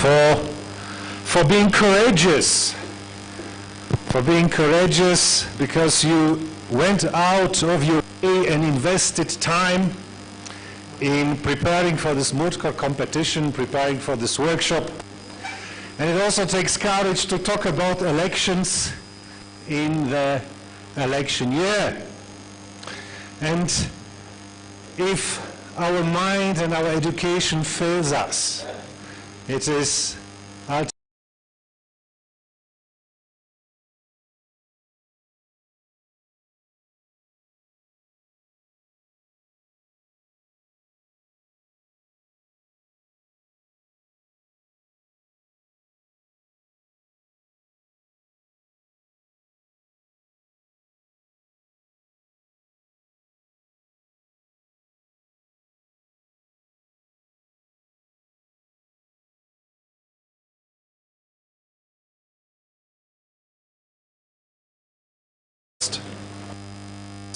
for being courageous. For being courageous because you went out of your way and invested time in preparing for this Moot competition, preparing for this workshop. And it also takes courage to talk about elections in the election year. And if our mind and our education fails us, it is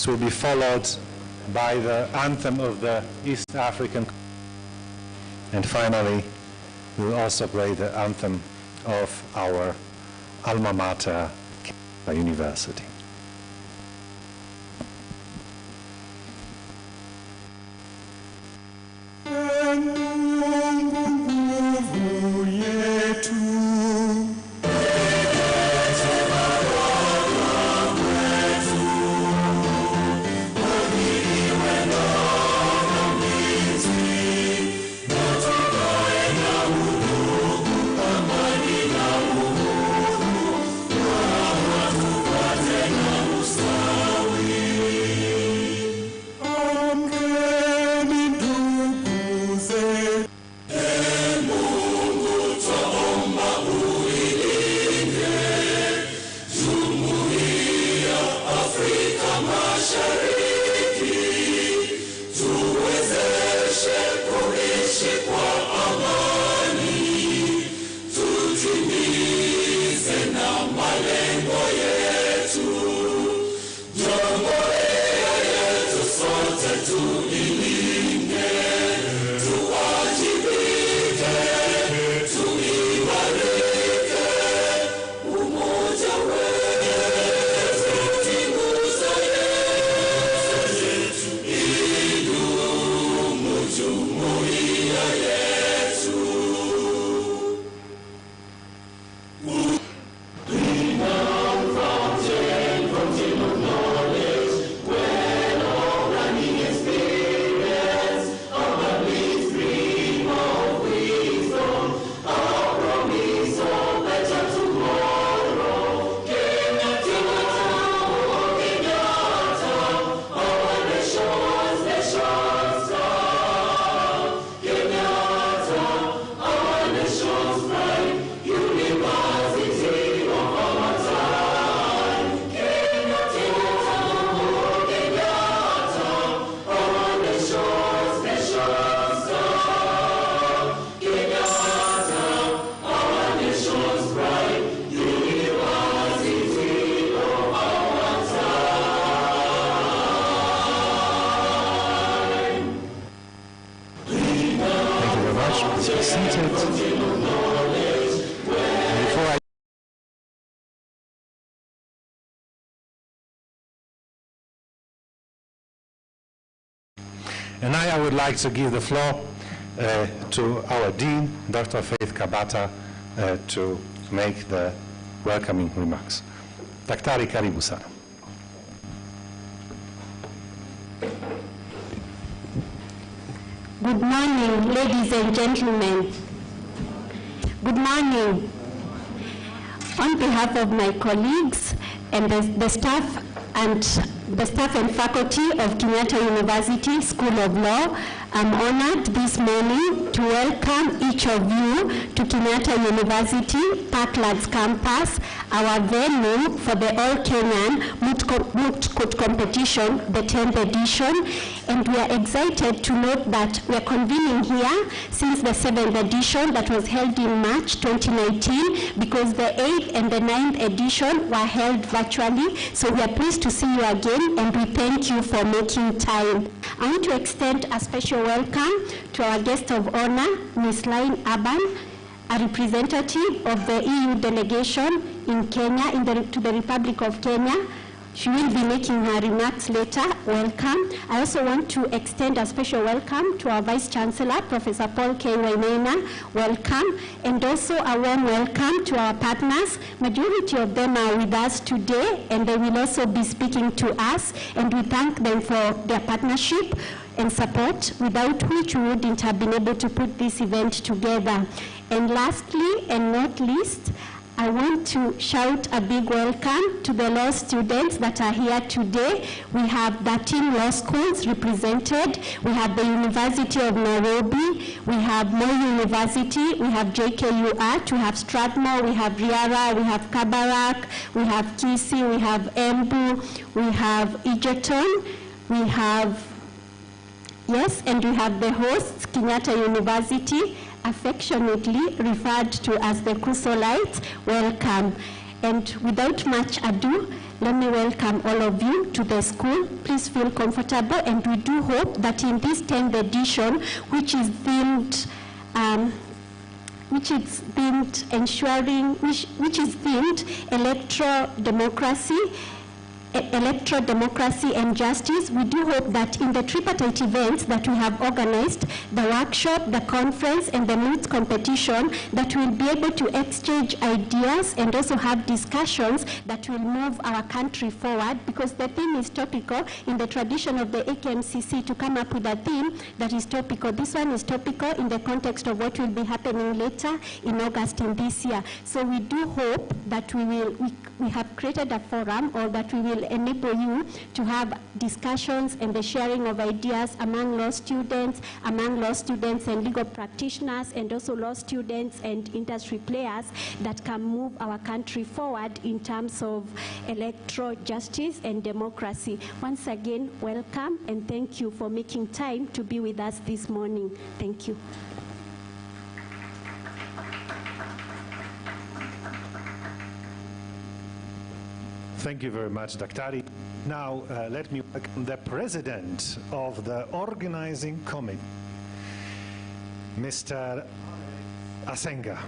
will be followed by the anthem of the East African. And finally, we will also play the anthem of our alma mater, Kenyan University. And now I would like to give the floor to our Dean, Dr. Faith Kabata, to make the welcoming remarks. Daktari, karibu sana. Good morning, ladies and gentlemen. Good morning. On behalf of my colleagues and the staff and faculty of Kenyatta University School of Law, I'm honored this morning to welcome each of you to Kenyatta University Parklands campus, our venue for the All Kenyan Moot Court Competition, the 10th edition. And we are excited to note that we are convening here since the 7th edition that was held in March 2019, because the 8th and the 9th edition were held virtually. So we are pleased to see you again, and we thank you for making time. I want to extend a special welcome to our guest of honor, Ms. Line Aban, a representative of the EU delegation in Kenya, to the Republic of Kenya. She will be making her remarks later. Welcome. I also want to extend a special welcome to our Vice Chancellor, Professor Paul K. Wainaina. Welcome. And also a warm welcome to our partners. Majority of them are with us today, and they will also be speaking to us, and we thank them for their partnership and support, without which we wouldn't have been able to put this event together. And lastly, and not least, I want to shout a big welcome to the law students that are here today. We have 13 law schools represented. We have the University of Nairobi, we have Moi University, we have JKUAT, we have Strathmore, we have Riara, we have Kabarak, we have Kisii, we have Embu, we have Egerton, we have, yes, and we have the hosts, Kenyatta University, affectionately referred to as the Kusolites. Welcome. And without much ado, let me welcome all of you to the school. Please feel comfortable, and we do hope that in this 10th edition, which is themed electoral democracy and justice, we do hope that in the tripartite events that we have organized, the workshop, the conference, and the Moots competition, that we'll be able to exchange ideas and also have discussions that will move our country forward, because the theme is topical in the tradition of the AKMCC to come up with a theme that is topical. This one is topical in the context of what will be happening later in August in this year. So we do hope that we have created a forum, or that we will enable you to have discussions and the sharing of ideas among law students and legal practitioners, and also law students and industry players that can move our country forward in terms of electoral justice and democracy. Once again, welcome, and thank you for making time to be with us this morning. Thank you. Thank you very much, Daktari. Now, let me welcome the president of the organizing committee, Mr. Asenga.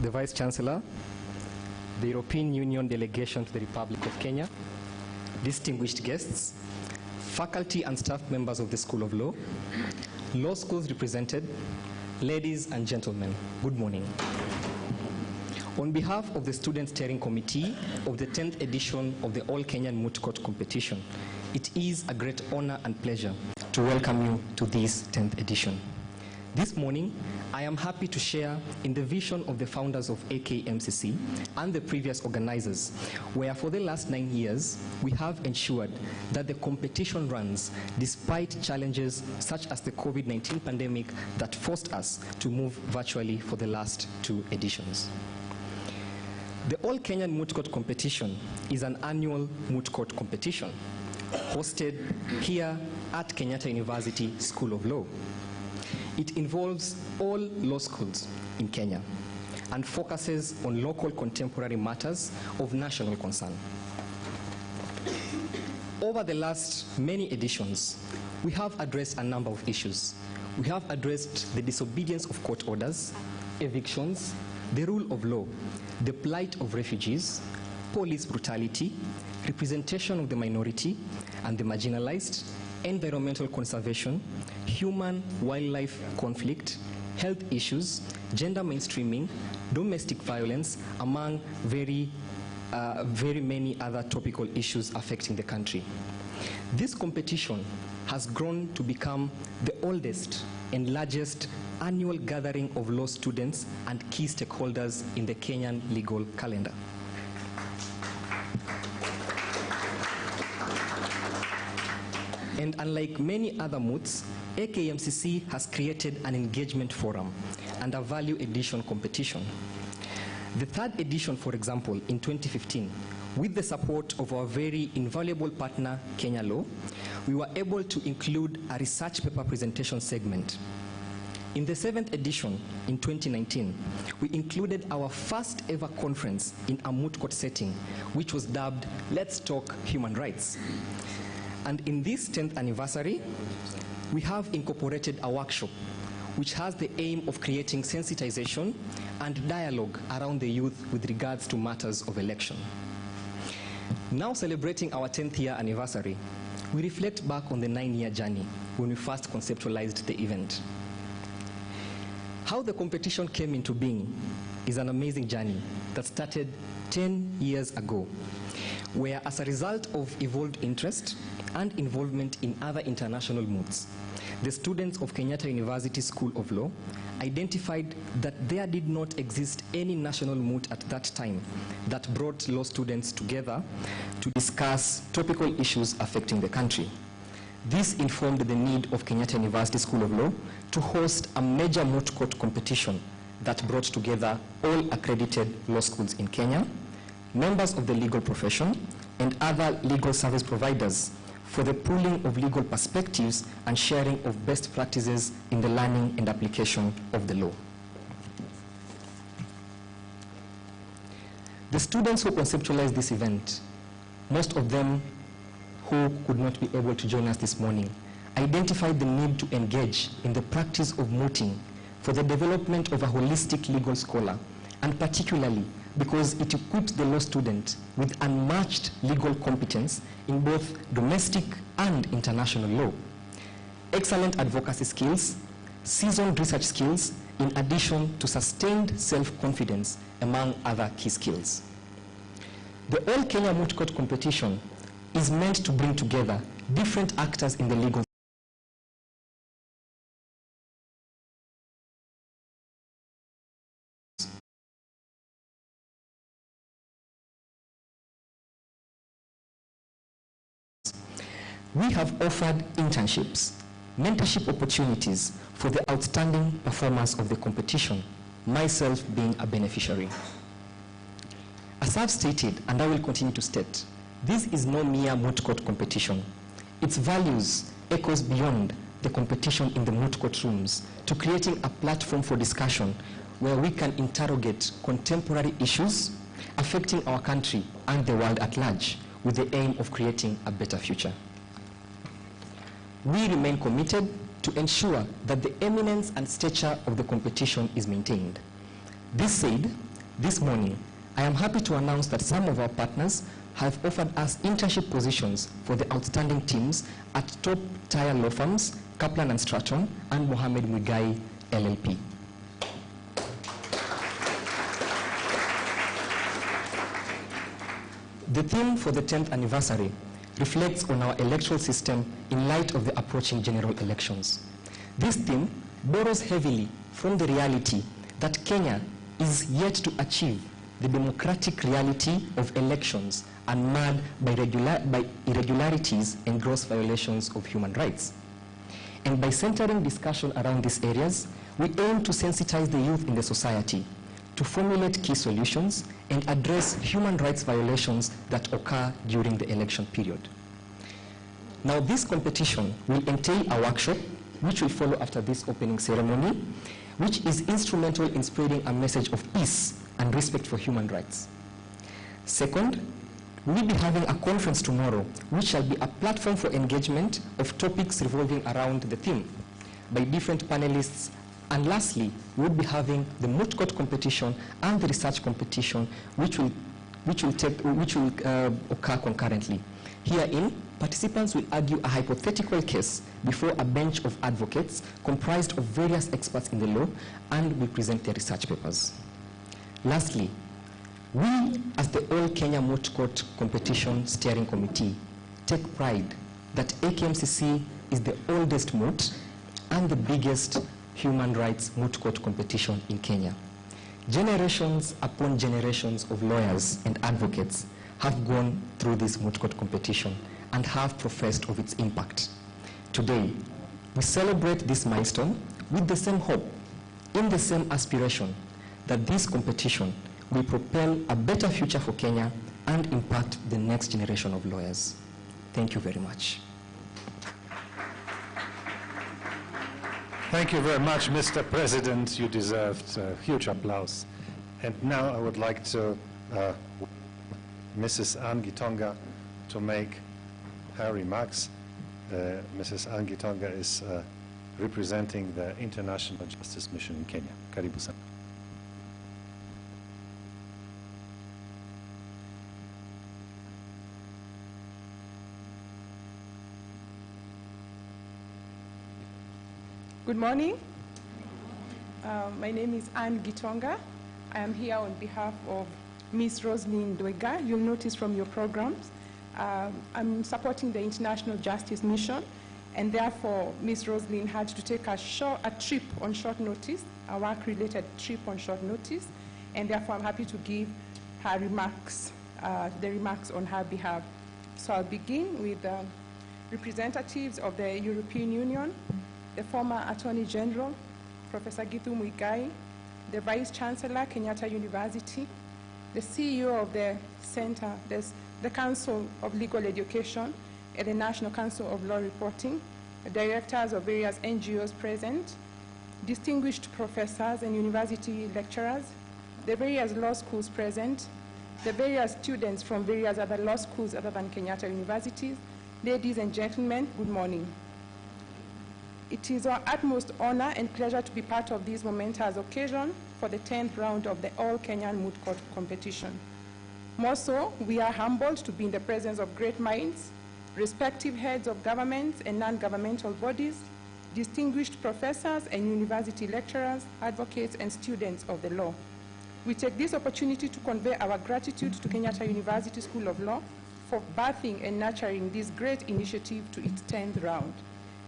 The Vice Chancellor, the European Union delegation to the Republic of Kenya, distinguished guests, faculty and staff members of the School of Law, law schools represented, ladies and gentlemen, good morning. On behalf of the Student Steering Committee of the 10th edition of the All Kenyan Moot Court Competition, it is a great honor and pleasure to welcome you to this 10th edition. This morning, I am happy to share in the vision of the founders of AKMCC and the previous organizers, where for the last 9 years, we have ensured that the competition runs despite challenges such as the COVID-19 pandemic that forced us to move virtually for the last 2 editions. The All Kenyan Moot Court Competition is an annual moot court competition hosted here at Kenyatta University School of Law. It involves all law schools in Kenya and focuses on local contemporary matters of national concern. Over the last many editions, we have addressed a number of issues. We have addressed the disobedience of court orders, evictions, the rule of law, the plight of refugees, police brutality, representation of the minority and the marginalized, environmental conservation, human-wildlife conflict, health issues, gender mainstreaming, domestic violence, among very many other topical issues affecting the country. This competition has grown to become the oldest and largest annual gathering of law students and key stakeholders in the Kenyan legal calendar. And unlike many other moots, AKMCC has created an engagement forum and a value edition competition. The 3rd edition, for example, in 2015, with the support of our very invaluable partner, Kenya Law, we were able to include a research paper presentation segment. In the 7th edition in 2019, we included our first ever conference in a moot court setting, which was dubbed Let's Talk Human Rights. And in this 10th anniversary, we have incorporated a workshop which has the aim of creating sensitization and dialogue around the youth with regards to matters of election. Now celebrating our 10th year anniversary, we reflect back on the 9-year journey when we first conceptualized the event. How the competition came into being is an amazing journey that started 10 years ago, where as a result of evolved interest and involvement in other international moots, the students of Kenyatta University School of Law identified that there did not exist any national moot at that time that brought law students together to discuss topical issues affecting the country. This informed the need of Kenyatta University School of Law to host a major moot court competition that brought together all accredited law schools in Kenya, members of the legal profession, and other legal service providers for the pooling of legal perspectives and sharing of best practices in the learning and application of the law. The students who conceptualized this event, most of them who could not be able to join us this morning, identified the need to engage in the practice of mooting for the development of a holistic legal scholar, and particularly because it equipped the law student with unmatched legal competence in both domestic and international law, excellent advocacy skills, seasoned research skills, in addition to sustained self-confidence, among other key skills. The All Kenya Moot Court competition is meant to bring together different actors in the legal We have offered internships, mentorship opportunities for the outstanding performers of the competition, myself being a beneficiary. As I've stated, and I will continue to state, this is no mere moot court competition. Its values echoes beyond the competition in the moot court rooms to creating a platform for discussion where we can interrogate contemporary issues affecting our country and the world at large with the aim of creating a better future. We remain committed to ensure that the eminence and stature of the competition is maintained. This said, this morning, I am happy to announce that some of our partners have offered us internship positions for the outstanding teams at top-tier law firms, Kaplan and Stratton, and Mohammed Muigai, LLP. The theme for the 10th anniversary reflects on our electoral system in light of the approaching general elections. This theme borrows heavily from the reality that Kenya is yet to achieve the democratic reality of elections unmarred by irregularities and gross violations of human rights. And by centering discussion around these areas, we aim to sensitize the youth in the society to formulate key solutions and address human rights violations that occur during the election period. Now, this competition will entail a workshop, which will follow after this opening ceremony, which is instrumental in spreading a message of peace and respect for human rights. Second, we will be having a conference tomorrow, which shall be a platform for engagement of topics revolving around the theme by different panelists. And lastly, we will be having the moot court competition and the research competition, which will occur concurrently. Herein, participants will argue a hypothetical case before a bench of advocates comprised of various experts in the law and will present their research papers. Lastly, we, as the All Kenya Moot Court Competition Steering Committee, take pride that AKMCC is the oldest moot and the biggest human rights moot court competition in Kenya. Generations upon generations of lawyers and advocates have gone through this moot court competition and have professed of its impact. Today, we celebrate this milestone with the same hope, in the same aspiration, that this competition will propel a better future for Kenya and impact the next generation of lawyers. Thank you very much. Thank you very much, Mr. President. You deserved a huge applause. And now I would like to Mrs. Anne Gitonga to make her remarks. Mrs. Anne Gitonga is representing the International Justice Mission in Kenya. Karibu sana. Good morning. My name is Anne Gitonga. I am here on behalf of Ms. Roslyn Dwega. You'll notice from your programs, I'm supporting the International Justice Mission, and therefore Ms. Roslyn had to take a trip on short notice, a work-related trip on short notice, and therefore I'm happy to give her remarks, the remarks on her behalf. So I'll begin with representatives of the European Union, the former Attorney General, Professor Githu Muigai, the Vice Chancellor, Kenyatta University, the CEO of the Center, the Council of Legal Education, and the National Council of Law Reporting, the directors of various NGOs present, distinguished professors and university lecturers, the various law schools present, the various students from various other law schools other than Kenyatta universities, ladies and gentlemen, good morning. It is our utmost honor and pleasure to be part of this momentous occasion for the 10th round of the All Kenyan Moot Court competition. More so, we are humbled to be in the presence of great minds, respective heads of governments and non-governmental bodies, distinguished professors and university lecturers, advocates, and students of the law. We take this opportunity to convey our gratitude to Kenyatta University School of Law for birthing and nurturing this great initiative to its 10th round.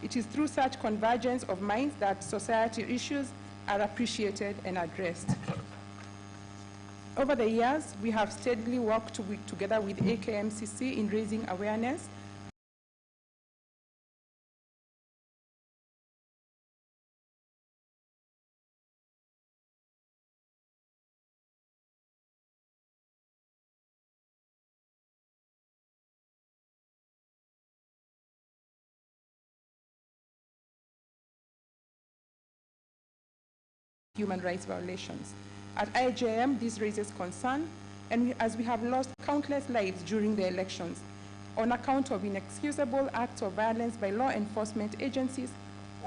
It is through such convergence of minds that society issues are appreciated and addressed. Over the years, we have steadily worked together with AKMCC in raising awareness human rights violations. At IJM, this raises concern, and as we have lost countless lives during the elections on account of inexcusable acts of violence by law enforcement agencies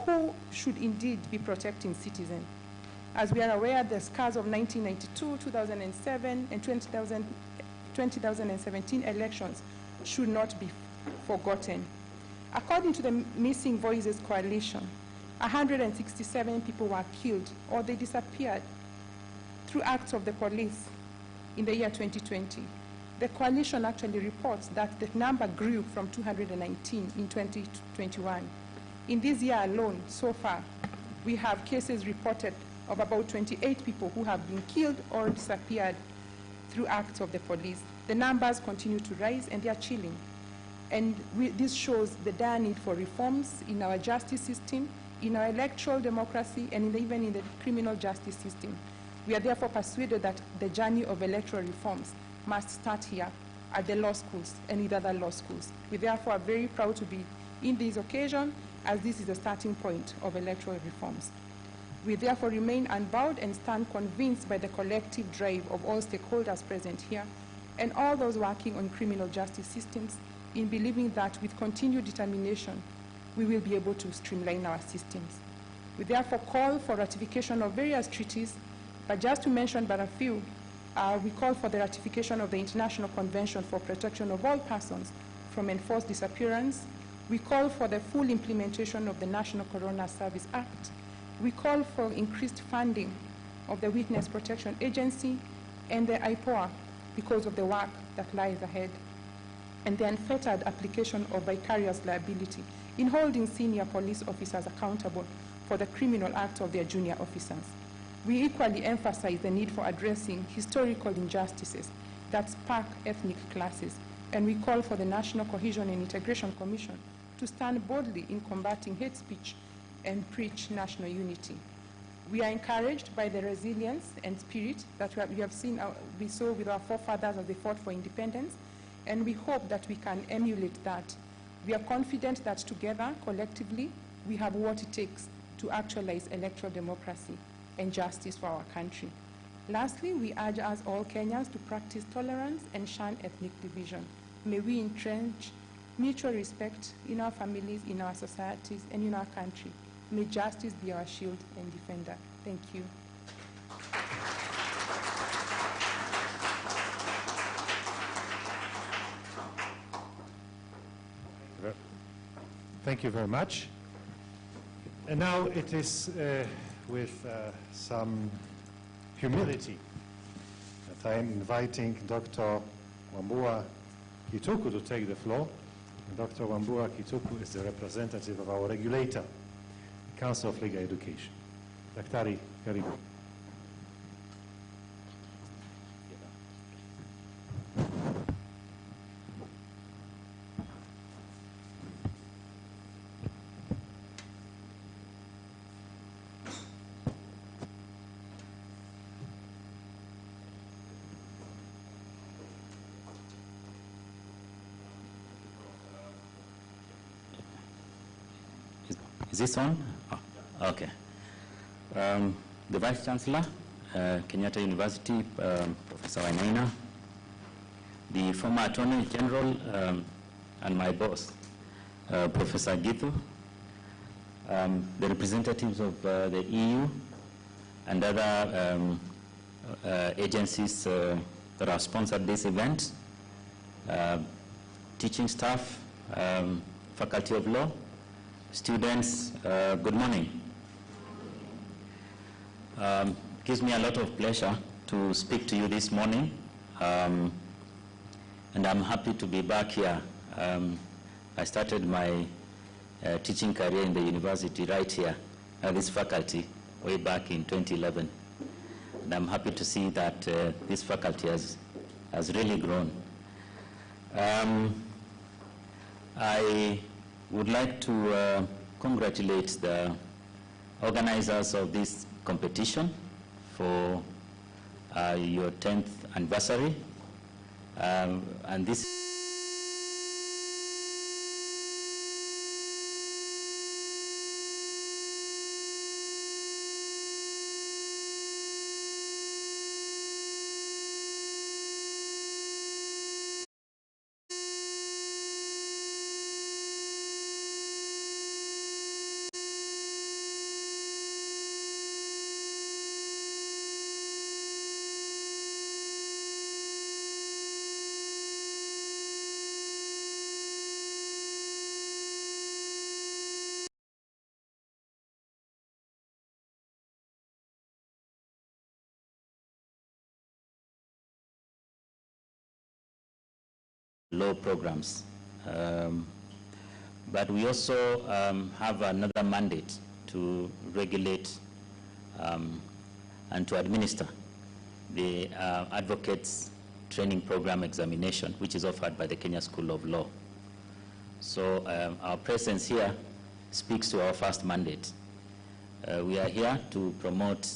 who should indeed be protecting citizens. As we are aware, the scars of 1992, 2007, and 2017 elections should not be forgotten. According to the Missing Voices Coalition, 167 people were killed or they disappeared through acts of the police in the year 2020. The coalition actually reports that the number grew from 219 in 2021. In this year alone, so far, we have cases reported of about 28 people who have been killed or disappeared through acts of the police. The numbers continue to rise and they are chilling. And this shows the dire need for reforms in our justice system, in our electoral democracy, and even in the criminal justice system. We are therefore persuaded that the journey of electoral reforms must start here at the law schools and with other law schools. We therefore are very proud to be in this occasion, as this is the starting point of electoral reforms. We therefore remain unbowed and stand convinced by the collective drive of all stakeholders present here and all those working on criminal justice systems in believing that with continued determination, we will be able to streamline our systems. We therefore call for ratification of various treaties, but just to mention but a few, we call for the ratification of the International Convention for Protection of All Persons from Enforced Disappearance. We call for the full implementation of the National Coroner Service Act. We call for increased funding of the Witness Protection Agency and the IPOA because of the work that lies ahead, and the unfettered application of vicarious liability in holding senior police officers accountable for the criminal acts of their junior officers. We equally emphasize the need for addressing historical injustices that spark ethnic classes, and we call for the National Cohesion and Integration Commission to stand boldly in combating hate speech and preach national unity. We are encouraged by the resilience and spirit that we saw with our forefathers as they fought for independence, and we hope that we can emulate that. We are confident that together, collectively, we have what it takes to actualize electoral democracy and justice for our country. Lastly, we urge us all Kenyans to practice tolerance and shun ethnic division. May we entrench mutual respect in our families, in our societies, and in our country. May justice be our shield and defender. Thank you. Thank you very much. And now it is with some humility that I am inviting Dr. Wambua Kituku to take the floor. And Dr. Wambua Kituku is the representative of our regulator, the Council of Legal Education. Daktari, karibu. Is this on? Oh, okay. The Vice Chancellor, Kenyatta University, Professor Wainaina, the former Attorney General, and my boss, Professor Gitu, the representatives of the EU and other agencies that have sponsored this event, teaching staff, faculty of law, students, good morning. Gives me a lot of pleasure to speak to you this morning, and I'm happy to be back here. I started my teaching career in the university right here at this faculty way back in 2011, and I'm happy to see that this faculty has really grown. I would like to congratulate the organizers of this competition for your 10th anniversary, and this law programs. But we also have another mandate to regulate and to administer the advocates training program examination, which is offered by the Kenya School of Law. So our presence here speaks to our first mandate. We are here to promote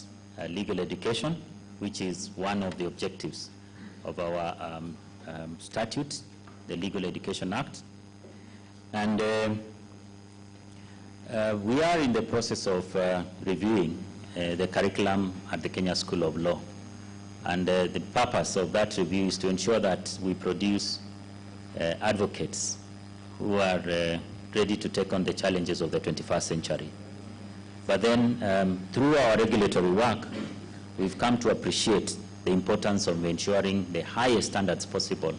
legal education, which is one of the objectives of our statute, the Legal Education Act. And we are in the process of reviewing the curriculum at the Kenya School of Law. And the purpose of that review is to ensure that we produce advocates who are ready to take on the challenges of the 21st century. But then through our regulatory work, we've come to appreciate the importance of ensuring the highest standards possible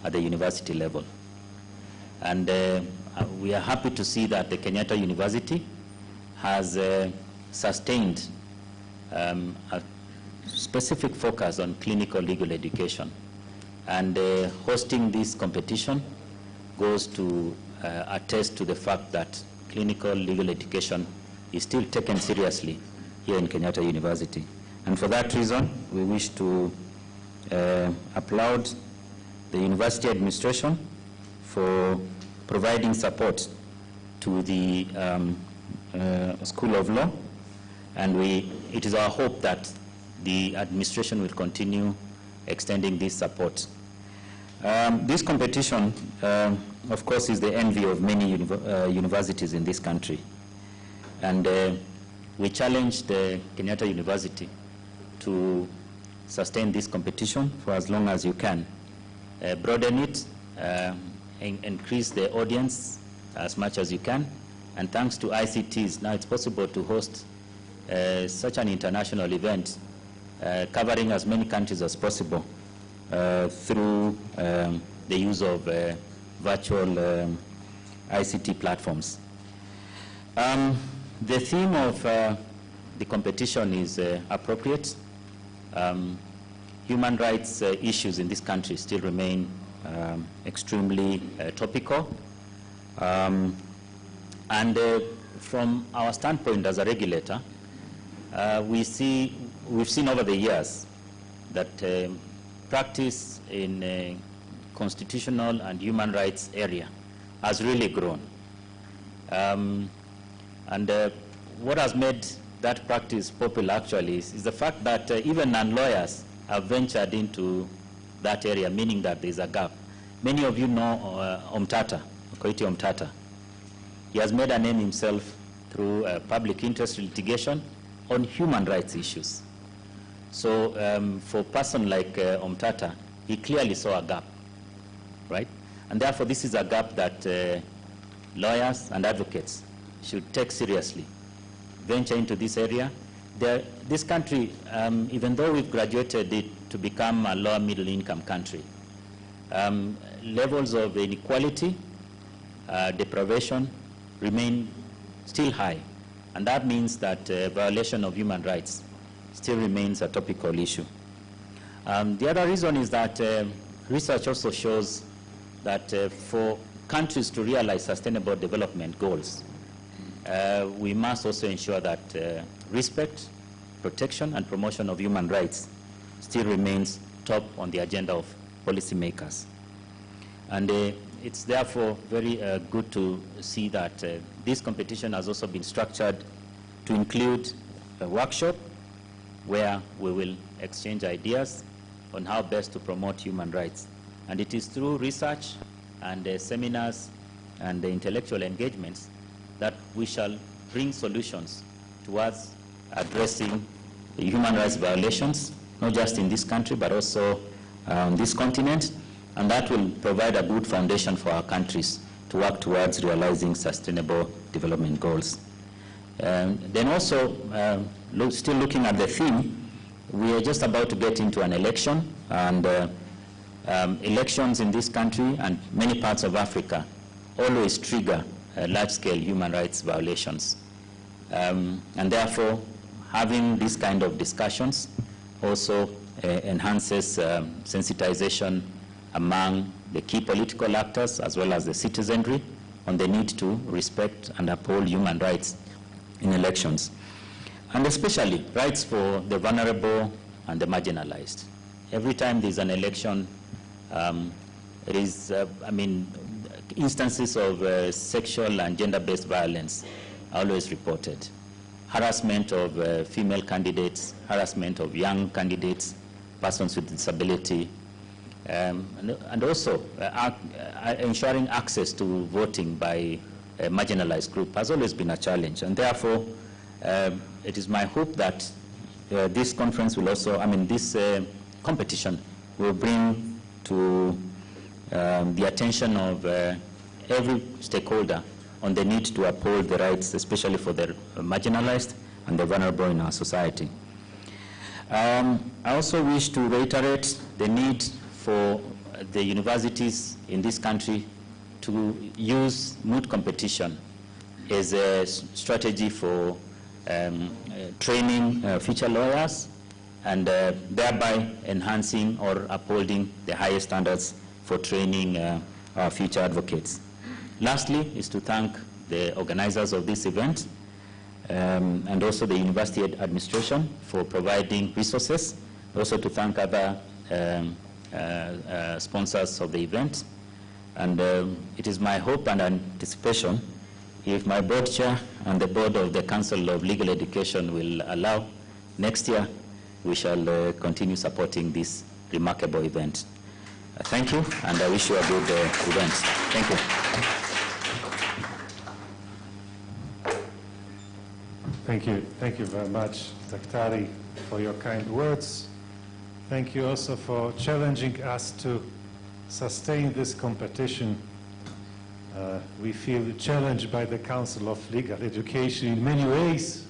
at the university level. And we are happy to see that the Kenyatta University has sustained a specific focus on clinical legal education. And hosting this competition goes to attest to the fact that clinical legal education is still taken seriously here in Kenyatta University. And for that reason, we wish to applaud the university administration for providing support to the School of Law, and it is our hope that the administration will continue extending this support. This competition, of course, is the envy of many universities in this country, and we challenged Kenyatta University to sustain this competition for as long as you can, broaden it, increase the audience as much as you can, and thanks to ICTs, now it's possible to host such an international event covering as many countries as possible through the use of virtual ICT platforms. The theme of the competition is appropriate. Human rights issues in this country still remain extremely topical. And from our standpoint as a regulator, we've seen over the years that practice in constitutional and human rights area has really grown. What has made that practice popular actually is the fact that even non-lawyers have ventured into that area, meaning that there's a gap. Many of you know Omtata, Koiti Omtata. He has made a name himself through public interest litigation on human rights issues. So for a person like Omtata, he clearly saw a gap, right? And therefore this is a gap that lawyers and advocates should take seriously, venture into this area. This country, even though we've graduated it to become a lower middle income country, levels of inequality, deprivation remain still high. And that means that violation of human rights still remains a topical issue. The other reason is that research also shows that for countries to realize sustainable development goals, we must also ensure that respect, protection, and promotion of human rights still remains top on the agenda of policymakers. And it's therefore very good to see that this competition has also been structured to include a workshop where we will exchange ideas on how best to promote human rights. And it is through research and seminars and intellectual engagements that we shall bring solutions towards addressing the human rights violations, not just in this country, but also on this continent. And that will provide a good foundation for our countries to work towards realizing sustainable development goals. Then also, still looking at the theme, we are just about to get into an election, and elections in this country and many parts of Africa always trigger large-scale human rights violations. And therefore, having this kind of discussions also enhances sensitization among the key political actors as well as the citizenry on the need to respect and uphold human rights in elections. And especially rights for the vulnerable and the marginalized. Every time there's an election, there is, instances of sexual and gender-based violence are always reported. Harassment of female candidates, harassment of young candidates, persons with disability, and also ensuring access to voting by a marginalized group has always been a challenge. And therefore, it is my hope that this conference will also, this competition will bring to the attention of every stakeholder on the need to uphold the rights, especially for the marginalized and the vulnerable in our society. I also wish to reiterate the need for the universities in this country to use moot competition as a strategy for training future lawyers and thereby enhancing or upholding the highest standards for training our future advocates. Lastly is to thank the organizers of this event and also the university administration for providing resources. Also to thank other sponsors of the event. And it is my hope and anticipation, if my board chair and the board of the Council of Legal Education will allow, next year we shall continue supporting this remarkable event. Thank you, and I wish you a good event. Thank you. Thank you very much, Daktari, for your kind words. Thank you also for challenging us to sustain this competition. We feel challenged by the Council of Legal Education in many ways,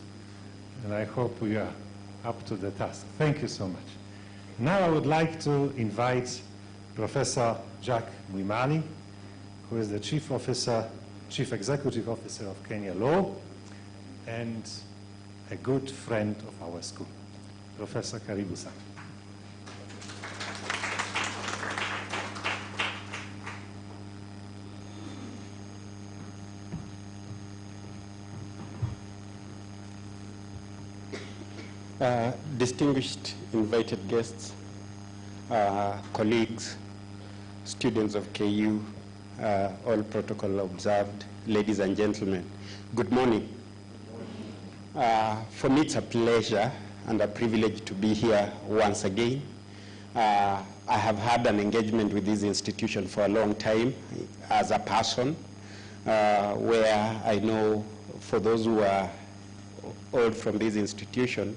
and I hope we are up to the task. Thank you so much. Now I would like to invite Professor Jack Mwimali, who is the Chief Executive Officer of Kenya Law and a good friend of our school. Professor, karibu sana. Distinguished invited guests, colleagues, students of KU, all protocol observed, ladies and gentlemen, good morning. For me, it's a pleasure and a privilege to be here once again. I have had an engagement with this institution for a long time as a person, where I know for those who are old from this institution,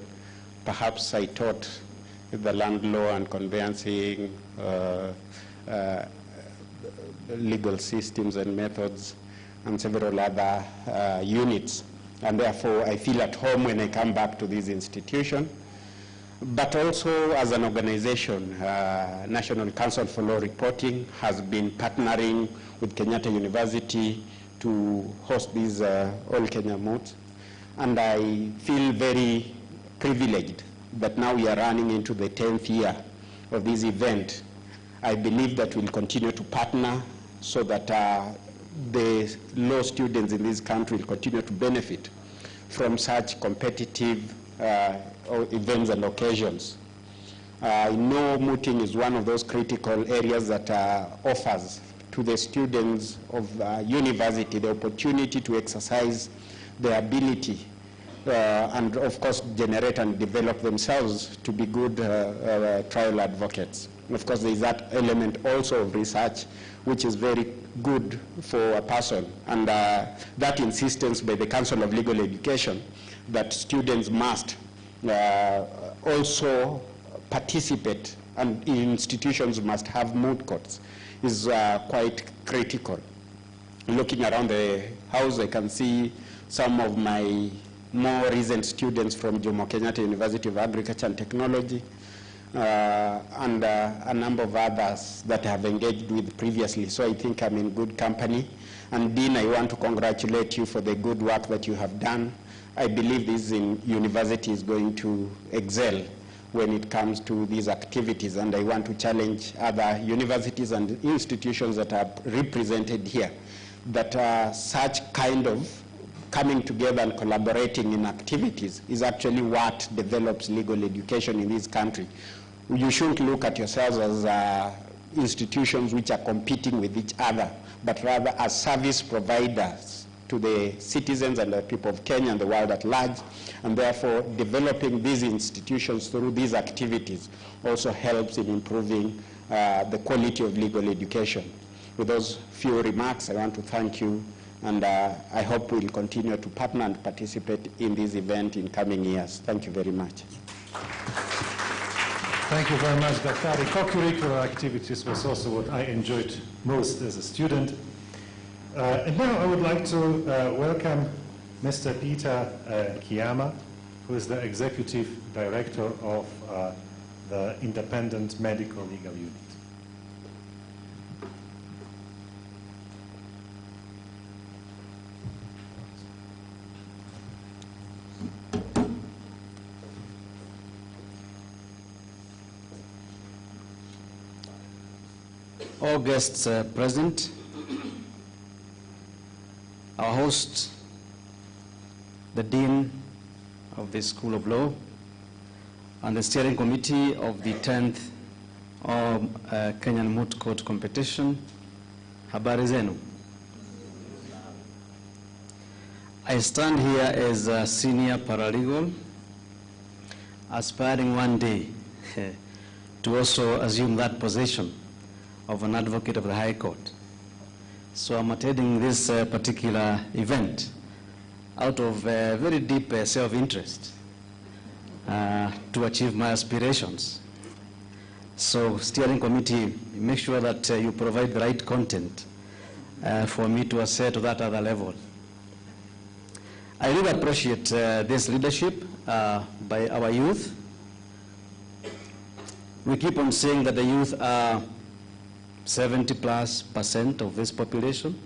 perhaps I taught the land law and conveyancing, legal systems and methods, and several other units. And therefore, I feel at home when I come back to this institution. But also, as an organization, National Council for Law Reporting has been partnering with Kenyatta University to host these All Kenyan Moot. And I feel very privileged that now we are running into the 10th year of this event. I believe that we'll continue to partner so that the law students in this country will continue to benefit from such competitive events and occasions. I know mooting is one of those critical areas that offers to the students of university the opportunity to exercise their ability and of course generate and develop themselves to be good trial advocates. And of course there is that element also of research which is very good for a person, and that insistence by the Council of Legal Education that students must also participate and institutions must have moot courts is quite critical. Looking around the house, I can see some of my more recent students from Jomo Kenyatta University of Agriculture and Technology, and a number of others that I have engaged with previously. So I think I'm in good company. And Dean, I want to congratulate you for the good work that you have done. I believe this university is going to excel when it comes to these activities, and I want to challenge other universities and institutions that are represented here, that such kind of coming together and collaborating in activities is actually what develops legal education in this country. You shouldn't look at yourselves as institutions which are competing with each other, but rather as service providers to the citizens and the people of Kenya and the world at large, and therefore developing these institutions through these activities also helps in improving the quality of legal education. With those few remarks, I want to thank you, and I hope we'll continue to partner and participate in this event in coming years. Thank you very much. Thank you very much, Dr. The co-curricular activities was also what I enjoyed most as a student. And now I would like to welcome Mr. Peter Kiyama, who is the Executive Director of the Independent Medical Legal Unit. All guests present, our host, the Dean of the School of Law, and the steering committee of the 10th Kenyan Moot Court competition, habari zenu. I stand here as a senior paralegal, aspiring one day to also assume that position of an advocate of the High Court. So I'm attending this particular event out of very deep self-interest to achieve my aspirations. So steering committee, make sure that you provide the right content for me to ascend to that other level. I really appreciate this leadership by our youth. We keep on saying that the youth are 70+% of this population.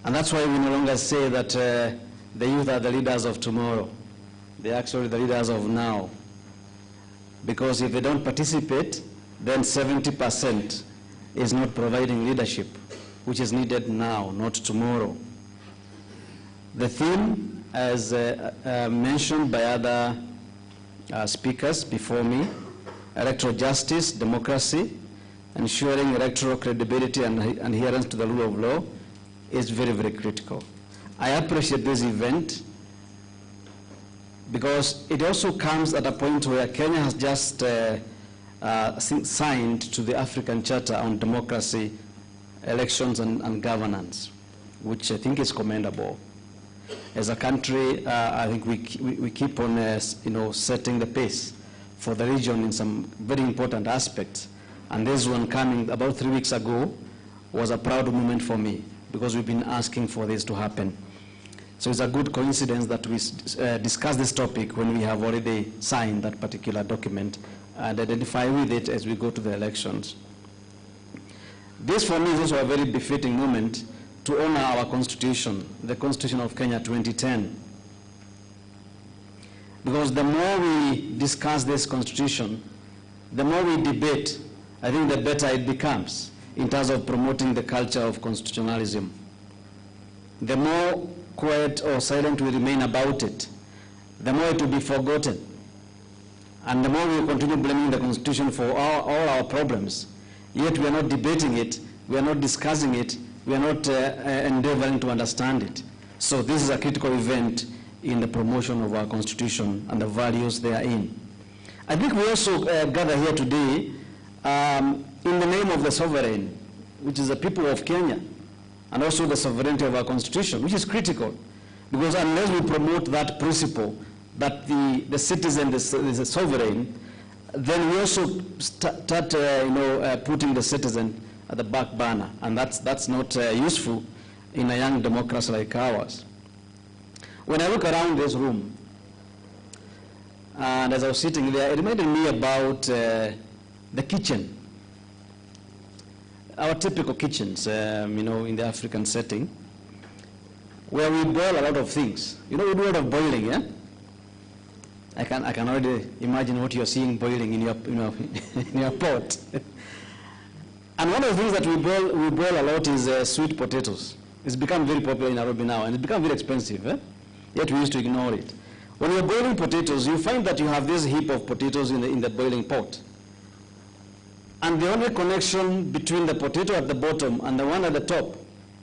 And that's why we no longer say that the youth are the leaders of tomorrow. They're actually the leaders of now. Because if they don't participate, then 70% is not providing leadership, which is needed now, not tomorrow. The theme, as mentioned by other speakers before me, electoral justice, democracy, ensuring electoral credibility and adherence to the rule of law, is very, very critical. I appreciate this event because it also comes at a point where Kenya has just signed to the African Charter on Democracy, Elections and Governance, which I think is commendable. As a country, I think we keep on setting the pace for the region in some very important aspects. And this one coming about 3 weeks ago was a proud moment for me because we've been asking for this to happen. So it's a good coincidence that we discuss this topic when we have already signed that particular document and identify with it as we go to the elections. This for me is also a very befitting moment to honor our constitution, the Constitution of Kenya 2010. Because the more we discuss this constitution, the more we debate, I think the better it becomes in terms of promoting the culture of constitutionalism. The more quiet or silent we remain about it, the more it will be forgotten. And the more we continue blaming the Constitution for all our problems, yet we are not debating it, we are not discussing it, we are not endeavoring to understand it. So this is a critical event in the promotion of our Constitution and the values therein. I think we also gather here today in the name of the sovereign, which is the people of Kenya, and also the sovereignty of our Constitution, which is critical. Because unless we promote that principle, that the citizen is the sovereign, then we also start putting the citizen at the back burner, and that's not useful in a young democracy like ours. When I look around this room, and as I was sitting there, it reminded me about the kitchen. Our typical kitchens, in the African setting, where we boil a lot of things. We do a lot of boiling, yeah? I can already imagine what you're seeing boiling in your, in your pot. And one of the things that we boil a lot is sweet potatoes. It's become very popular in Nairobi now, and it's become very expensive, eh? Yet we used to ignore it. When you're boiling potatoes, you find that you have this heap of potatoes in the boiling pot. And the only connection between the potato at the bottom and the one at the top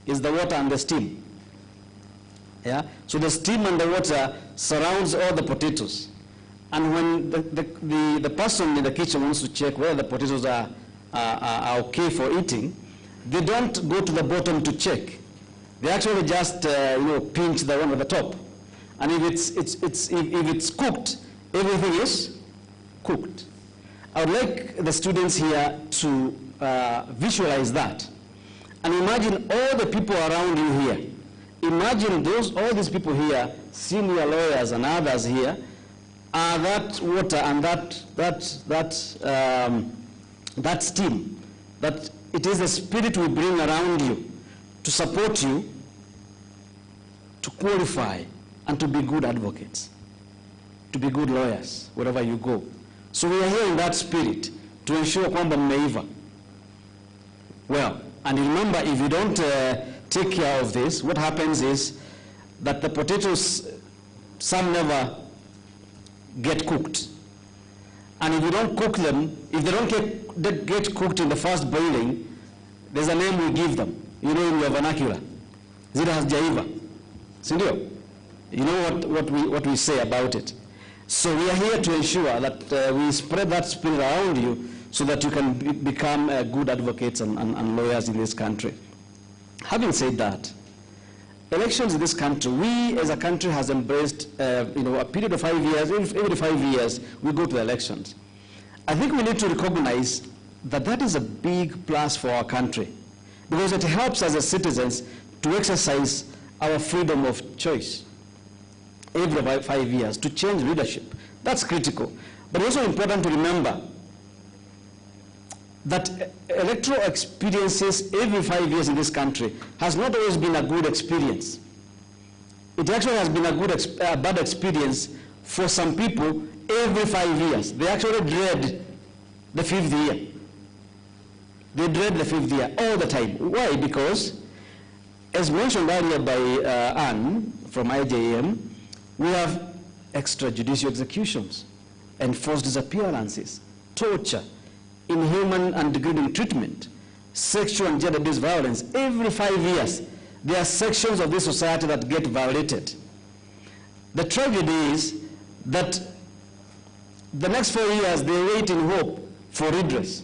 is the water and the steam. Yeah? So the steam and the water surrounds all the potatoes. And when the person in the kitchen wants to check whether the potatoes are okay for eating, they don't go to the bottom to check. They actually just pinch the one at the top. And if it's cooked, everything is cooked. I would like the students here to visualize that. And imagine all the people around you here. Imagine all these people here, senior lawyers and others here, are that water and that steam, that it is the spirit we bring around you to support you, to qualify, and to be good advocates, to be good lawyers, wherever you go. So we are here in that spirit to ensure kwamba mmeiva. Well, and remember, if you don't take care of this, what happens is that the potatoes, some never get cooked. And if you don't cook them, if they don't get cooked in the first boiling, there's a name we give them, in your vernacular. Zita hazijaiva. Sindio? You know what we say about it. So we are here to ensure that we spread that spirit around you so that you can become good advocates and lawyers in this country. Having said that, elections in this country, we as a country has embraced a period of 5 years. Every 5 years, we go to the elections. I think we need to recognize that that is a big plus for our country, because it helps us as citizens to exercise our freedom of choice every 5 years, to change leadership. That's critical. But it's also important to remember that electoral experiences every 5 years in this country has not always been a good experience. It actually has been a bad experience for some people every 5 years. They actually dread the 5th year. They dread the 5th year all the time. Why? Because, as mentioned earlier by Anne from IJM, we have extrajudicial executions, enforced disappearances, torture, inhuman and degrading treatment, sexual and gender-based violence. Every 5 years, there are sections of this society that get violated. The tragedy is that the next 4 years, they wait in hope for redress.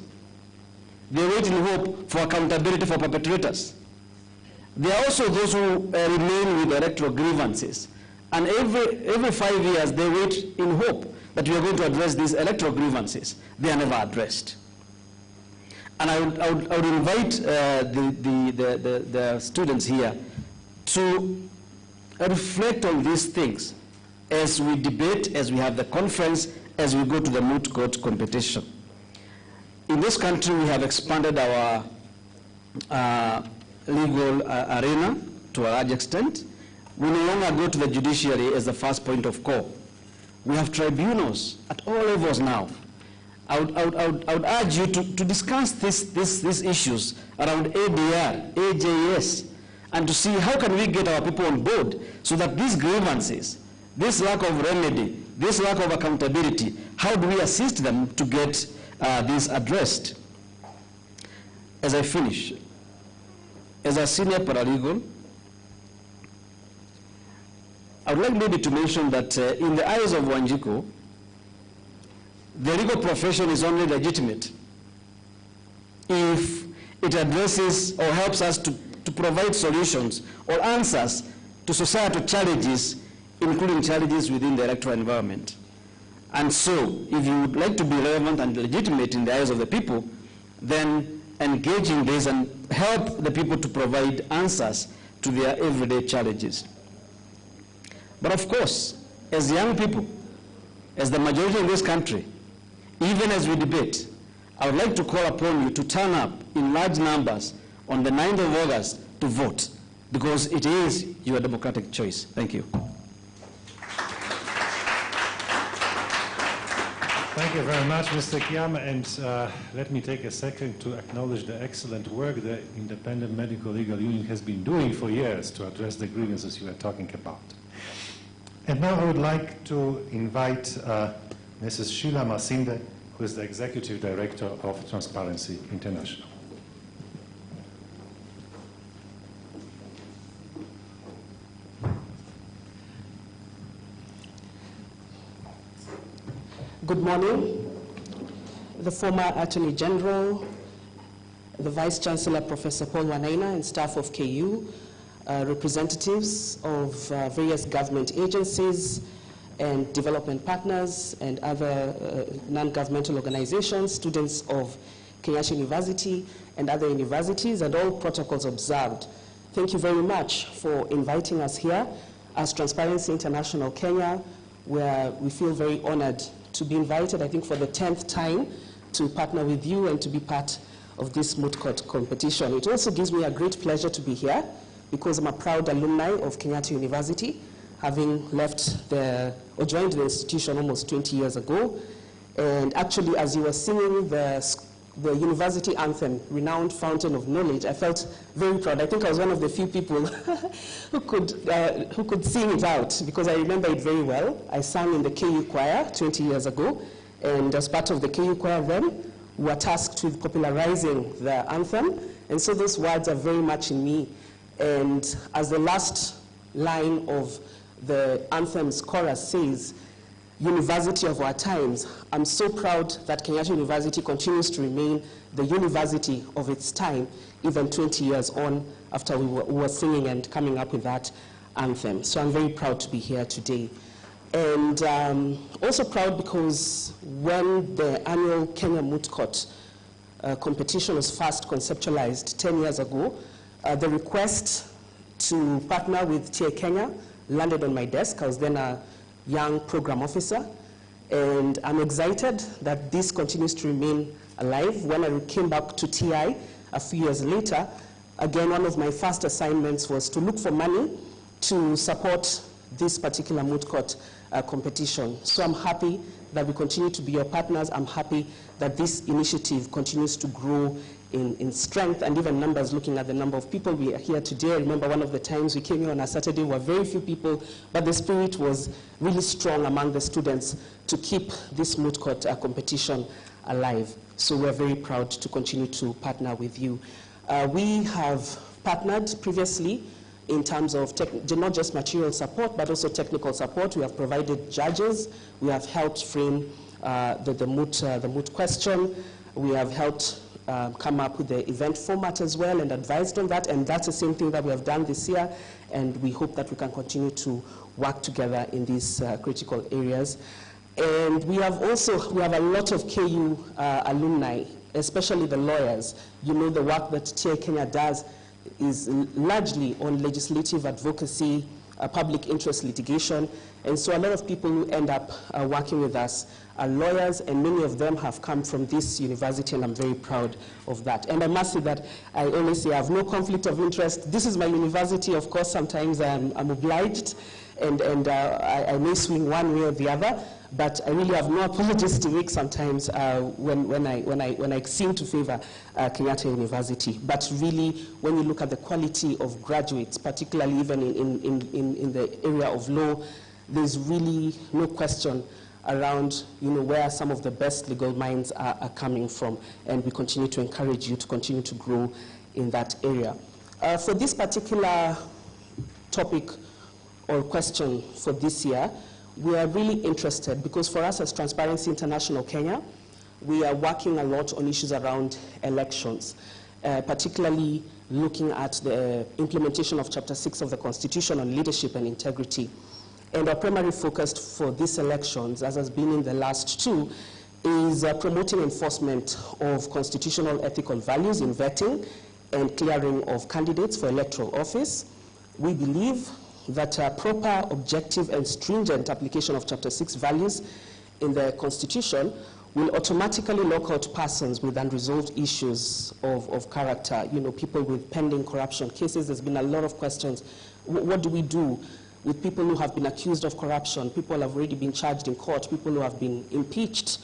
They wait in hope for accountability for perpetrators. There are also those who remain with electoral grievances. And every 5 years, they wait in hope that we are going to address these electoral grievances. They are never addressed. And I would invite the students here to reflect on these things as we debate, as we have the conference, as we go to the moot court competition. In this country, we have expanded our legal arena to a large extent. We no longer go to the judiciary as the first point of call. We have tribunals at all levels now. I would urge you to discuss these issues around ADR, AJS, and to see how can we get our people on board so that these grievances, this lack of remedy, this lack of accountability, how do we assist them to get this addressed? As I finish, as a senior paralegal, I would like maybe to mention that in the eyes of Wanjiku, the legal profession is only legitimate if it addresses or helps us to provide solutions or answers to societal challenges, including challenges within the electoral environment. And so, if you would like to be relevant and legitimate in the eyes of the people, then engage in this and help the people to provide answers to their everyday challenges. But of course, as young people, as the majority in this country, even as we debate, I would like to call upon you to turn up in large numbers on the 9th of August to vote, because it is your democratic choice. Thank you. Thank you very much, Mr. Kiama, and let me take a second to acknowledge the excellent work the Independent Medical Legal Union has been doing for years to address the grievances you are talking about. And now I would like to invite Mrs. Sheila Masinde, who is the Executive Director of Transparency International. Good morning. The former Attorney General, the Vice Chancellor, Professor Paul Wanaina, and staff of KU, representatives of various government agencies and development partners and other non-governmental organizations, students of Kenyatta University and other universities, and all protocols observed. Thank you very much for inviting us here as Transparency International Kenya, where we feel very honored to be invited, I think for the 10th time, to partner with you and to be part of this moot court competition. It also gives me a great pleasure to be here because I'm a proud alumni of Kenyatta University, having joined the institution almost 20 years ago. And actually, as you were singing the university anthem, Renowned Fountain of Knowledge, I felt very proud. I think I was one of the few people who could sing it out, because I remember it very well. I sang in the KU choir 20 years ago, and as part of the KU choir then, we were tasked with popularizing the anthem, and so those words are very much in me. And as the last line of the anthem's chorus says, university of our times. I'm so proud that Kenyatta University continues to remain the university of its time, even 20 years on after we were singing and coming up with that anthem. So I'm very proud to be here today. And also proud because when the annual Kenyan Moot competition was first conceptualized 10 years ago, the request to partner with TIA Kenya landed on my desk. I was then a young program officer, and I'm excited that this continues to remain alive. When I came back to TI a few years later, again, one of my first assignments was to look for money to support this particular moot court competition. So I'm happy that we continue to be your partners. I'm happy that this initiative continues to grow in strength and even numbers, looking at the number of people we are here today. I remember one of the times we came here on a Saturday, there were very few people, but the spirit was really strong among the students to keep this moot court competition alive. So we're very proud to continue to partner with you. We have partnered previously in terms of not just material support, but also technical support. We have provided judges. We have helped frame the moot question. We have helped come up with the event format as well and advised on that, and that's the same thing that we have done this year, and we hope that we can continue to work together in these critical areas. And we have a lot of KU alumni, especially the lawyers. You know, the work that TIA Kenya does is largely on legislative advocacy, public interest litigation, and so a lot of people who end up working with us are lawyers, and many of them have come from this university, and I'm very proud of that. And I must say that I always say I have no conflict of interest. This is my university. Of course, sometimes I'm obliged, and I may swing one way or the other, but I really have no apologies to make sometimes when I seem to favor Kenyatta University. But really, when you look at the quality of graduates, particularly even in the area of law, there's really no question around where some of the best legal minds are coming from, and we continue to encourage you to continue to grow in that area. For this particular topic or question for this year, we are really interested because for us as Transparency International Kenya, we are working a lot on issues around elections, particularly looking at the implementation of Chapter 6 of the Constitution on leadership and integrity. And our primary focus for these elections, as has been in the last two, is promoting enforcement of constitutional ethical values in vetting and clearing of candidates for electoral office. We believe that a proper, objective, and stringent application of Chapter 6 values in the Constitution will automatically lock out persons with unresolved issues of character, people with pending corruption cases. There's been a lot of questions. What do we do with people who have been accused of corruption? People who have already been charged in court, people who have been impeached,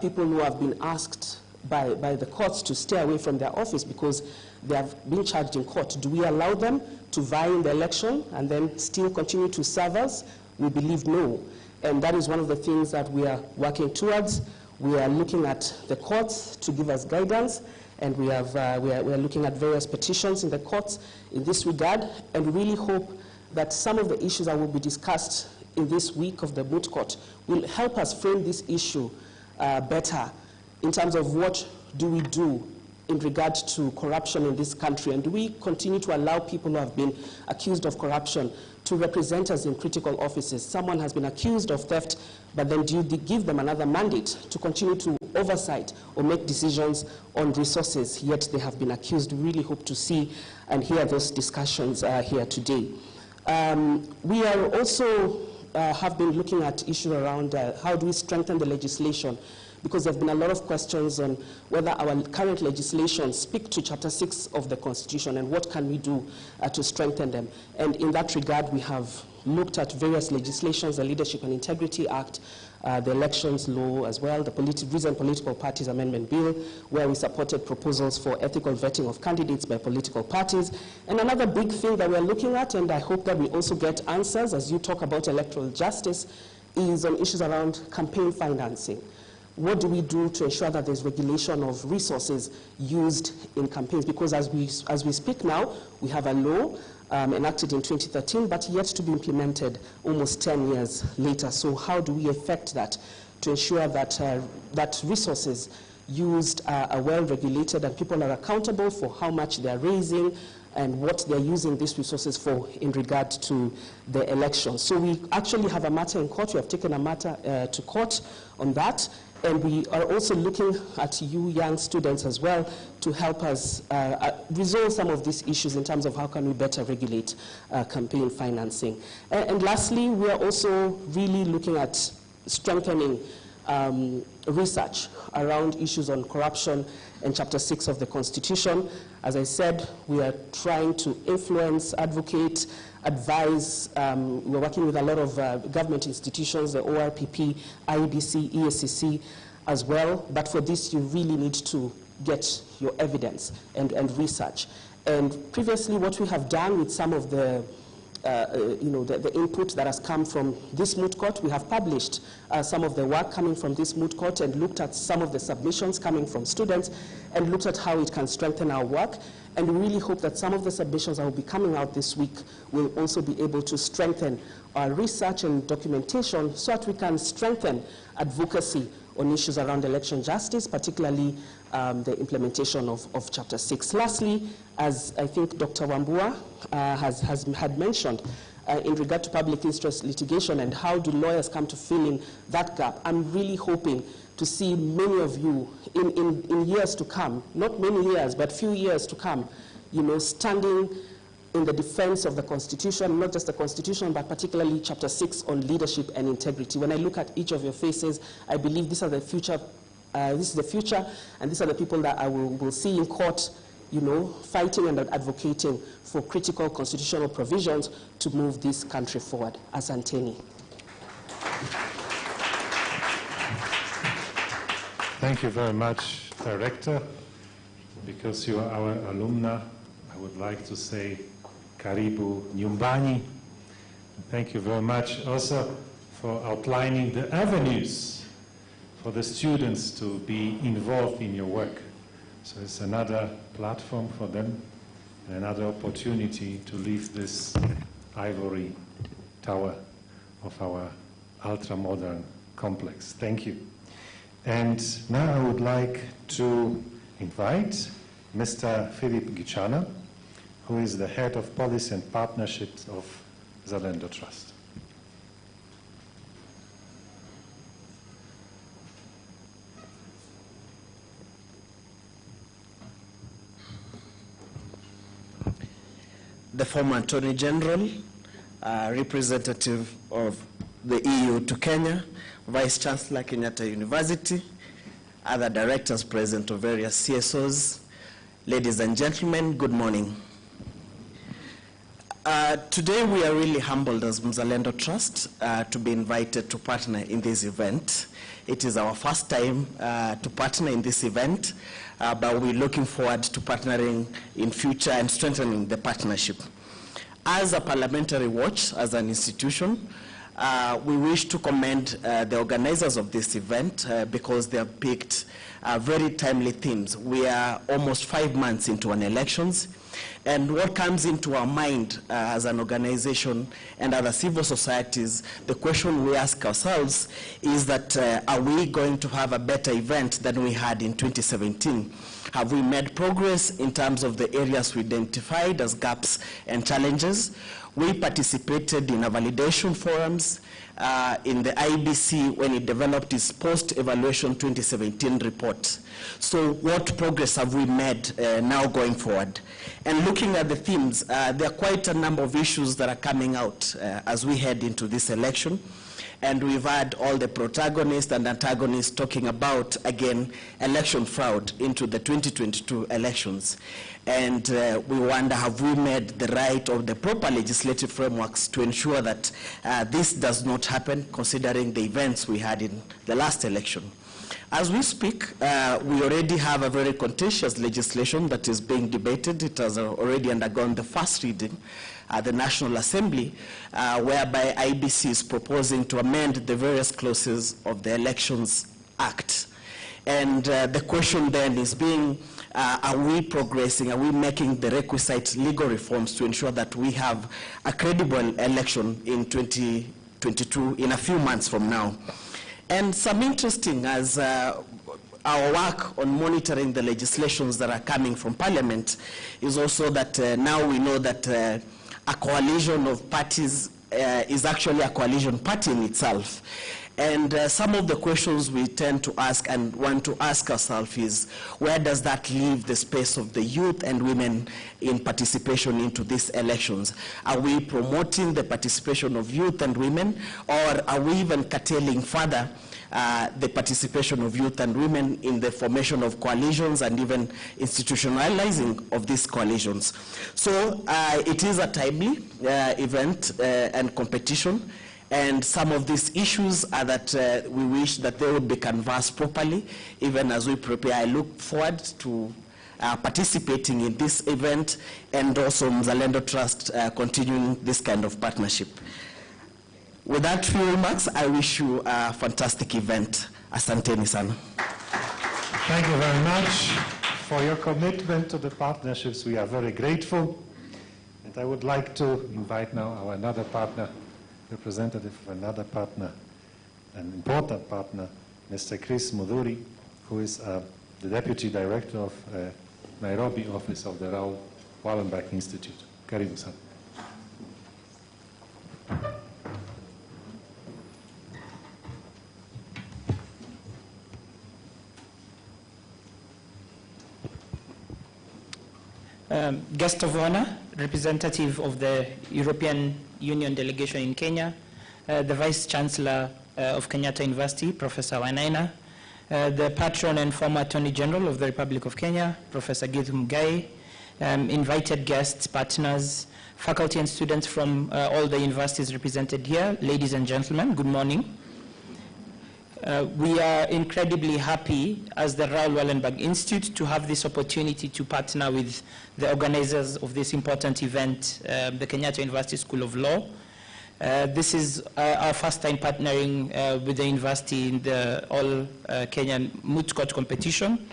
people who have been asked by the courts to stay away from their office because they have been charged in court. Do we allow them to vie in the election and then still continue to serve us? We believe no. And that is one of the things that we are working towards. We are looking at the courts to give us guidance, and we are looking at various petitions in the courts in this regard, and we really hope that some of the issues that will be discussed in this week of the moot court will help us frame this issue better in terms of what do we do in regard to corruption in this country, and do we continue to allow people who have been accused of corruption to represent us in critical offices? Someone has been accused of theft, but then do you give them another mandate to continue to oversight or make decisions on resources, yet they have been accused? We really hope to see and hear those discussions here today. We are also have been looking at issues around how do we strengthen the legislation, because there have been a lot of questions on whether our current legislation speak to Chapter 6 of the Constitution and what can we do to strengthen them. And in that regard, we have looked at various legislations, the Leadership and Integrity Act, the Elections Law as well, the Recent Political Parties Amendment Bill, where we supported proposals for ethical vetting of candidates by political parties. And another big thing that we're looking at, and I hope that we also get answers as you talk about electoral justice, is on issues around campaign financing. what do we do to ensure that there's regulation of resources used in campaigns? Because as we speak now, we have a law enacted in 2013, but yet to be implemented almost 10 years later. So how do we affect that to ensure that, that resources used are well regulated and people are accountable for how much they're raising and what they're using these resources for in regard to the election? So we actually have a matter in court. We have taken a matter to court on that. And we are also looking at you young students as well to help us resolve some of these issues in terms of how can we better regulate campaign financing. And lastly, we are also really looking at strengthening research around issues on corruption in Chapter 6 of the Constitution. As I said, we are trying to influence, advocate, advise. We're working with a lot of government institutions, the ORPP, IEBC, EACC as well. But for this, you really need to get your evidence and research. And previously, what we have done with some of the the input that has come from this moot court. We have published some of the work coming from this moot court and looked at some of the submissions coming from students and looked at how it can strengthen our work. And we really hope that some of the submissions that will be coming out this week will also be able to strengthen our research and documentation so that we can strengthen advocacy on issues around election justice, particularly the implementation of Chapter 6. Lastly, as I think Dr. Wambua had mentioned, in regard to public interest litigation and how do lawyers come to fill in that gap, I'm really hoping to see many of you in years to come, not many years, but few years to come, standing in the defense of the Constitution, not just the Constitution, but particularly Chapter 6 on leadership and integrity. When I look at each of your faces, I believe these are the future, this is the future, and these are the people that I will see in court, fighting and advocating for critical constitutional provisions to move this country forward. Asanteni. Thank you very much, Director. Because you are our alumna, I would like to say Karibu Nyumbani. Thank you very much also for outlining the avenues for the students to be involved in your work. So it's another platform for them, and another opportunity to leave this ivory tower of our ultra-modern complex. Thank you. And now I would like to invite Mr. Philip Gichana, who is the head of policy and partnerships of Zalendo Trust. The former Attorney General, representative of the EU to Kenya, Vice Chancellor Kenyatta University, other directors present of various CSOs, ladies and gentlemen, good morning. Today we are really humbled as Mzalendo Trust to be invited to partner in this event. It is our first time to partner in this event, but we're looking forward to partnering in future and strengthening the partnership. As a parliamentary watch, as an institution, we wish to commend the organizers of this event because they have picked very timely themes. We are almost 5 months into an elections, and what comes into our mind as an organization and other civil societies, the question we ask ourselves is that are we going to have a better event than we had in 2017? Have we made progress in terms of the areas we identified as gaps and challenges? We participated in a validation forums in the IBC when it developed its post-evaluation 2017 report. So what progress have we made now going forward? And looking at the themes, there are quite a number of issues that are coming out as we head into this election. And we've had all the protagonists and antagonists talking about, again, election fraud into the 2022 elections. And we wonder, have we made the right or the proper legislative frameworks to ensure that this does not happen, considering the events we had in the last election? As we speak, we already have a very contentious legislation that is being debated. It has already undergone the first reading at the National Assembly, whereby IBC is proposing to amend the various clauses of the Elections Act. And the question then is are we progressing, are we making the requisite legal reforms to ensure that we have a credible election in 2022, in a few months from now? And some interesting as our work on monitoring the legislations that are coming from Parliament is also that now we know that a coalition of parties is actually a coalition party in itself. And some of the questions we tend to ask and want to ask ourselves is, where does that leave the space of the youth and women in participation into these elections? Are we promoting the participation of youth and women, or are we even curtailing further the participation of youth and women in the formation of coalitions and even institutionalizing of these coalitions? So it is a timely event and competition. And some of these issues are that we wish that they would be canvassed properly, even as we prepare. I look forward to participating in this event, and also Mzalendo Trust continuing this kind of partnership. With that few remarks, I wish you a fantastic event. Asanteni sana. Thank you very much for your commitment to the partnerships. We are very grateful. And I would like to invite now our another partner, representative of another partner, an important partner, Mr. Chris Mudhuri, who is the Deputy Director of Nairobi office of the Raoul Wallenberg Institute. Karibu sana. Guest of honor, representative of the European Union delegation in Kenya, the Vice Chancellor of Kenyatta University, Professor Wainaina, the patron and former Attorney General of the Republic of Kenya, Professor Githu Muigai, invited guests, partners, faculty and students from all the universities represented here, ladies and gentlemen, good morning. We are incredibly happy as the Raoul Wallenberg Institute to have this opportunity to partner with the organizers of this important event, the Kenyatta University School of Law. This is our first time partnering with the university in the all Kenyan Moot Court competition.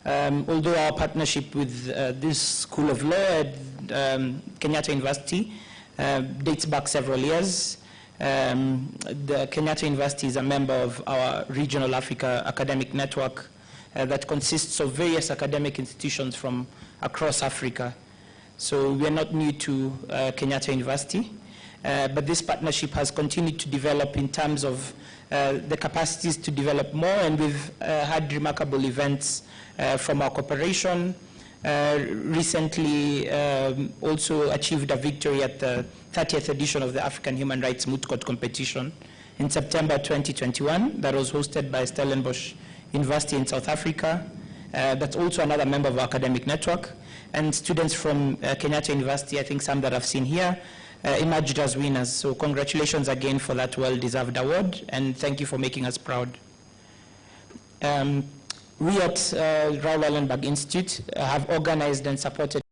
Although our partnership with this School of Law at Kenyatta University dates back several years. The Kenyatta University is a member of our Regional Africa Academic Network that consists of various academic institutions from across Africa. So we are not new to Kenyatta University, but this partnership has continued to develop in terms of the capacities to develop more, and we've had remarkable events from our cooperation. Recently also achieved a victory at the 30th edition of the African Human Rights Moot Court competition in September 2021 that was hosted by Stellenbosch University in South Africa. That's also another member of our academic network. And students from Kenyatta University, I think some that I've seen here, emerged as winners. So congratulations again for that well-deserved award, and thank you for making us proud. We at Raoul Wallenberg Institute have organized and supported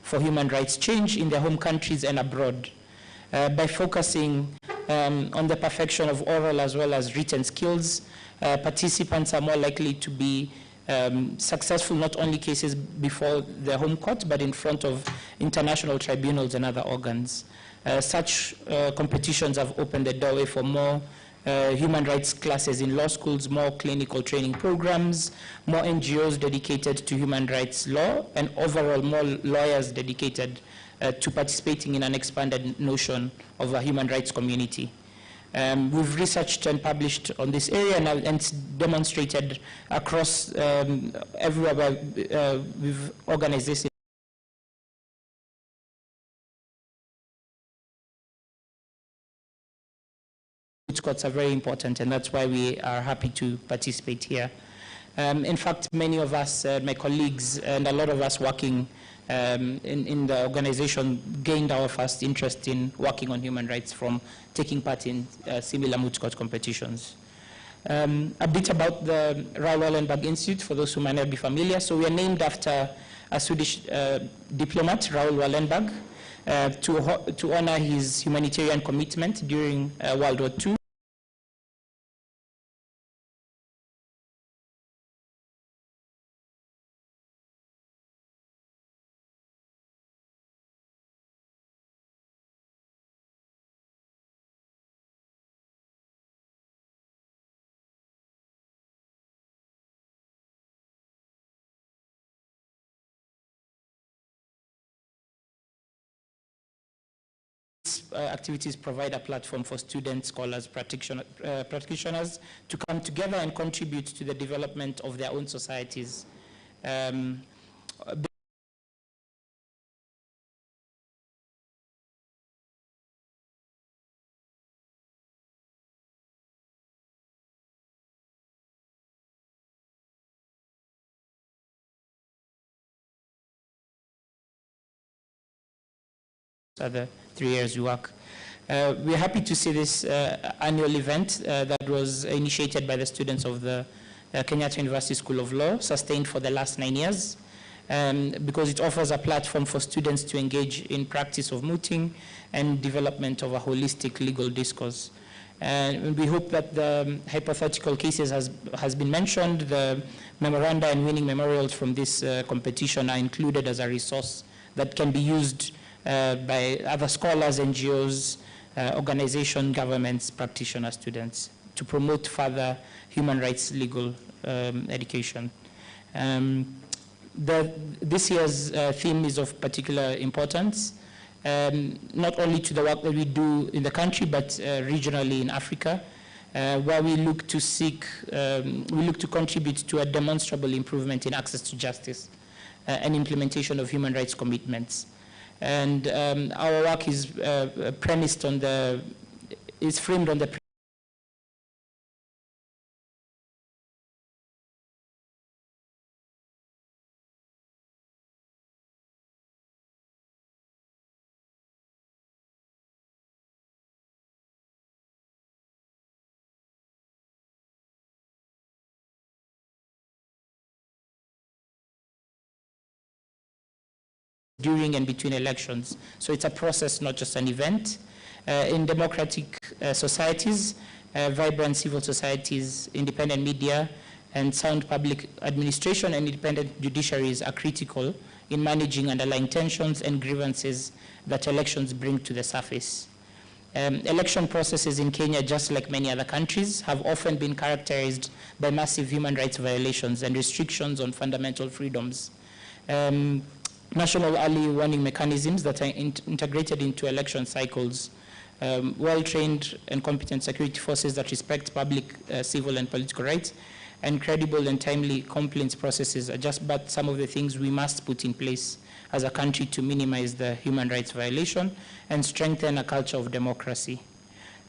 for human rights change in their home countries and abroad. By focusing on the perfection of oral as well as written skills, participants are more likely to be successful not only cases before the home court, but in front of international tribunals and other organs. Such competitions have opened the doorway for more human rights classes in law schools, more clinical training programs, more NGOs dedicated to human rights law, and overall more lawyers dedicated to participating in an expanded notion of a human rights community. We've researched and published on this area and demonstrated across everywhere where we've organized this. Courts are very important, and that's why we are happy to participate here. In fact, many of us, my colleagues, and a lot of us working in the organization gained our first interest in working on human rights from taking part in similar moot court competitions. A bit about the Raoul Wallenberg Institute, for those who might not be familiar. So we are named after a Swedish diplomat, Raoul Wallenberg, to honor his humanitarian commitment during World War II. Activities provide a platform for students, scholars, practitioners to come together and contribute to the development of their own societies. The 3 years we work. We're happy to see this annual event that was initiated by the students of the Kenyatta University School of Law, sustained for the last 9 years, because it offers a platform for students to engage in practice of mooting and development of a holistic legal discourse. And we hope that the hypothetical cases has been mentioned. The memoranda and winning memorials from this competition are included as a resource that can be used by other scholars, NGOs, organizations, governments, practitioners, students, to promote further human rights legal education. This year's theme is of particular importance, not only to the work that we do in the country, but regionally in Africa, where we look to contribute to a demonstrable improvement in access to justice and implementation of human rights commitments. And our work is framed on the during and between elections. So it's a process, not just an event. In democratic societies, vibrant civil societies, independent media, and sound public administration and independent judiciaries are critical in managing underlying tensions and grievances that elections bring to the surface. Election processes in Kenya, just like many other countries, have often been characterized by massive human rights violations and restrictions on fundamental freedoms. National early warning mechanisms that are integrated into election cycles, well-trained and competent security forces that respect public, civil, and political rights, and credible and timely complaints processes are just but some of the things we must put in place as a country to minimize the human rights violation and strengthen a culture of democracy.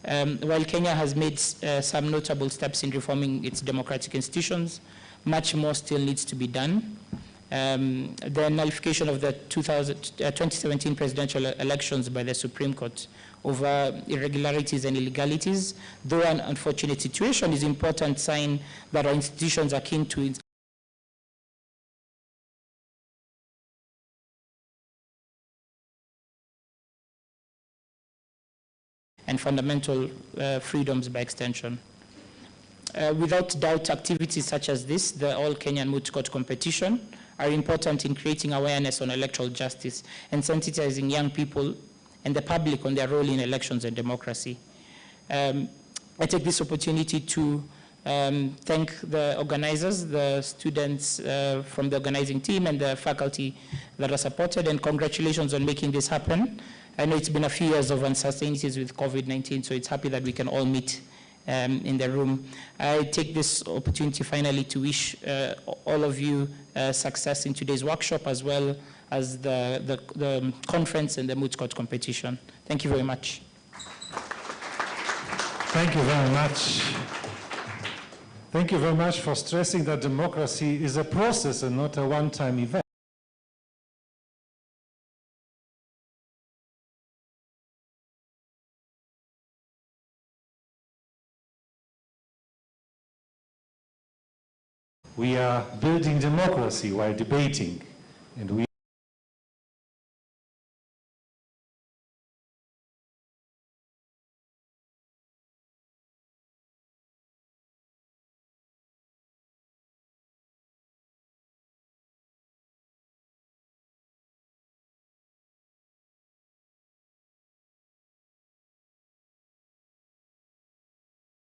While Kenya has made some notable steps in reforming its democratic institutions, much more still needs to be done. The nullification of the 2017 presidential elections by the Supreme Court over irregularities and illegalities, though an unfortunate situation, is an important sign that our institutions are keen to and fundamental freedoms by extension. Without doubt, activities such as this, the All Kenyan Moot Court competition, are important in creating awareness on electoral justice and sensitizing young people and the public on their role in elections and democracy. I take this opportunity to thank the organizers, the students from the organizing team and the faculty that are supported, and congratulations on making this happen. I know it's been a few years of uncertainties with COVID-19, so it's happy that we can all meet in the room. I take this opportunity finally to wish all of you success in today's workshop, as well as the conference and the Moot Court competition. Thank you very much. Thank you very much. Thank you very much for stressing that democracy is a process and not a one-time event. We are building democracy while debating, and we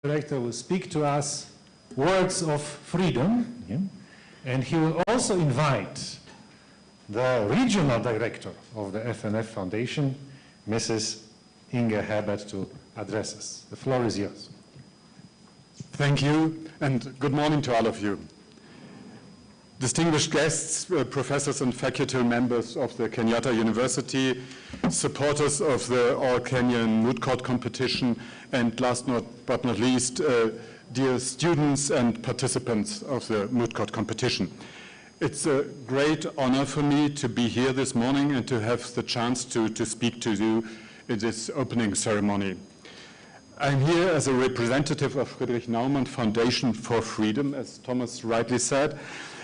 director will speak to us words of freedom, yeah? And he will also invite the regional director of the FNF Foundation, Mrs. Inge Herbert, to address us. The floor is yours. Thank you, and good morning to all of you. Distinguished guests, professors and faculty members of the Kenyatta University, supporters of the All Kenyan Moot Court competition, and last but not least, dear students and participants of the Moot Court competition. It's a great honor for me to be here this morning and to have the chance to speak to you in this opening ceremony. I'm here as a representative of Friedrich Naumann Foundation for Freedom, as Thomas rightly said,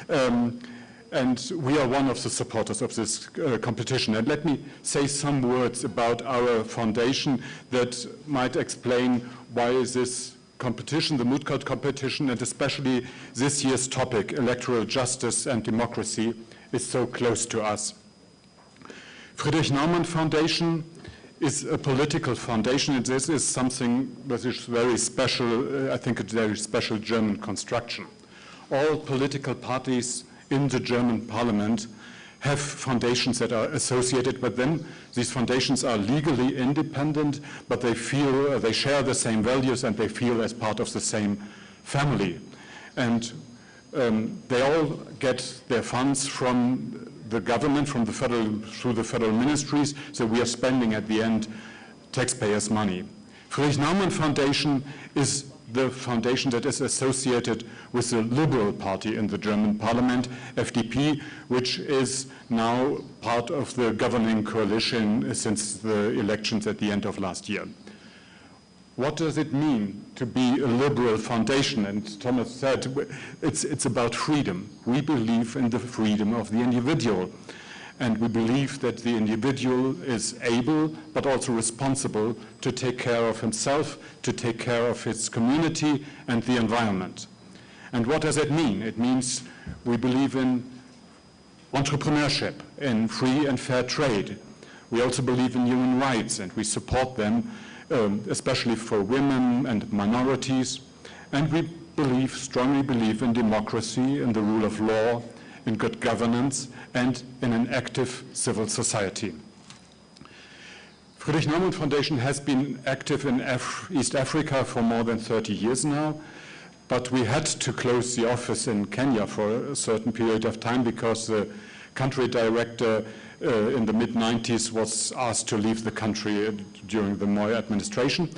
and we are one of the supporters of this competition. And let me say some words about our foundation that might explain why this competition, the Moot Court competition, and especially this year's topic, electoral justice and democracy, is so close to us. Friedrich Naumann Foundation is a political foundation, and this is something that is very special, I think a very special German construction. All political parties in the German parliament have foundations that are associated with them. These foundations are legally independent, but they feel, they share the same values and they feel as part of the same family. And they all get their funds from the government, from the through the federal ministries, so we are spending at the end taxpayers' money. Friedrich Naumann Foundation is the foundation that is associated with the Liberal Party in the German parliament, FDP, which is now part of the governing coalition since the elections at the end of last year. What does it mean to be a liberal foundation? And Thomas said it's about freedom. We believe in the freedom of the individual. And we believe that the individual is able, but also responsible, to take care of himself, to take care of his community and the environment. And what does it mean? It means we believe in entrepreneurship, in free and fair trade. We also believe in human rights, and we support them, especially for women and minorities. And we strongly believe in democracy, in the rule of law, in good governance, and in an active civil society. Friedrich Naumann Foundation has been active in East Africa for more than 30 years now, but we had to close the office in Kenya for a certain period of time because the country director in the mid-90s was asked to leave the country during the Moi administration.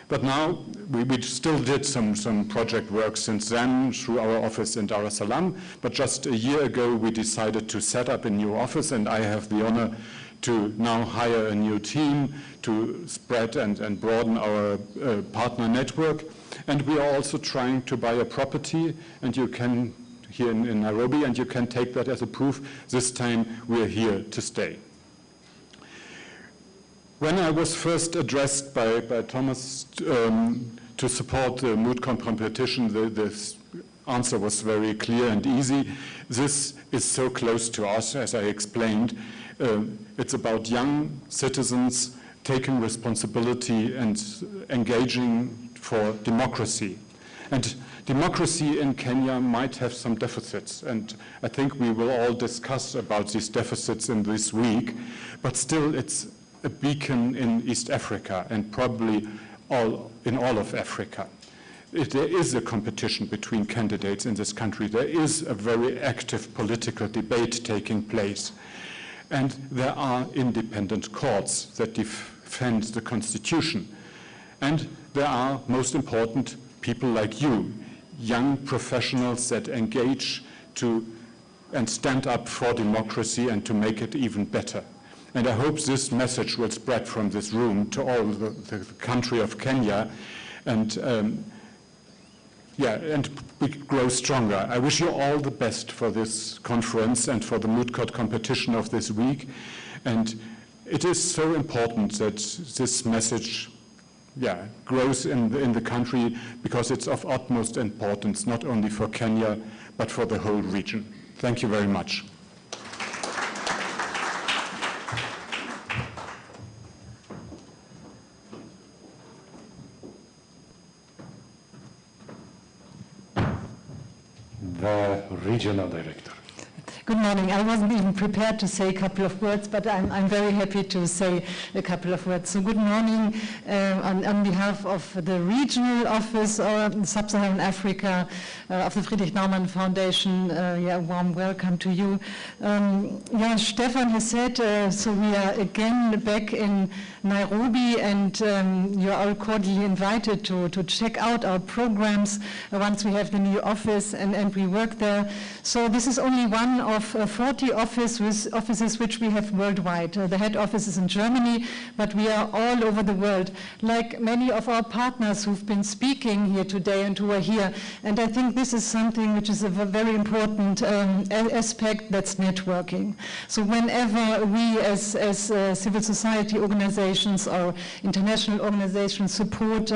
But now we still did some project work since then through our office in Dar es Salaam. But just a year ago, we decided to set up a new office, and I have the honor to now hire a new team to spread and broaden our partner network. And we are also trying to buy a property, and you can here in Nairobi, and you can take that as a proof. This time we're here to stay. When I was first addressed by Thomas to support the Moot Court competition, the answer was very clear and easy. This is so close to us, as I explained. It's about young citizens taking responsibility and engaging for democracy. And democracy in Kenya might have some deficits, and I think we will all discuss about these deficits in this week, but still it's a beacon in East Africa and probably in all of Africa. There is a competition between candidates in this country. There is a very active political debate taking place. And there are independent courts that defend the Constitution. And there are, most important, people like you, young professionals that engage and stand up for democracy and to make it even better. And I hope this message will spread from this room to all the country of Kenya. And and we grow stronger. I wish you all the best for this conference and for the moot court competition of this week. And it is so important that this message grows in the country, because it's of utmost importance, not only for Kenya, but for the whole region. Thank you very much. The regional director. Good morning. I wasn't even prepared to say a couple of words, but I'm very happy to say a couple of words. So good morning on behalf of the regional office in Sub-Saharan Africa of the Friedrich Naumann Foundation. A warm welcome to you. Stefan has said, so we are again back in Nairobi, and you're all cordially invited to check out our programs once we have the new office and we work there. So this is only one of 40 offices which we have worldwide. The head office is in Germany, but we are all over the world, like many of our partners who've been speaking here today and who are here. And I think this is something which is a very important aspect, that's networking. So whenever we as civil society organizations or international organizations support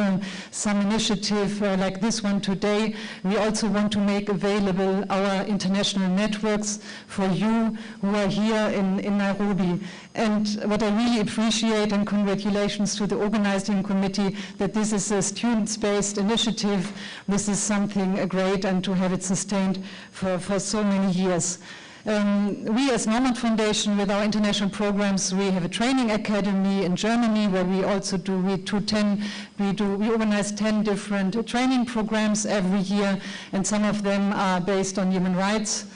some initiative like this one today, we also want to make available our international networks for you who are here in Nairobi. And what I really appreciate, and congratulations to the organizing committee, that this is a students-based initiative. This is something great, and to have it sustained for so many years. We as Naumann Foundation, with our international programs, we have a training academy in Germany where we also we organize 10 different training programs every year, and some of them are based on human rights.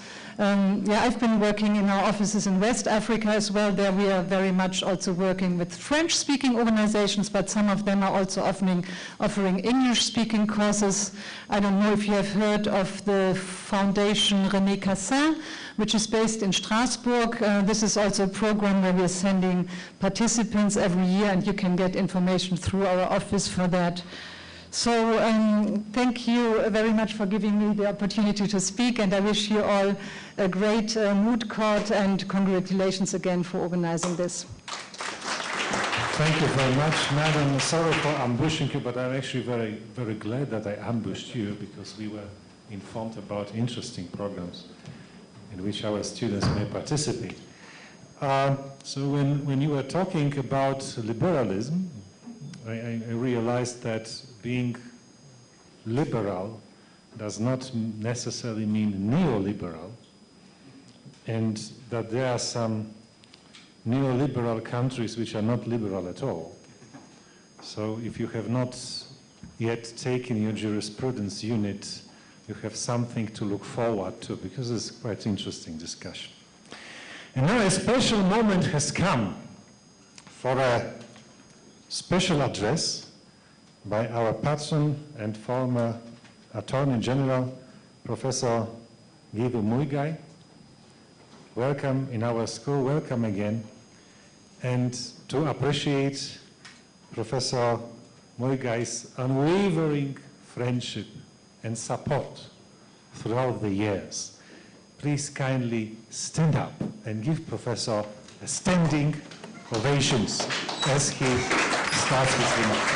I've been working in our offices in West Africa as well. There we are very much also working with French-speaking organizations, but some of them are also offering English-speaking courses. I don't know if you have heard of the Foundation René Cassin, which is based in Strasbourg. This is also a program where we're sending participants every year, and you can get information through our office for that. So thank you very much for giving me the opportunity to speak, and I wish you all a great moot court, and congratulations again for organizing this. Thank you very much, Madam. Sorry for ambushing you, but I'm actually very, very glad that I ambushed you, because we were informed about interesting programs in which our students may participate. So when you were talking about liberalism, I realized that being liberal does not necessarily mean neoliberal, and that there are some neoliberal countries which are not liberal at all. So if you have not yet taken your jurisprudence unit, you have something to look forward to, because it's quite interesting discussion. And now a special moment has come for a special address by our patron and former Attorney General, Professor Givu Muigai. Welcome in our school, welcome again. And to appreciate Professor Muigai's unwavering friendship and support throughout the years, please kindly stand up and give Professor a standing ovations as he starts his remarks.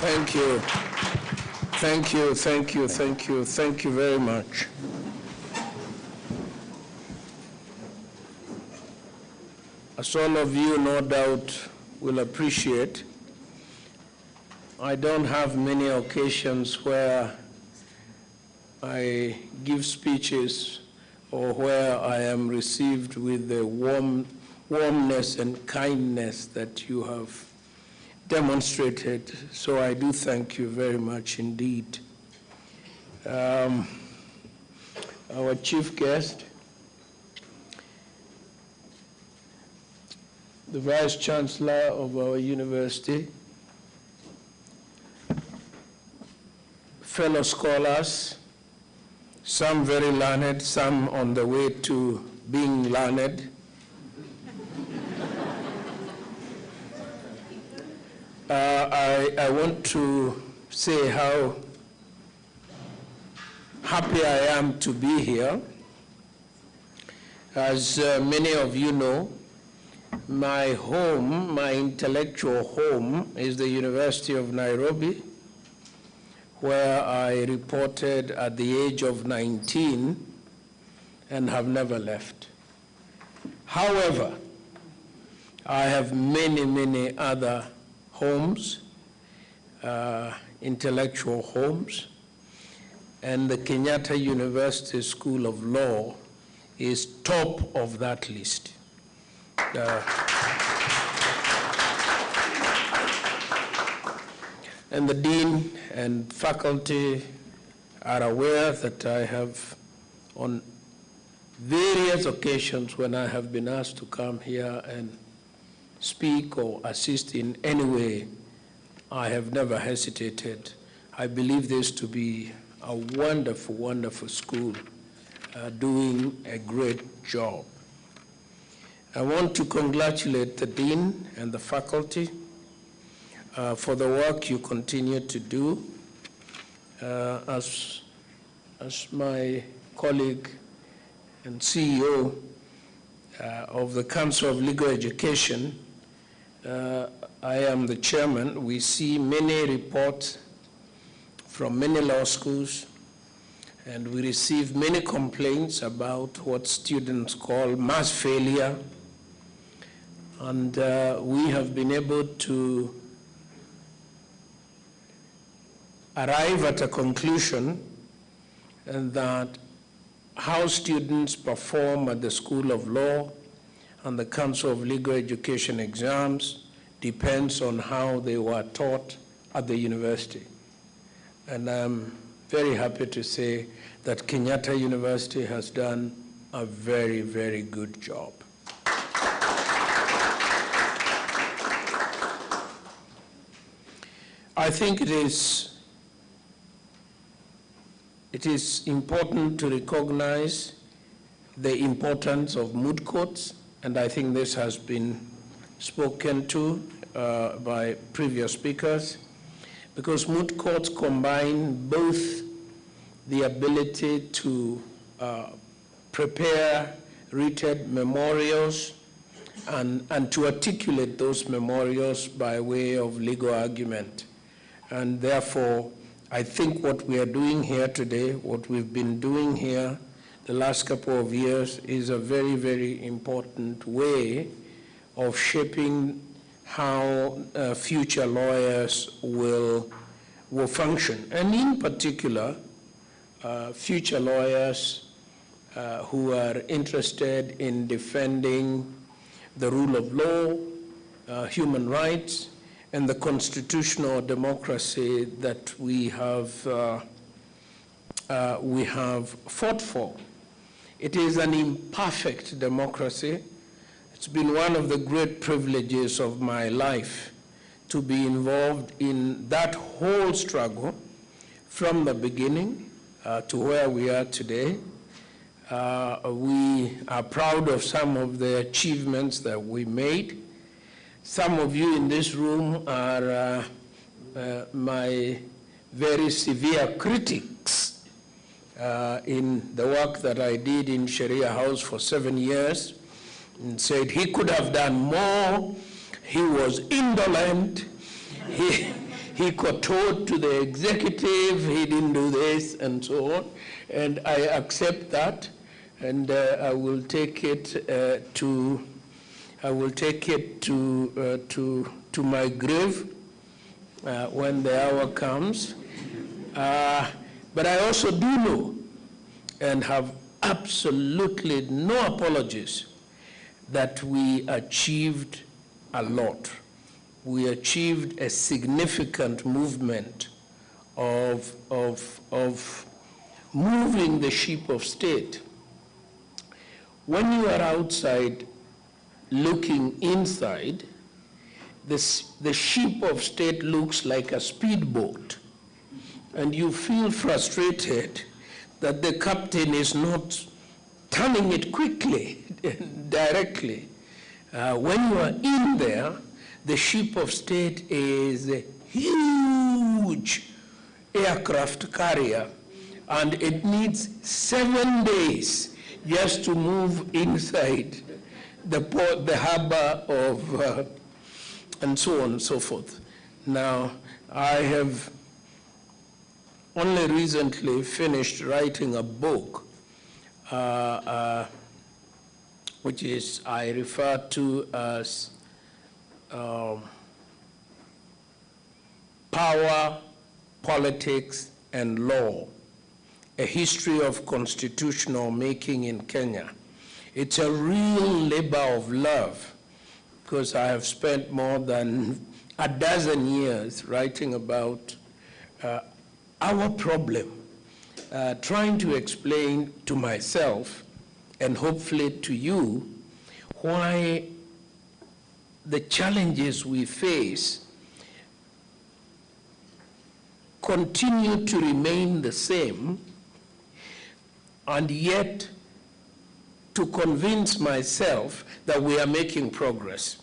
Thank you. Thank you, thank you, thank you, thank you very much. As all of you no doubt will appreciate, I don't have many occasions where I give speeches or where I am received with the warmness and kindness that you have demonstrated. So I do thank you very much indeed. Our chief guest, the Vice Chancellor of our university, fellow scholars, some very learned, some on the way to being learned, I want to say how happy I am to be here. As many of you know, my home, my intellectual home, is the University of Nairobi, where I reported at the age of 19 and have never left. However, I have many, many other homes, intellectual homes, and the Kenyatta University School of Law is top of that list. And the dean and faculty are aware that I have, on various occasions when I have been asked to come here and speak or assist in any way, I have never hesitated. I believe this to be a wonderful, wonderful school doing a great job. I want to congratulate the dean and the faculty for the work you continue to do. As my colleague and CEO of the Council of Legal Education, I am the chairman. We see many reports from many law schools, and we receive many complaints about what students call mass failure. And we have been able to arrive at a conclusion that how students perform at the School of Law and the Council of Legal Education exams depends on how they were taught at the university. And I'm very happy to say that Kenyatta University has done a very, very good job. I think it is important to recognize the importance of moot courts, and I think this has been spoken to by previous speakers, because moot courts combine both the ability to prepare written memorials and to articulate those memorials by way of legal argument. And therefore, I think what we are doing here today, what we've been doing here the last couple of years, is a very, very important way of shaping how future lawyers will function. And in particular, future lawyers who are interested in defending the rule of law, human rights, and the constitutional democracy that we have fought for. It is an imperfect democracy. It's been one of the great privileges of my life to be involved in that whole struggle from the beginning to where we are today. We are proud of some of the achievements that we made. Some of you in this room are my very severe critics in the work that I did in Sharia House for 7 years, and said he could have done more, he was indolent, he kowtowed to the executive, he didn't do this, and so on. And I accept that, and I will take it to my grave when the hour comes. But I also do know and have absolutely no apologies that we achieved a lot. We achieved a significant movement of moving the ship of state. When you are outside looking inside, the ship of state looks like a speedboat, and you feel frustrated that the captain is not turning it quickly, directly. When you are in there, the ship of state is huge aircraft carrier, and it needs 7 days just to move inside the port, the harbor of, and so on and so forth. Now, I have only recently finished writing a book, which is, I refer to as Power, Politics, and Law, a history of constitutional making in Kenya. It's a real labor of love, because I have spent more than a dozen years writing about our problem, trying to explain to myself and hopefully to you why the challenges we face continue to remain the same, and yet to convince myself that we are making progress.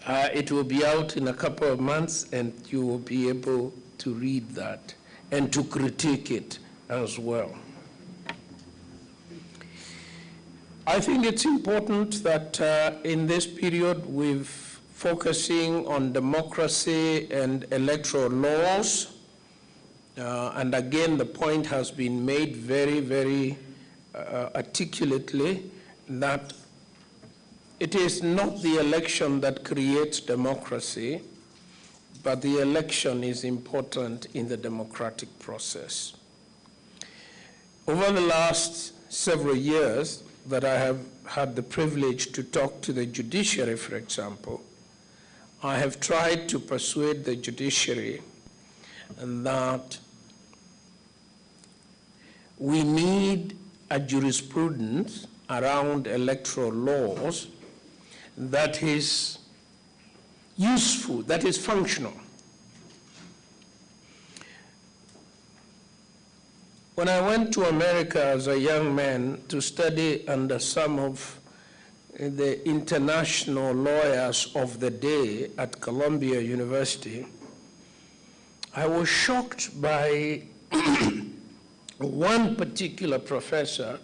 It will be out in a couple of months, and you will be able to read that and to critique it as well. I think it's important that in this period we're focusing on democracy and electoral laws. And again, the point has been made very, very articulately that it is not the election that creates democracy, but the election is important in the democratic process. Over the last several years that I have had the privilege to talk to the judiciary, for example, I have tried to persuade the judiciary that we need a jurisprudence around electoral laws that is useful, that is functional. When I went to America as a young man to study under some of the international lawyers of the day at Columbia University, I was shocked by one particular professor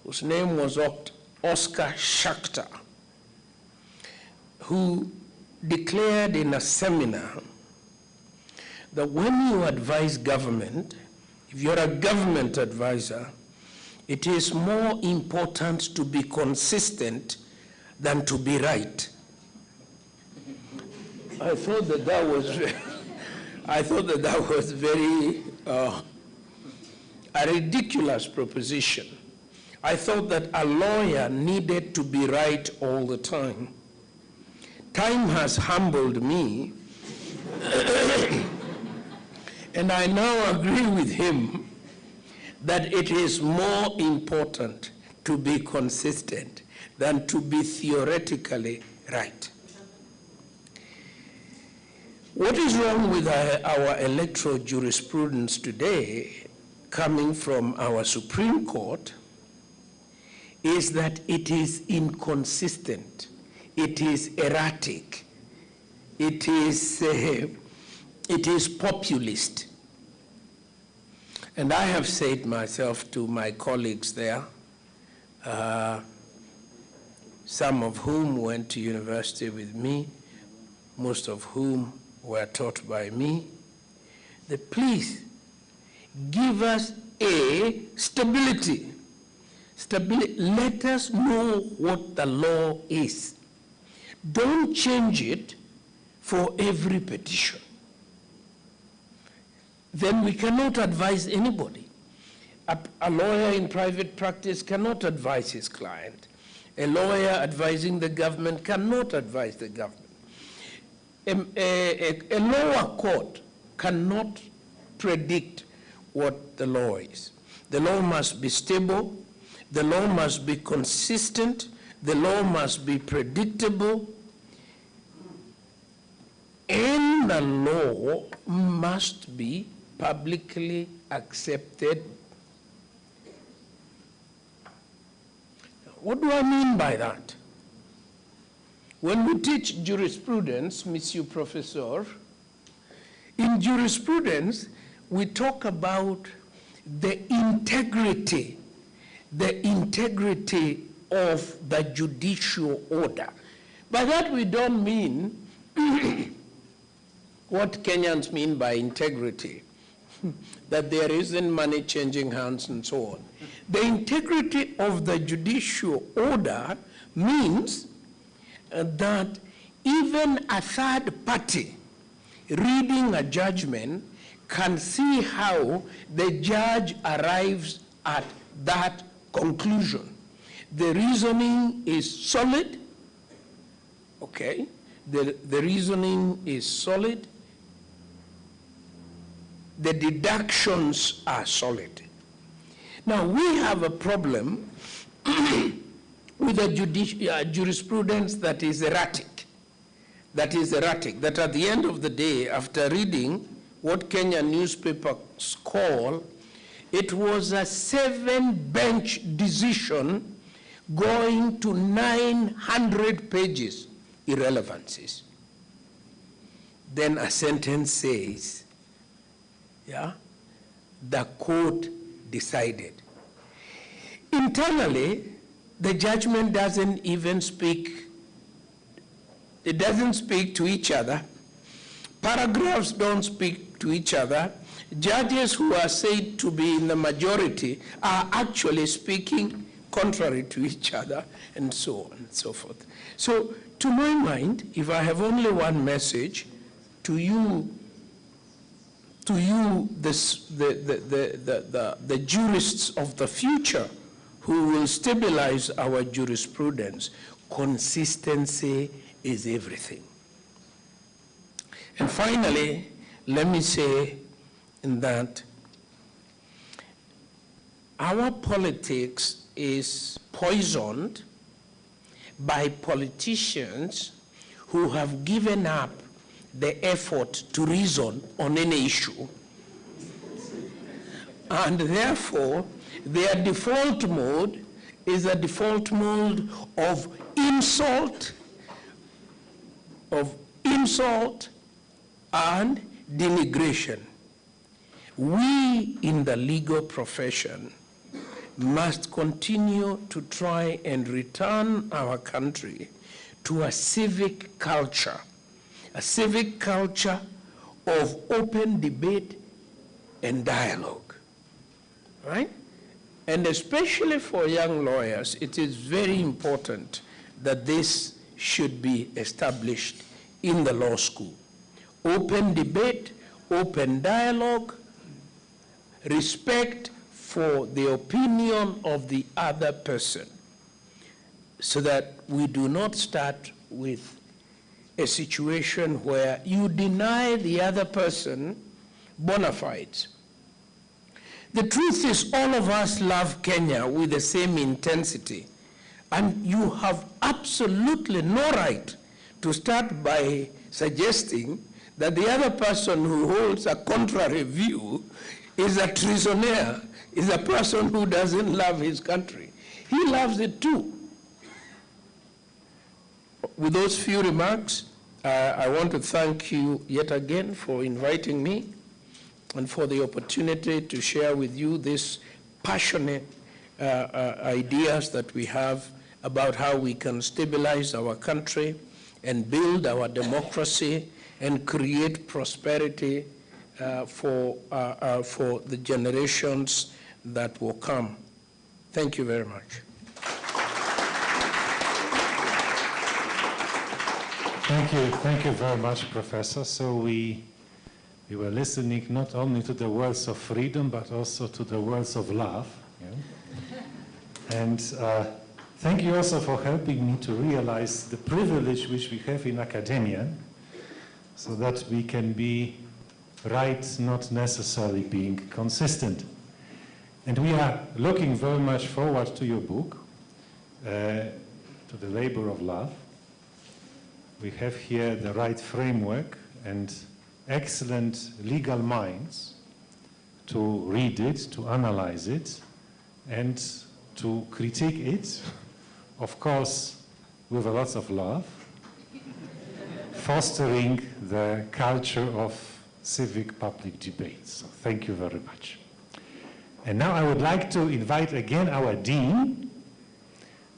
whose name was Oscar Schachter, who declared in a seminar that when you advise government, if you're a government advisor, it is more important to be consistent than to be right. I thought that that was very a ridiculous proposition. I thought that a lawyer needed to be right all the time. Time has humbled me, and I now agree with him that it is more important to be consistent than to be theoretically right. What is wrong with our electoral jurisprudence today, coming from our Supreme Court, is that it is inconsistent, it is erratic, it is populist. And I have said myself to my colleagues there, some of whom went to university with me, most of whom were taught by me, that please give us a stability. Let us know what the law is. Don't change it for every petition. Then we cannot advise anybody. A lawyer in private practice cannot advise his client. A lawyer advising the government cannot advise the government. A lower court cannot predict what the law is. The law must be stable, the law must be consistent, the law must be predictable, and the law must be publicly accepted. What do I mean by that? When we teach jurisprudence, Monsieur Professor, in jurisprudence, we talk about the integrity of the judicial order. By that we don't mean what Kenyans mean by integrity, that there isn't money changing hands and so on. The integrity of the judicial order means that even a third party reading a judgment can see how the judge arrives at that conclusion. The reasoning is solid, okay? The reasoning is solid. The deductions are solid. Now, we have a problem with a jurisprudence that is erratic. That at the end of the day, after reading what Kenyan newspapers call, it was a 7-bench decision going to 900 pages, irrelevancies. Then a sentence says, yeah, the court decided. Internally, the judgment doesn't even speak. It doesn't speak to each other. Paragraphs don't speak to each other. Judges who are said to be in the majority are actually speaking contrary to each other, and so on and so forth. So, to my mind, if I have only one message to you, the jurists of the future who will stabilize our jurisprudence, consistency is everything. And finally, let me say that our politics is poisoned by politicians who have given up the effort to reason on any issue. And therefore, their default mode is a default mode of insult and denigration. We in the legal profession must continue to try and return our country to a civic culture of open debate and dialogue, right? And especially for young lawyers, it is very important that this should be established in the law school. Open debate, open dialogue, respect for the opinion of the other person, so that we do not start with a situation where you deny the other person bona fides. The truth is, all of us love Kenya with the same intensity, and you have absolutely no right to start by suggesting that the other person who holds a contrary view is a treasoner, is a person who doesn't love his country. He loves it too. With those few remarks, I want to thank you yet again for inviting me and for the opportunity to share with you these passionate ideas that we have about how we can stabilize our country and build our democracy and create prosperity for the generations that will come. Thank you very much. Thank you very much, Professor. So we were listening not only to the words of freedom, but also to the words of love. Yeah? And thank you also for helping me to realize the privilege which we have in academia, so that we can be right, not necessarily being consistent. And we are looking very much forward to your book, to the labor of love. We have here the right framework and excellent legal minds to read it, to analyze it, and to critique it, of course, with a lot of love, fostering the culture of civic public debate. So thank you very much. And now I would like to invite again our Dean,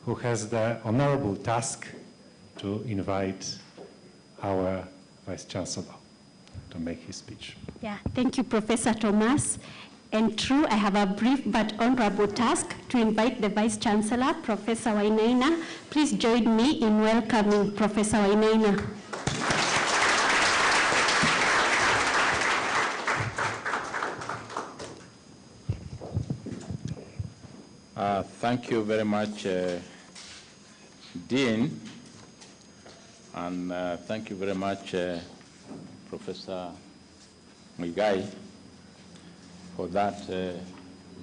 who has the honorable task to invite our Vice Chancellor to make his speech. Yeah, thank you, Professor Thomas. And true, I have a brief but honorable task to invite the Vice Chancellor, Professor Wainaina. Please join me in welcoming Professor Wainaina. Thank you very much, Dean, and thank you very much, Professor Muigai, for that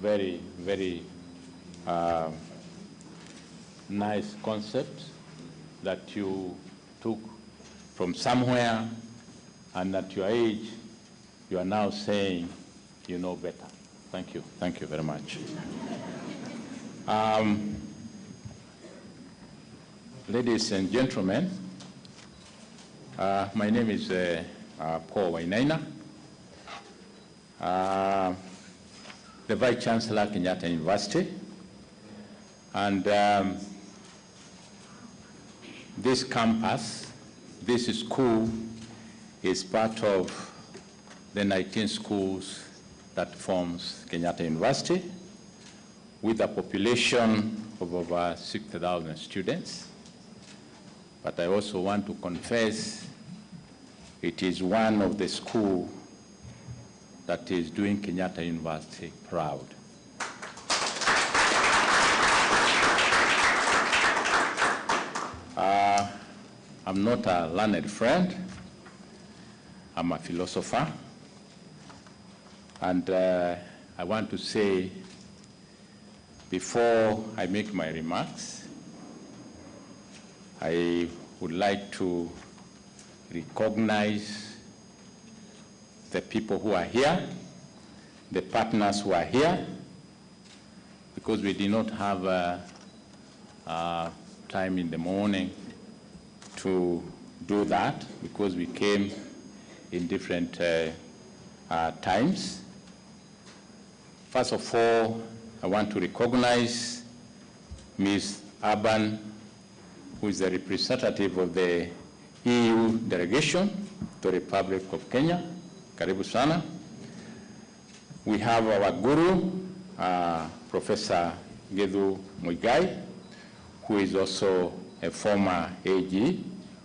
very, very nice concept that you took from somewhere, and at your age, you are now saying you know better. Thank you. Thank you very much. Ladies and gentlemen, my name is Paul Wainaina, the Vice Chancellor, Kenyatta University, and this campus, this school, is part of the 19 schools that forms Kenyatta University, with a population of over 60,000 students. But I also want to confess it is one of the schools that is doing Kenyatta University proud. I'm not a learned friend. I'm a philosopher. And I want to say, before I make my remarks, I would like to recognize the people who are here, the partners who are here, because we did not have time in the morning to do that, because we came in different times. First of all, I want to recognize Ms. Aban, who is the representative of the EU delegation to the Republic of Kenya. Karibu sana. We have our guru, Professor Githu Muigai, who is also a former AG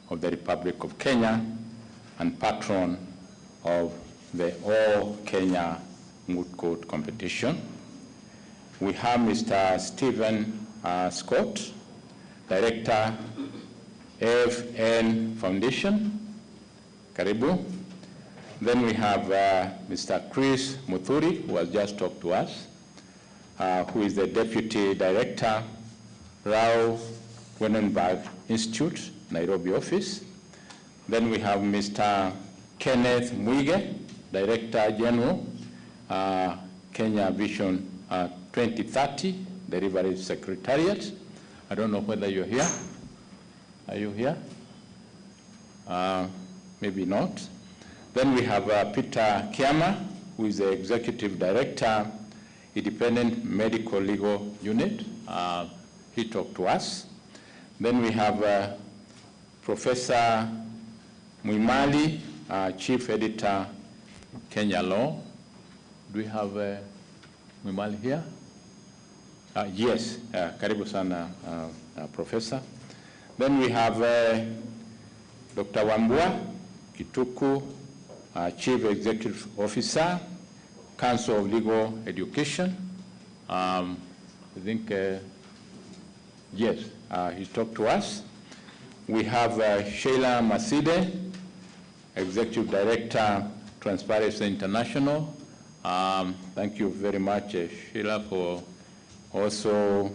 of the Republic of Kenya and patron of the All Kenya Moot Court competition. We have Mr. Stephen Scott, Director, FN Foundation. Karibu. Then we have Mr. Chris Muthuri, who has just talked to us, who is the Deputy Director, Rao Wenenberg Institute, Nairobi office. Then we have Mr. Kenneth Mwige, Director General, Kenya Vision 2030, Delivery Secretariat. I don't know whether you're here. Are you here? Maybe not. Then we have Peter Kiama, who is the Executive Director, Independent Medical Legal Unit. He talked to us. Then we have Professor Muimali, Chief Editor, Kenya Law. Do we have Muimali here? Yes, karibu sana, Professor. Then we have Dr. Wambua Kituku, Chief Executive Officer, Council of Legal Education. I think, yes, he talked to us. We have Sheila Maside, Executive Director, Transparency International. Thank you very much, Sheila, for also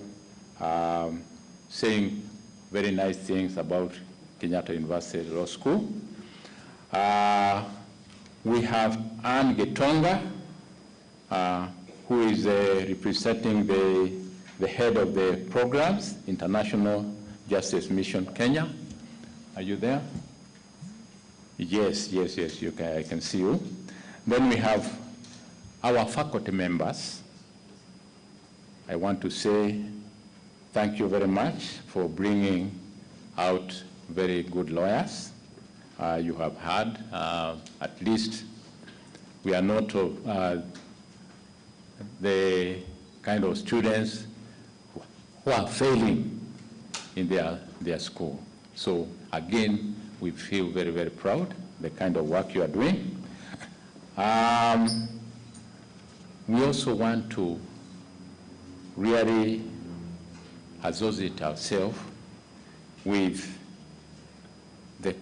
saying very nice things about Kenyatta University Law School. We have Anne Getonga, who is representing the head of the programs, International Justice Mission Kenya. Are you there? Yes, I can see you. Then we have our faculty members. I want to say thank you very much for bringing out very good lawyers. You have had, at least we are not the kind of students who are failing in their school. So again, we feel very, very proud the kind of work you are doing. We also want to really associate ourselves with the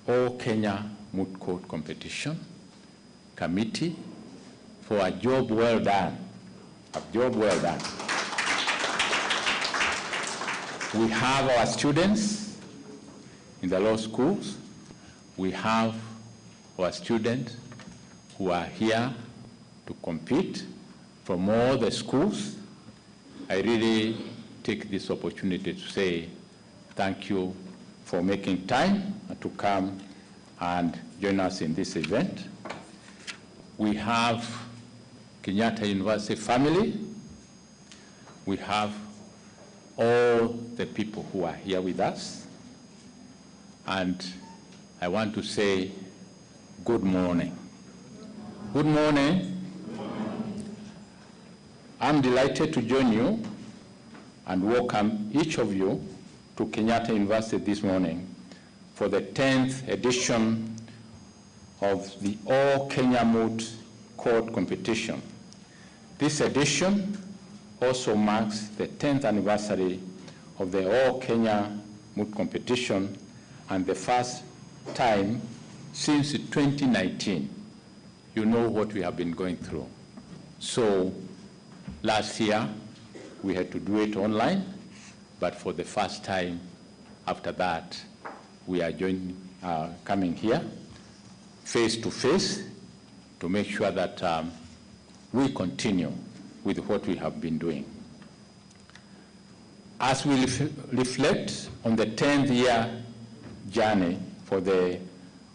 All Kenya Moot Court Competition Committee for a job well done. A job well done. We have our students in the law schools. We have our students who are here to compete from all the schools. I really take this opportunity to say thank you for making time to come and join us in this event. We have Kenyatta University family. We have all the people who are here with us. And I want to say good morning. Good morning. I'm delighted to join you and welcome each of you to Kenyatta University this morning for the 10th edition of the All Kenya Moot Court Competition. This edition also marks the 10th anniversary of the All Kenya Moot Competition and the first time since 2019. You know what we have been going through. So last year, we had to do it online, but for the first time after that, we are coming here face to face to make sure that we continue with what we have been doing. As we reflect on the 10th year journey for the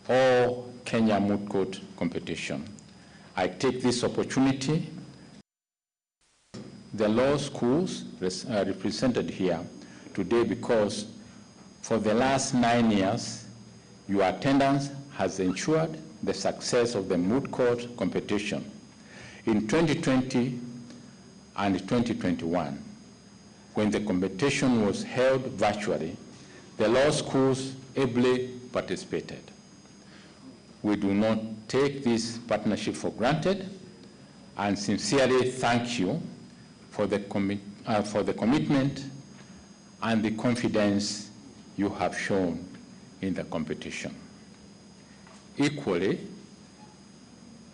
All Kenya Moot Court Competition, I take this opportunity the law schools represented here today because for the last 9 years, your attendance has ensured the success of the moot court competition. In 2020 and 2021, when the competition was held virtually, the law schools ably participated. We do not take this partnership for granted and sincerely thank you for the commitment and the confidence you have shown in the competition. Equally,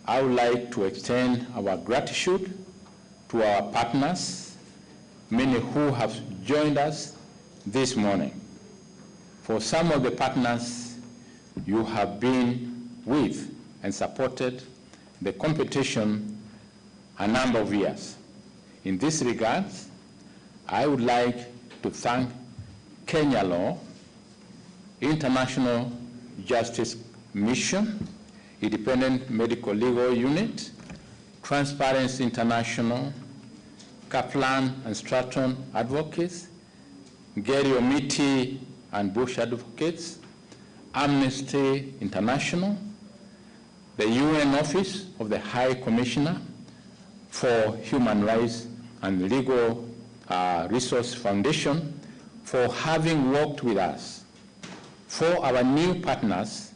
I would like to extend our gratitude to our partners, many who have joined us this morning. For some of the partners, you have been with and supported the competition a number of years. In this regard, I would like to thank Kenya Law, International Justice Mission, Independent Medical Legal Unit, Transparency International, Kaplan and Stratton Advocates, Gary Omiti and Bush Advocates, Amnesty International, the UN Office of the High Commissioner for Human Rights and Legal Resource Foundation for having worked with us. For our new partners,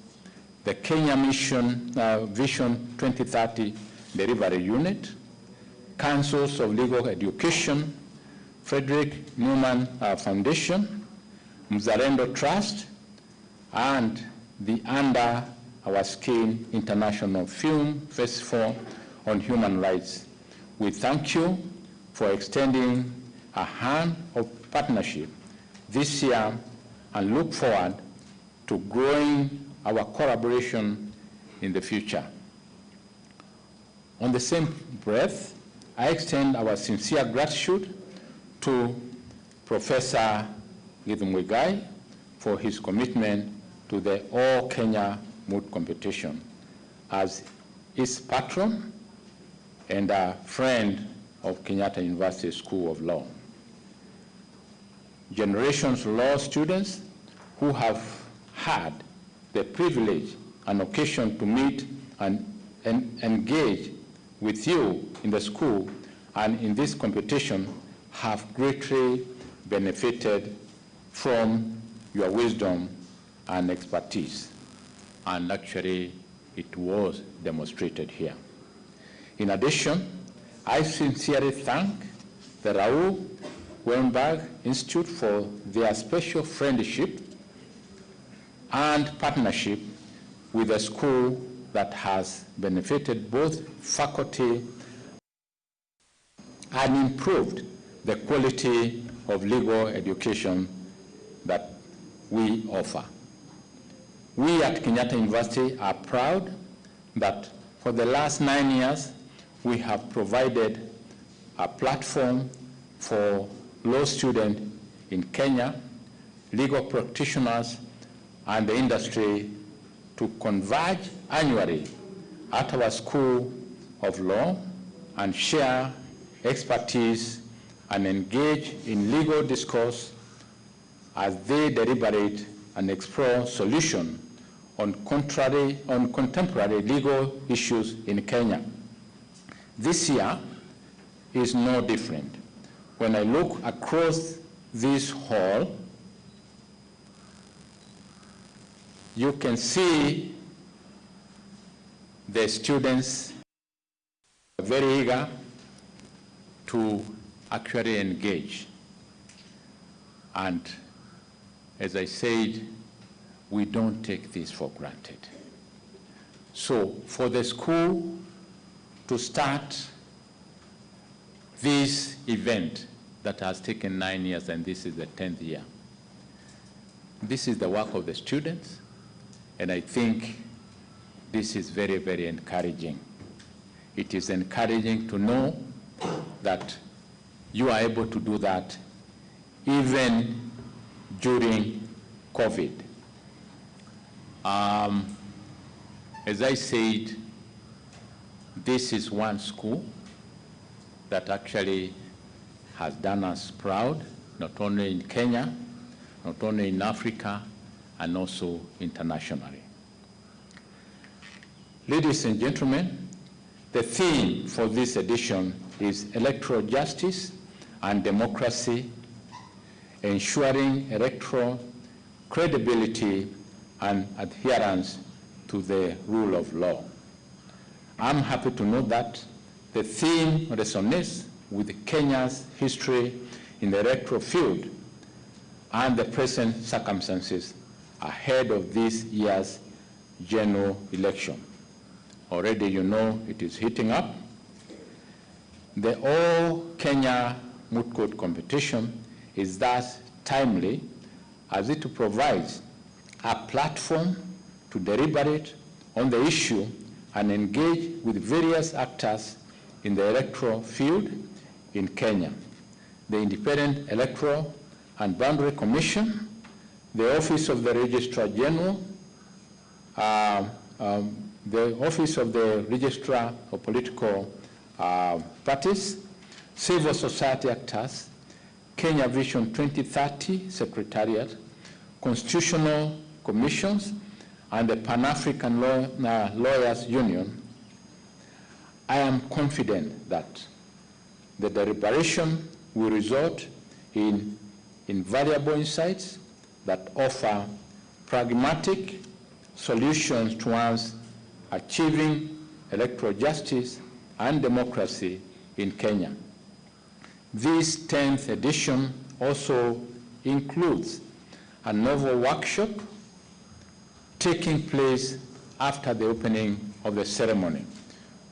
the Kenya Mission Vision 2030 Delivery Unit, Councils of Legal Education, Frederick Newman Foundation, Mzalendo Trust, and the Under Our Skin International Film Festival on Human Rights. We thank you for extending a hand of partnership this year and look forward to growing our collaboration in the future. On the same breath, I extend our sincere gratitude to Professor Githu Muigai for his commitment to the All Kenya Moot competition as its patron and a friend of Kenyatta University School of Law. Generations of law students who have had the privilege and occasion to meet and engage with you in the school and in this competition have greatly benefited from your wisdom and expertise. And actually, it was demonstrated here. In addition, I sincerely thank the Raoul Wallenberg Institute for their special friendship and partnership with a school that has benefited both faculty and improved the quality of legal education that we offer. We at Kenyatta University are proud that for the last 9 years, we have provided a platform for law students in Kenya, legal practitioners, and the industry to converge annually at our School of Law and share expertise and engage in legal discourse as they deliberate and explore solutions on contemporary legal issues in Kenya. This year is no different. When I look across this hall, you can see the students are very eager to actually engage. And as I said, we don't take this for granted. So for the school to start this event that has taken 9 years, and this is the 10th year, this is the work of the students, and I think this is very, very encouraging. It is encouraging to know that you are able to do that even during COVID. As I said, this is one school that actually has done us proud, not only in Kenya, not only in Africa, and also internationally. Ladies and gentlemen, the theme for this edition is electoral justice and democracy, ensuring electoral credibility and adherence to the rule of law. I'm happy to note that the theme resonates with Kenya's history in the electoral field and the present circumstances ahead of this year's general election. Already you know it is heating up. The All Kenya Moot Court competition is thus timely as it provides a platform to deliberate on the issue and engage with various actors in the electoral field in Kenya. The Independent Electoral and Boundary Commission, the Office of the Registrar General, the Office of the Registrar of Political Parties, civil society actors, Kenya Vision 2030 Secretariat, constitutional commissions, and the Pan-African Lawyers Union. I am confident that the deliberation will result in invaluable insights that offer pragmatic solutions towards achieving electoral justice and democracy in Kenya. This 10th edition also includes a novel workshop taking place after the opening of the ceremony,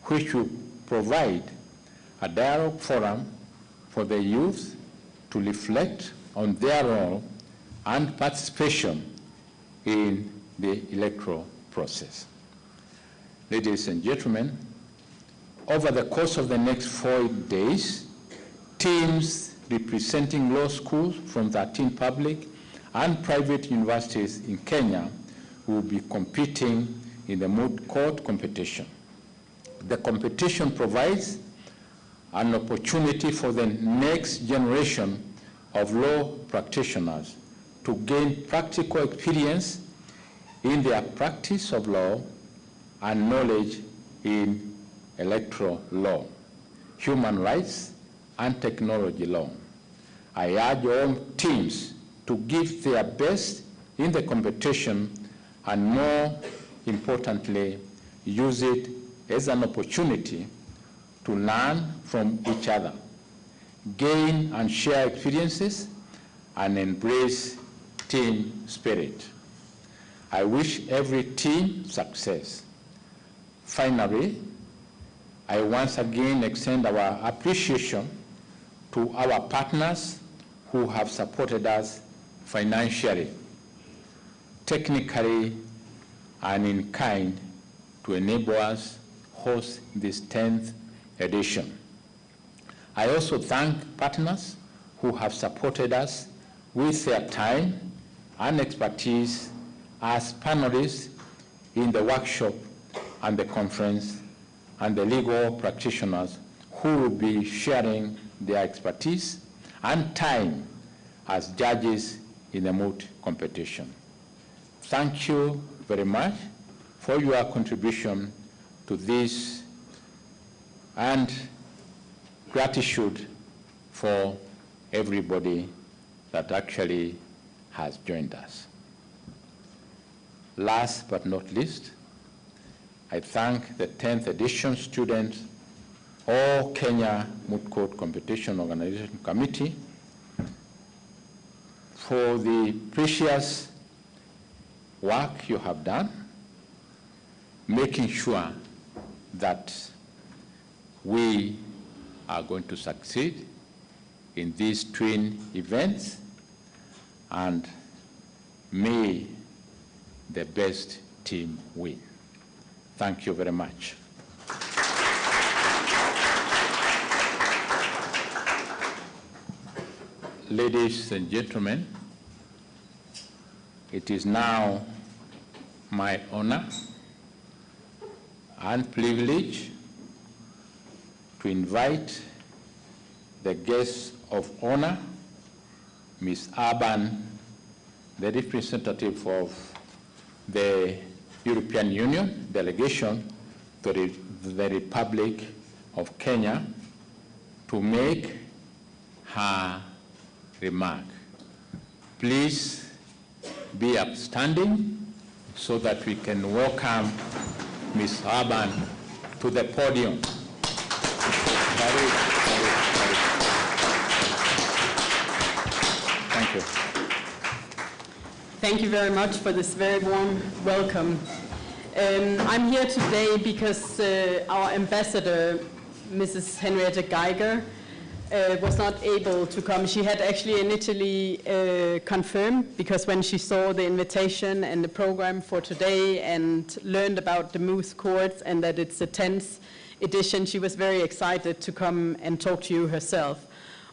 which will provide a dialogue forum for the youth to reflect on their role and participation in the electoral process. Ladies and gentlemen, over the course of the next 4 days, teams representing law schools from 13 public and private universities in Kenya will be competing in the moot court competition. The competition provides an opportunity for the next generation of law practitioners to gain practical experience in their practice of law and knowledge in electoral law, human rights, and technology law. I urge all teams to give their best in the competition and, more importantly, use it as an opportunity to learn from each other, gain and share experiences, and embrace team spirit. I wish every team success. Finally, I once again extend our appreciation to our partners who have supported us financially, technically, and in kind to enable us host this 10th edition. I also thank partners who have supported us with their time and expertise as panelists in the workshop and the conference, and the legal practitioners who will be sharing their expertise and time as judges in the moot competition. Thank you very much for your contribution to this, and gratitude for everybody that actually has joined us. Last but not least, I thank the 10th edition students, all Kenya Moot Court Competition Organization Committee, for the precious work you have done, making sure that we are going to succeed in these twin events, and may the best team win. Thank you very much. Ladies and gentlemen, it is now my honor and privilege to invite the guest of honor, Ms. Urban, the representative of the European Union delegation to the Republic of Kenya, to make her remark. Please be upstanding so that we can welcome Ms. Urban to the podium. Thank you. Thank you very much for this very warm welcome. I'm here today because our ambassador, Mrs. Henrietta Geiger, was not able to come. She had actually initially confirmed, because when she saw the invitation and the program for today and learned about the Moot Courts and that it's the 10th edition, she was very excited to come and talk to you herself.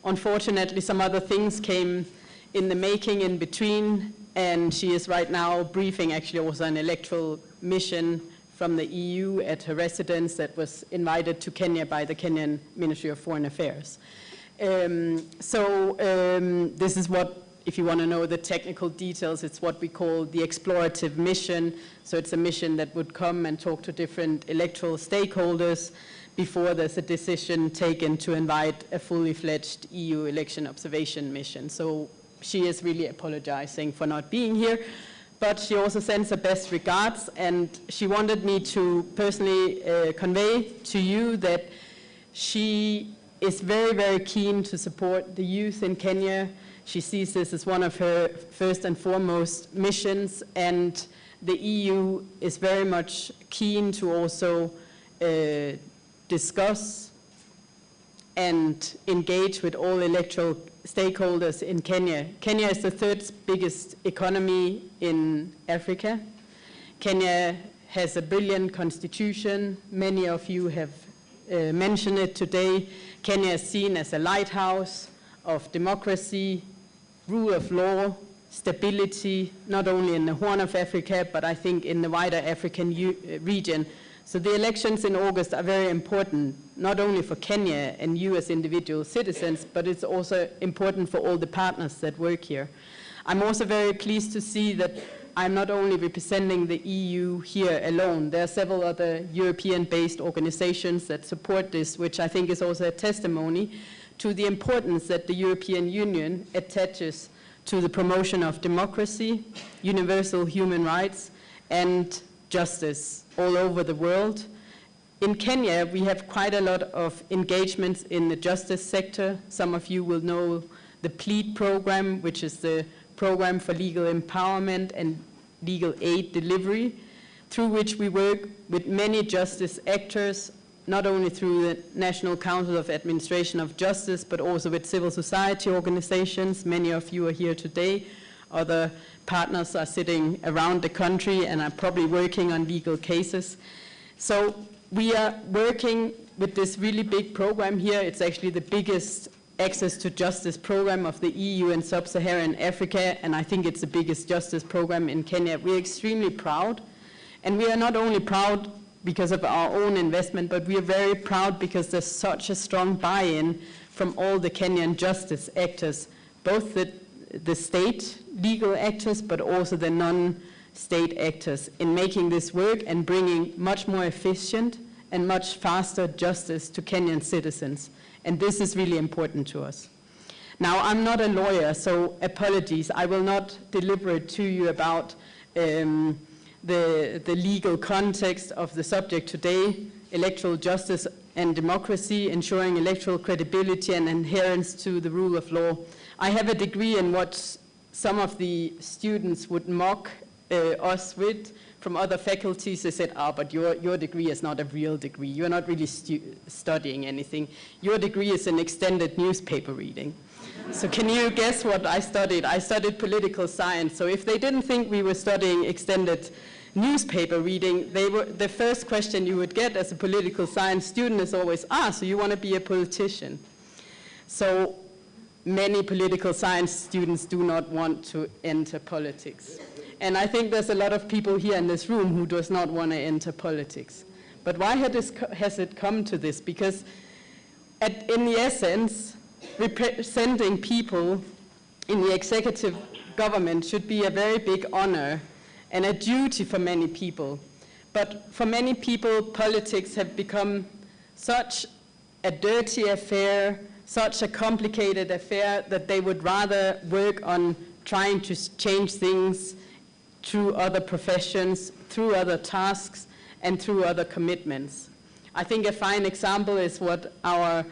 Unfortunately, some other things came in the making in between, and she is right now briefing actually also an electoral mission from the EU at her residence that was invited to Kenya by the Kenyan Ministry of Foreign Affairs. This is what, if you want to know the technical details, it's what we call the explorative mission. So it's a mission that would come and talk to different electoral stakeholders before there's a decision taken to invite a fully fledged EU election observation mission. So she is really apologizing for not being here, but she also sends her best regards, and she wanted me to personally convey to you that she is very, very keen to support the youth in Kenya. She sees this as one of her first and foremost missions, and the EU is very much keen to also discuss and engage with all electoral stakeholders in Kenya. Kenya is the third biggest economy in Africa. Kenya has a brilliant constitution. Many of you have mentioned it today. Kenya is seen as a lighthouse of democracy, rule of law, stability, not only in the Horn of Africa, but I think in the wider African region. So the elections in August are very important, not only for Kenya and you as individual citizens, but it's also important for all the partners that work here. I'm also very pleased to see that I'm not only representing the EU here alone. There are several other European-based organizations that support this, which I think is also a testimony to the importance that the European Union attaches to the promotion of democracy, universal human rights, and justice all over the world. In Kenya, we have quite a lot of engagements in the justice sector. Some of you will know the PLEAD program, which is the program for legal empowerment and legal aid delivery, through which we work with many justice actors, not only through the National Council of Administration of Justice, but also with civil society organizations. Many of you are here today. Other partners are sitting around the country and are probably working on legal cases. So we are working with this really big program here. It's actually the biggest access to justice program of the EU in sub-Saharan Africa, and I think it's the biggest justice program in Kenya. We're extremely proud, and we are not only proud because of our own investment, but we are very proud because there's such a strong buy-in from all the Kenyan justice actors, both the state legal actors, but also the non-state actors, in making this work and bringing much more efficient and much faster justice to Kenyan citizens. And this is really important to us. Now, I'm not a lawyer, so apologies. I will not deliberate to you about the legal context of the subject today, electoral justice and democracy, ensuring electoral credibility and adherence to the rule of law. I have a degree in what some of the students would mock us with from other faculties. They said, but your degree is not a real degree. You're not really studying anything. Your degree is an extended newspaper reading. So can you guess what I studied? I studied political science. So if they didn't think we were studying extended newspaper reading, the first question you would get as a political science student is always, so you want to be a politician. So many political science students do not want to enter politics. And I think there's a lot of people here in this room who does not want to enter politics. But why has it come to this? Because in the essence, representing people in the executive government should be a very big honor and a duty for many people. But for many people, politics have become such a dirty affair, such a complicated affair, that they would rather work on trying to change things through other professions, through other tasks, and through other commitments. I think a fine example is what our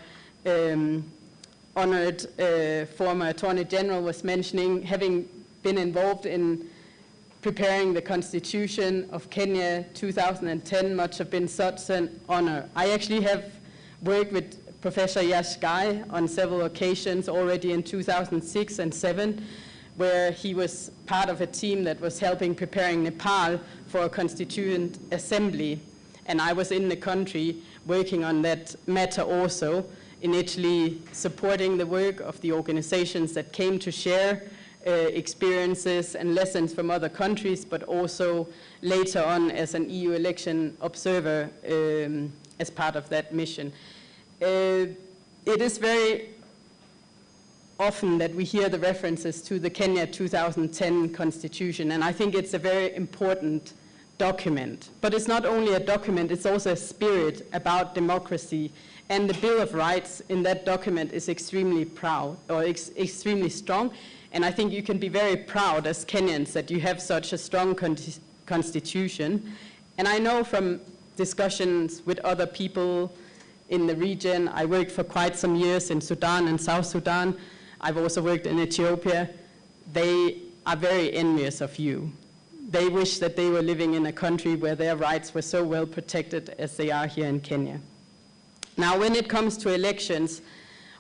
honored former Attorney General was mentioning, having been involved in preparing the Constitution of Kenya 2010 must have been such an honor. I actually have worked with Professor Yash Gai on several occasions already in 2006 and 2007, where he was part of a team that was helping preparing Nepal for a constituent assembly. And I was in the country working on that matter also, initially supporting the work of the organizations that came to share experiences and lessons from other countries, but also later on as an EU election observer as part of that mission. It is very often that we hear the references to the Kenya 2010 Constitution, and I think it's a very important document. But it's not only a document, it's also a spirit about democracy, and the Bill of Rights in that document is extremely proud, or extremely strong, and I think you can be very proud as Kenyans that you have such a strong constitution. And I know from discussions with other people in the region, I worked for quite some years in Sudan and South Sudan, I've also worked in Ethiopia, they are very envious of you. They wish that they were living in a country where their rights were so well protected as they are here in Kenya. Now, when it comes to elections,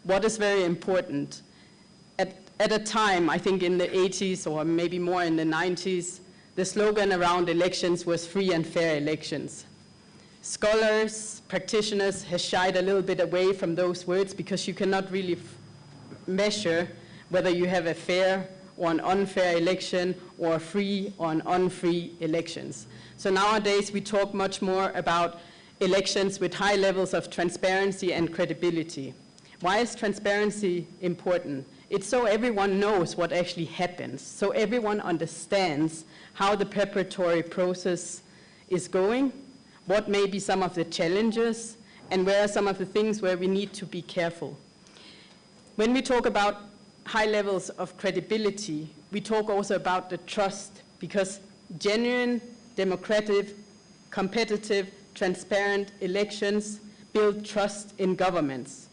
what is very important, at a time, I think in the 80s or maybe more in the 90s, the slogan around elections was free and fair elections. Scholars, practitioners have shied a little bit away from those words because you cannot really measure whether you have a fair or an unfair election or free or unfree elections. So nowadays we talk much more about elections with high levels of transparency and credibility. Why is transparency important? It's so everyone knows what actually happens, so everyone understands how the preparatory process is going, what may be some of the challenges, and where are some of the things where we need to be careful. When we talk about high levels of credibility, we talk also about the trust, because genuine, democratic, competitive, transparent elections build trust in governments.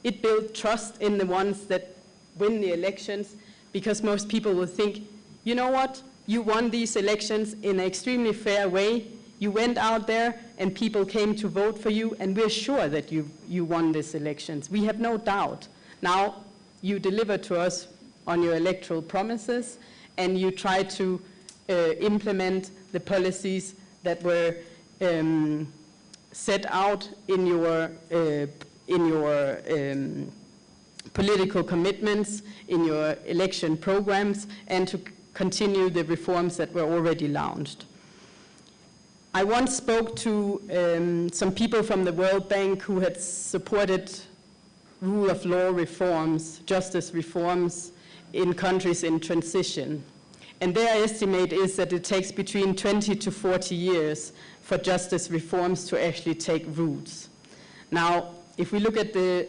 It builds trust in the ones that win the elections, because most people will think, you know what, you won these elections in an extremely fair way, you went out there and people came to vote for you, and we're sure that you won these elections. We have no doubt. Now, you deliver to us on your electoral promises, and you try to implement the policies that were set out in your political commitments, in your election programs, and to continue the reforms that were already launched. I once spoke to some people from the World Bank who had supported rule of law reforms, justice reforms in countries in transition. And their estimate is that it takes between 20 to 40 years for justice reforms to actually take roots. Now, if we look at the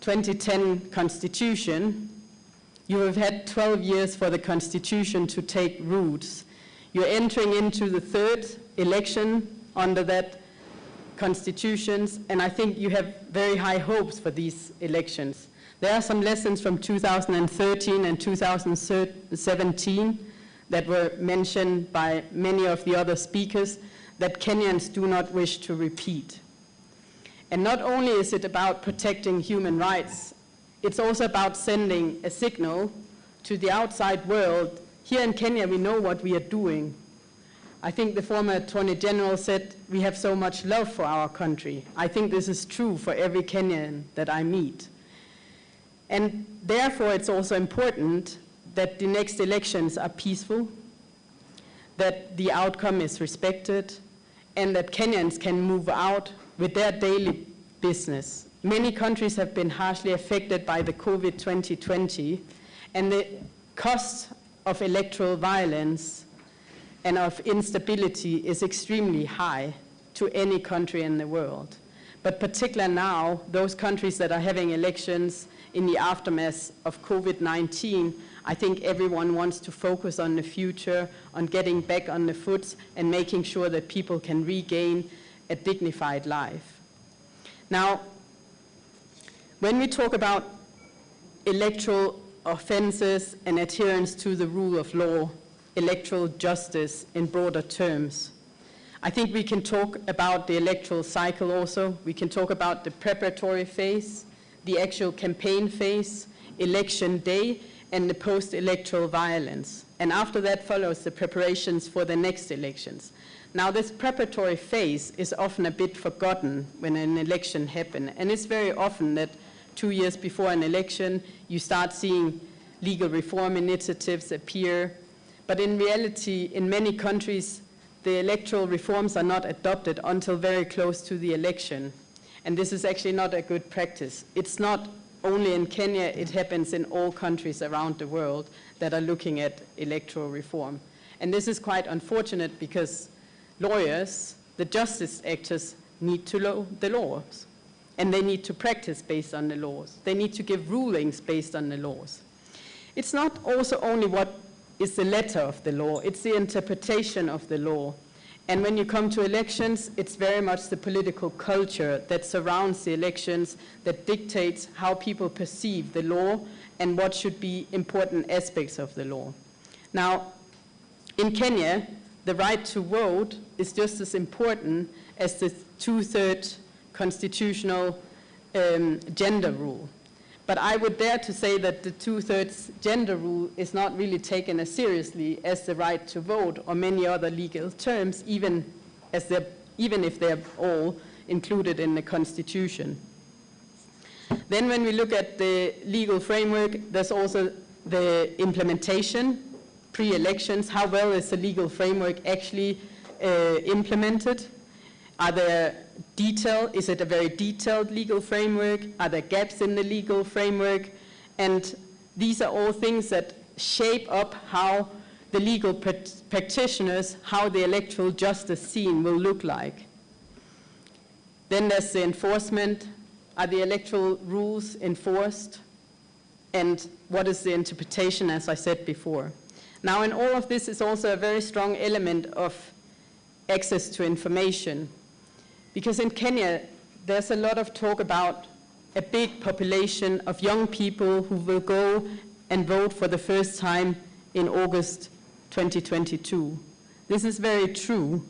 2010 Constitution, you have had 12 years for the Constitution to take roots. You're entering into the third election under that constitutions, and I think you have very high hopes for these elections. There are some lessons from 2013 and 2017 that were mentioned by many of the other speakers that Kenyans do not wish to repeat. And not only is it about protecting human rights, it's also about sending a signal to the outside world. Here in Kenya, we know what we are doing. I think the former Attorney General said, we have so much love for our country. I think this is true for every Kenyan that I meet. And therefore, it's also important that the next elections are peaceful, that the outcome is respected, and that Kenyans can move out with their daily business. Many countries have been harshly affected by the COVID 2020, and the cost of electoral violence and of instability is extremely high to any country in the world. But particularly now, those countries that are having elections in the aftermath of COVID-19, I think everyone wants to focus on the future, on getting back on the foot and making sure that people can regain a dignified life. Now, when we talk about electoral offenses and adherence to the rule of law, electoral justice in broader terms, I think we can talk about the electoral cycle also. We can talk about the preparatory phase, the actual campaign phase, election day, and the post-electoral violence. And after that follows the preparations for the next elections. Now, this preparatory phase is often a bit forgotten when an election happens, and it's very often that 2 years before an election, you start seeing legal reform initiatives appear. But in reality, in many countries, the electoral reforms are not adopted until very close to the election. And this is actually not a good practice. It's not only in Kenya, it happens in all countries around the world that are looking at electoral reform. And this is quite unfortunate because lawyers, the justice actors, need to know the laws. And they need to practice based on the laws. They need to give rulings based on the laws. It's not also only what is the letter of the law, it's the interpretation of the law. And when you come to elections, it's very much the political culture that surrounds the elections that dictates how people perceive the law and what should be important aspects of the law. Now, in Kenya, the right to vote is just as important as the two-thirds constitutional gender rule. But I would dare to say that the two-thirds gender rule is not really taken as seriously as the right to vote or many other legal terms, even if they're all included in the Constitution. Then when we look at the legal framework, there's also the implementation, pre-elections, how well is the legal framework actually implemented? Are there is it a very detailed legal framework? Are there gaps in the legal framework? And these are all things that shape up how the legal practitioners, how the electoral justice scene will look like. Then there's the enforcement. Are the electoral rules enforced? And what is the interpretation, as I said before? Now, in all of this is also a very strong element of access to information. Because in Kenya, there's a lot of talk about a big population of young people who will go and vote for the first time in August 2022. This is very true.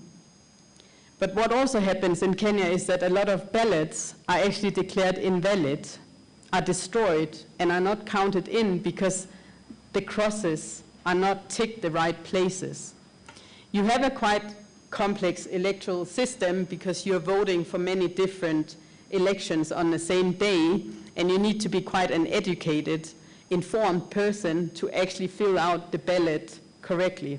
But what also happens in Kenya is that a lot of ballots are actually declared invalid, are destroyed, and are not counted in because the crosses are not ticked the right places. You have a quite complex electoral system because you're voting for many different elections on the same day, and you need to be quite an educated, informed person to actually fill out the ballot correctly.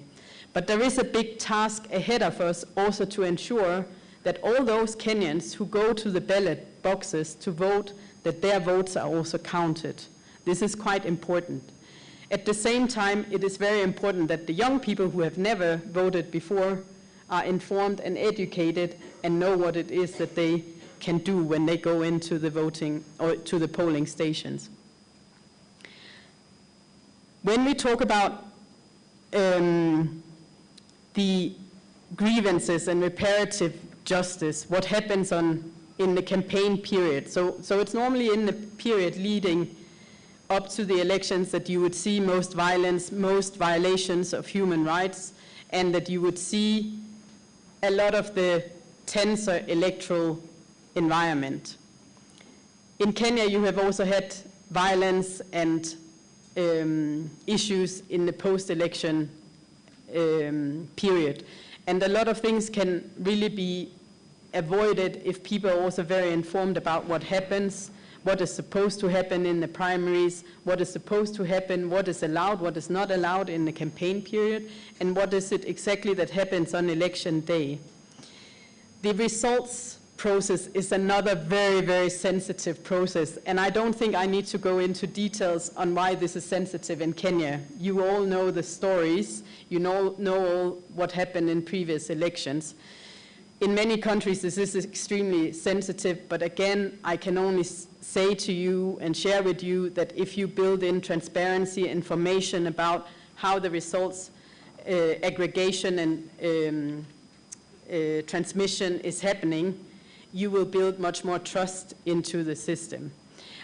But there is a big task ahead of us also to ensure that all those Kenyans who go to the ballot boxes to vote, that their votes are also counted. This is quite important. At the same time, it is very important that the young people who have never voted before are informed and educated and know what it is that they can do when they go into the voting or to the polling stations. When we talk about the grievances and reparative justice, what happens in the campaign period. So it's normally in the period leading up to the elections that you would see most violence, most violations of human rights, and that you would see a lot of the tenser electoral environment. In Kenya, you have also had violence and issues in the post-election period. And a lot of things can really be avoided if people are also very informed about what happens, what is supposed to happen in the primaries, what is supposed to happen, what is allowed, what is not allowed in the campaign period, and what is it exactly that happens on election day. The results process is another very, very sensitive process, and I don't think I need to go into details on why this is sensitive in Kenya. You all know the stories, you know all what happened in previous elections. In many countries, this is extremely sensitive, but again, I can only say to you and share with you that if you build in transparency, information about how the results aggregation and transmission is happening, you will build much more trust into the system.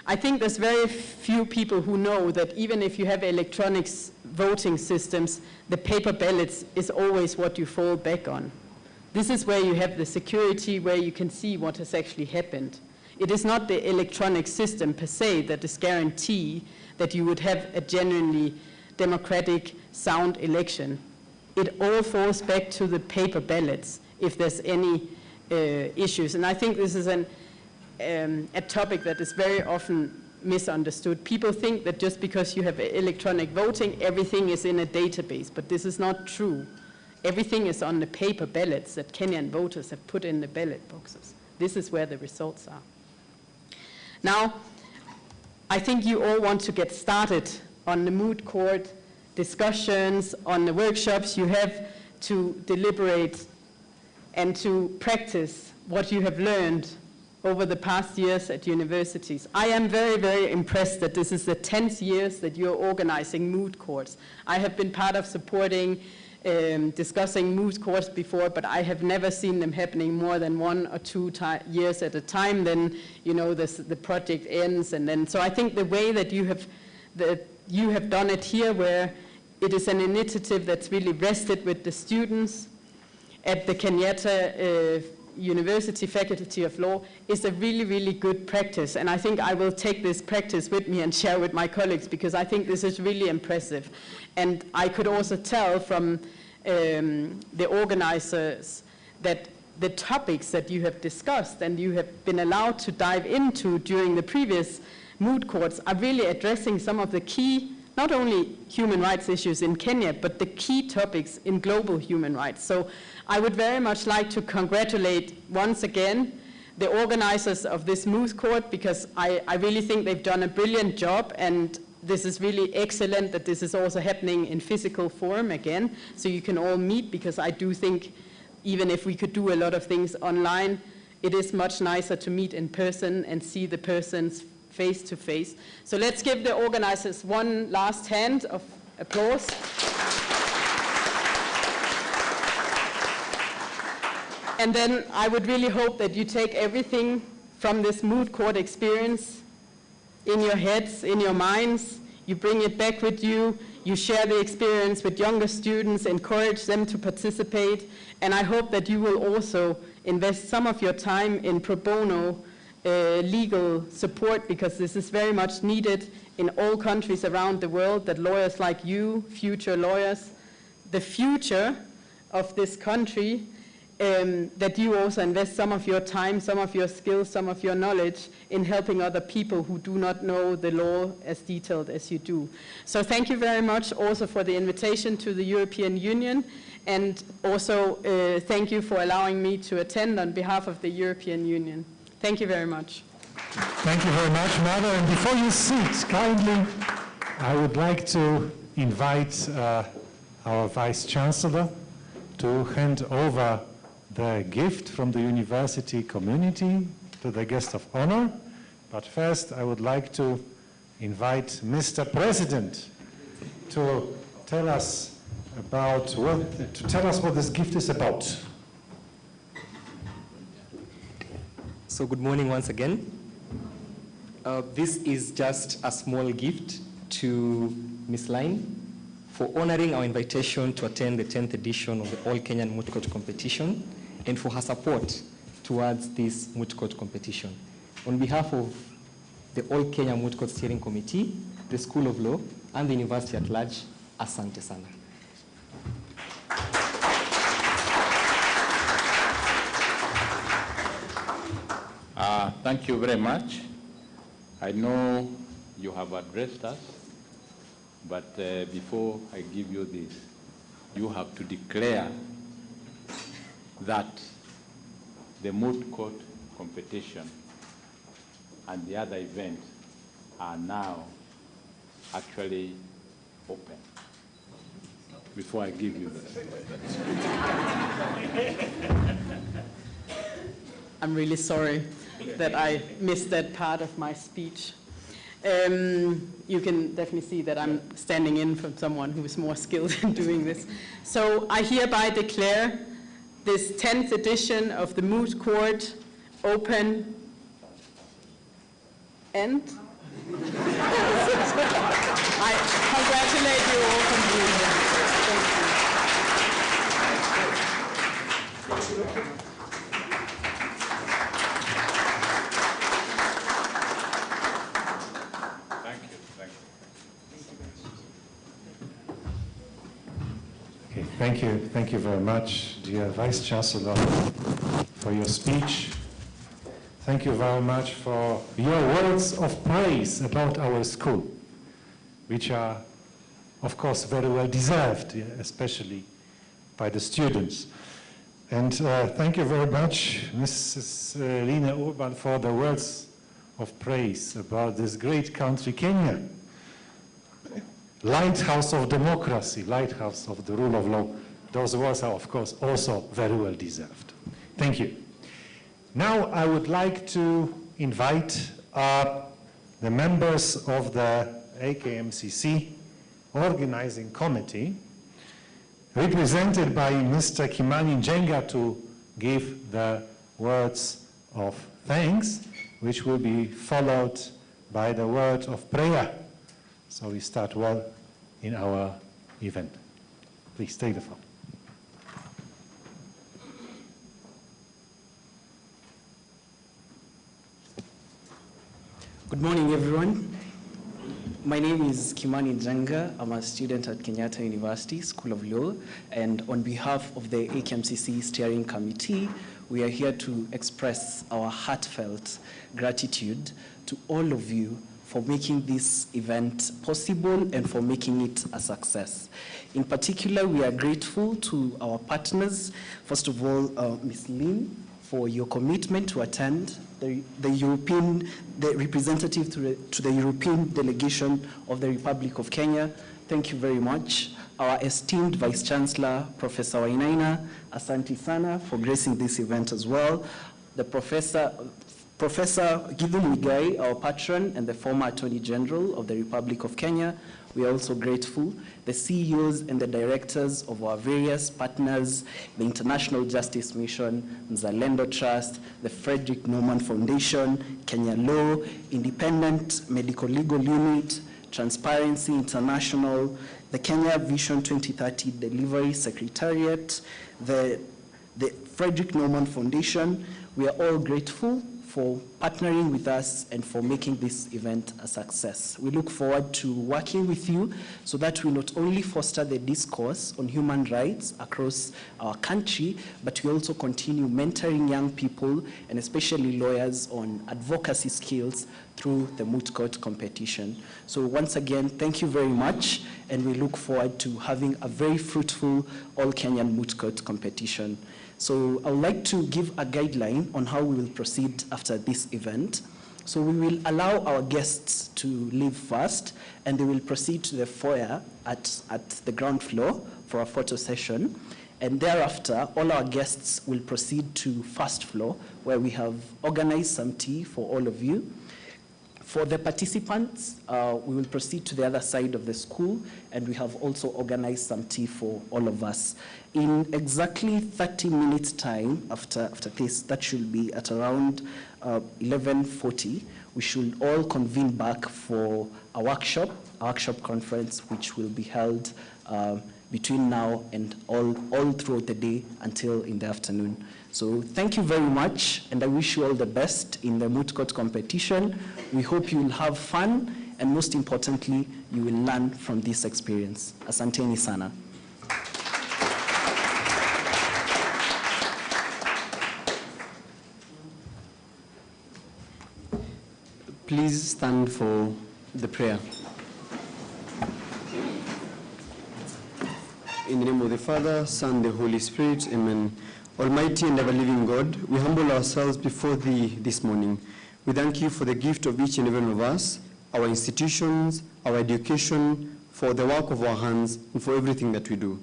I think there's very few people who know that even if you have electronic voting systems, the paper ballots is always what you fall back on. This is where you have the security, where you can see what has actually happened. It is not the electronic system per se that is guarantee that you would have a genuinely democratic, sound election. It all falls back to the paper ballots if there's any issues. And I think this is a topic that is very often misunderstood. People think that just because you have electronic voting, everything is in a database, but this is not true. Everything is on the paper ballots that Kenyan voters have put in the ballot boxes. This is where the results are. Now, I think you all want to get started on the moot court discussions, on the workshops you have to deliberate and to practice what you have learned over the past years at universities. I am very, very impressed that this is the 10th years that you're organizing moot courts. I have been part of supporting discussing moot courts before, but I have never seen them happening more than 1 or 2 years at a time. Then, you know, the project ends, and then. So I think the way that you have done it here, where it is an initiative that's really rested with the students at the Kenyatta University Faculty of Law, is a really, really good practice. And I think I will take this practice with me and share with my colleagues, because I think this is really impressive. And I could also tell from the organizers that the topics that you have discussed and you have been allowed to dive into during the previous moot courts are really addressing some of the key not only human rights issues in Kenya, but the key topics in global human rights. So I would very much like to congratulate once again the organizers of this Moot Court, because I really think they've done a brilliant job, and this is really excellent that this is also happening in physical form again, so you can all meet, because I do think even if we could do a lot of things online, it is much nicer to meet in person and see the persons face to face. So let's give the organizers one last hand of applause. And then I would really hope that you take everything from this Moot Court experience in your heads, in your minds, you bring it back with you, you share the experience with younger students, encourage them to participate, and I hope that you will also invest some of your time in pro bono legal support, because this is very much needed in all countries around the world, that lawyers like you, future lawyers, the future of this country, that you also invest some of your time, some of your skills, some of your knowledge in helping other people who do not know the law as detailed as you do. So thank you very much also for the invitation to the European Union, and also thank you for allowing me to attend on behalf of the European Union. Thank you very much. Thank you very much, Mother. And before you sit, kindly, I would like to invite our Vice Chancellor to hand over the gift from the university community to the guest of honor. But first, I would like to invite Mr. President to tell us what this gift is about. So good morning once again. This is just a small gift to Ms. Line for honoring our invitation to attend the 10th edition of the All Kenyan Moot Court competition, and for her support towards this Moot Court competition. On behalf of the All Kenya Moot Court Steering Committee, the School of Law, and the University at large, asante sana. Thank you very much. I know you have addressed us, but before I give you this, you have to declare that the Moot Court competition and the other events are now actually open. Before I give you that. I'm really sorry that I missed that part of my speech. You can definitely see that I'm standing in for someone who is more skilled in doing this. So I hereby declare this 10th edition of the Moot Court open and I congratulate you all for being here. Thank you. Thank you very much, dear Vice Chancellor, for your speech. Thank you very much for your words of praise about our school, which are, of course, very well deserved, especially by the students. And thank you very much, Mrs. Lina Urban, for the words of praise about this great country, Kenya. Lighthouse of democracy, lighthouse of the rule of law. Those words are, of course, also very well deserved. Thank you. Now I would like to invite the members of the AKMCC organizing committee, represented by Mr. Kimani Njenga, to give the words of thanks, which will be followed by the word of prayer. So we start well in our event. Please take the floor. Good morning, everyone. My name is Kimani Njenga. I'm a student at Kenyatta University School of Law, and on behalf of the AKMCC Steering Committee, we are here to express our heartfelt gratitude to all of you for making this event possible and for making it a success. In particular, we are grateful to our partners. First of all, Ms. Lin, for your commitment to attend, the representative to the European delegation of the Republic of Kenya. Thank you very much. Our esteemed Vice Chancellor, Professor Wainaina, Asante Sana, for gracing this event as well. The Professor Githu Muigai, our patron and the former Attorney General of the Republic of Kenya. We are also grateful. The CEOs and the directors of our various partners, the International Justice Mission, Mzalendo Trust, the Frederick Norman Foundation, Kenya Law, Independent Medical Legal Unit, Transparency International, the Kenya Vision 2030 Delivery Secretariat, the Frederick Norman Foundation. We are all grateful for partnering with us and for making this event a success. We look forward to working with you so that we not only foster the discourse on human rights across our country, but we also continue mentoring young people and especially lawyers on advocacy skills through the Moot Court competition. So once again, thank you very much, and we look forward to having a very fruitful all-Kenyan Moot Court competition. So I would like to give a guideline on how we will proceed after this event. So we will allow our guests to leave first, and they will proceed to the foyer at the ground floor for a photo session. And thereafter, all our guests will proceed to first floor, where we have organized some tea for all of you. For the participants, we will proceed to the other side of the school, and we have also organized some tea for all of us. In exactly 30 minutes time after this, that should be at around 11:40, we should all convene back for a workshop conference, which will be held between now and all throughout the day until in the afternoon. So thank you very much, and I wish you all the best in the Moot Court competition. We hope you will have fun, and most importantly, you will learn from this experience. Asanteni sana. Please stand for the prayer. In the name of the Father, Son, the Holy Spirit, amen. Almighty and ever-living God, we humble ourselves before Thee this morning. We thank You for the gift of each and every one of us, our institutions, our education, for the work of our hands, and for everything that we do.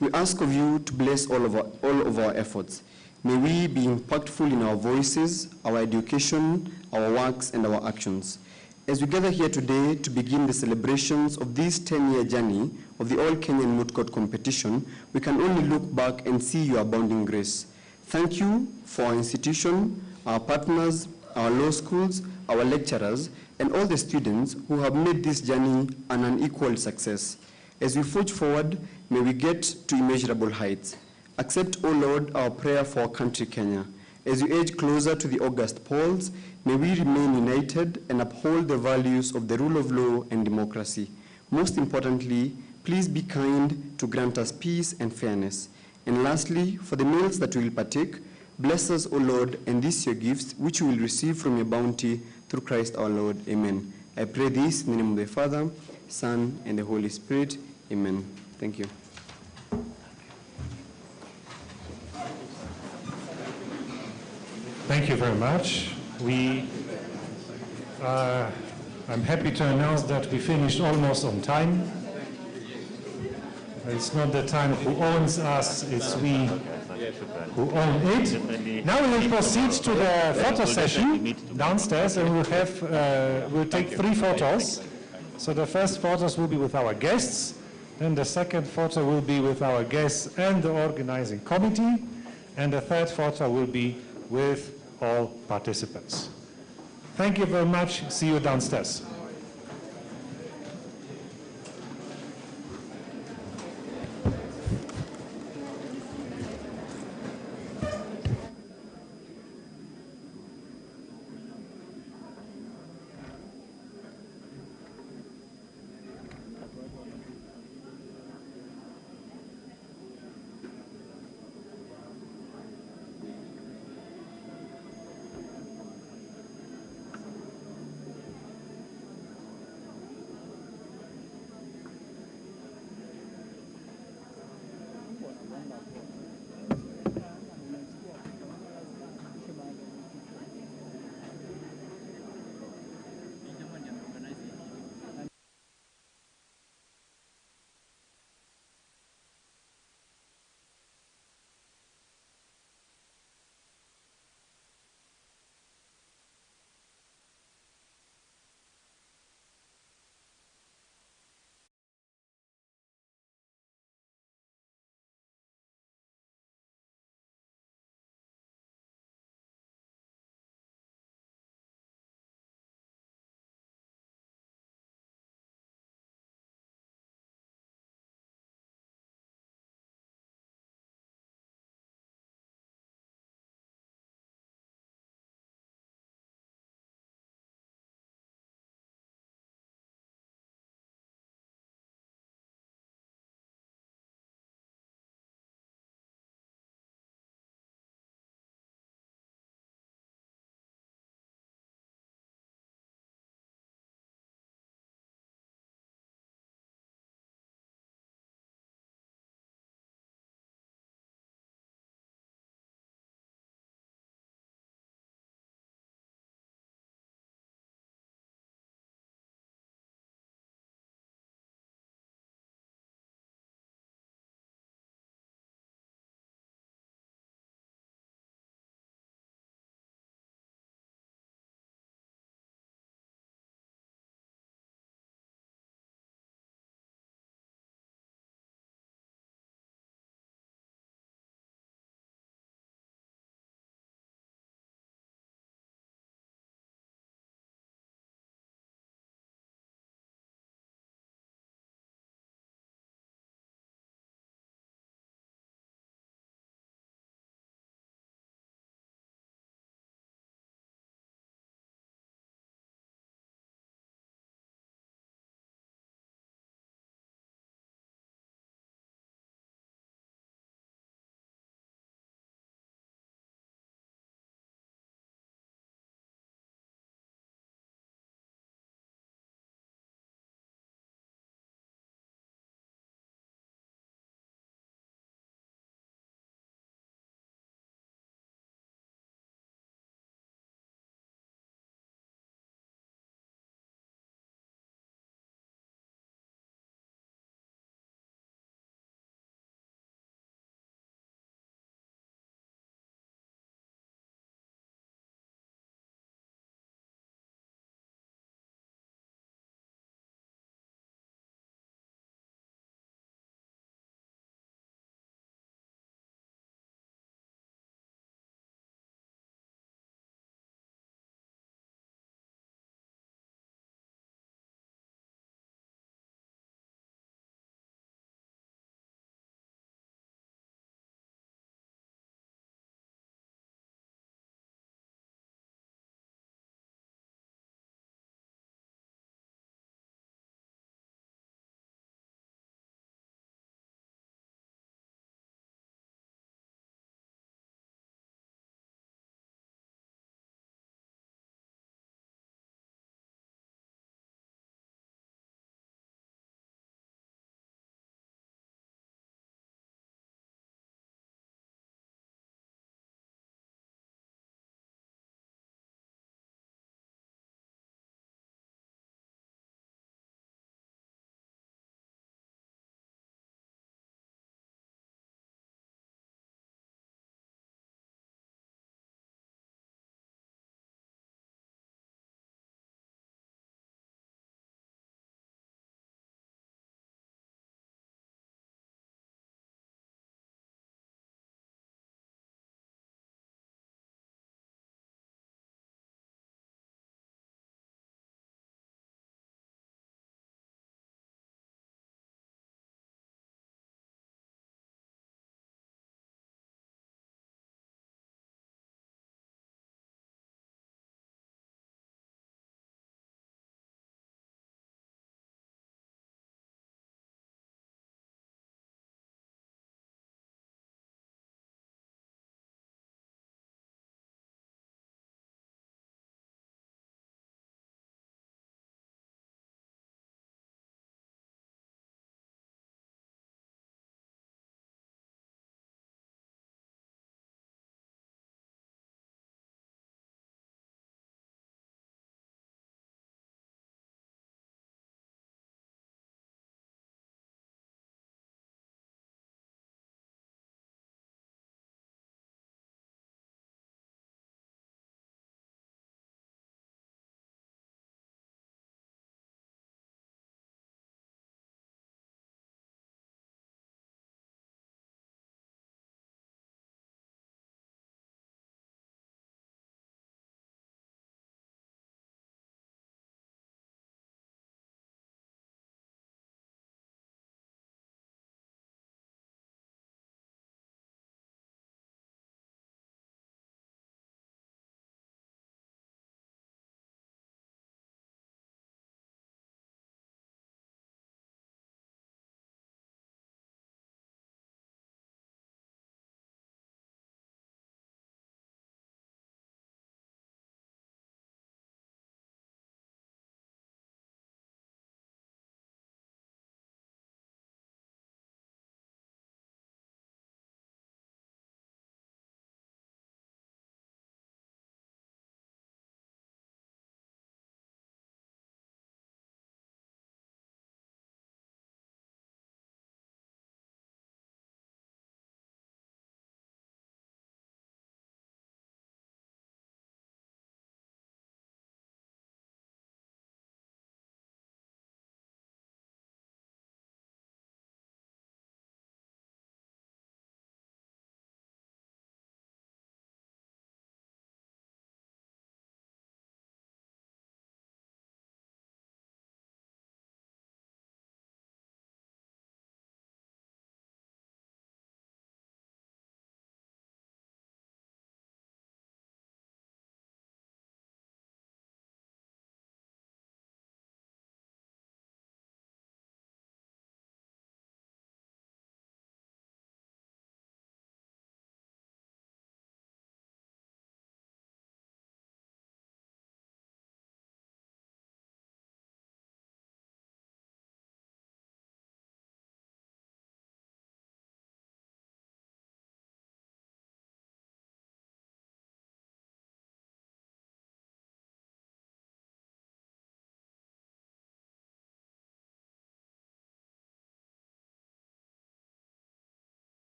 We ask of You to bless all of our efforts. May we be impactful in our voices, our education, our works, and our actions. As we gather here today to begin the celebrations of this 10-year journey of the All-Kenyan Moot Court competition, we can only look back and see Your abounding grace. Thank You for our institution, our partners, our law schools, our lecturers, and all the students who have made this journey an unequaled success. As we forge forward, may we get to immeasurable heights. Accept, O Lord, our prayer for our country, Kenya. As we edge closer to the August polls, may we remain united and uphold the values of the rule of law and democracy. Most importantly, please be kind to grant us peace and fairness. And lastly, for the meals that we will partake, bless us, O Lord, and these Your gifts, which we will receive from Your bounty through Christ our Lord. Amen. I pray this in the name of the Father, Son, and the Holy Spirit. Amen. Thank you. Thank you very much. I'm happy to announce that we finished almost on time. It's not the time who owns us, it's we who own it. Now we will proceed to the photo session downstairs, and we'll take 3 photos. So the first photos will be with our guests, then the second photo will be with our guests and the organizing committee, and the third photo will be with all participants. Thank you very much. See you downstairs.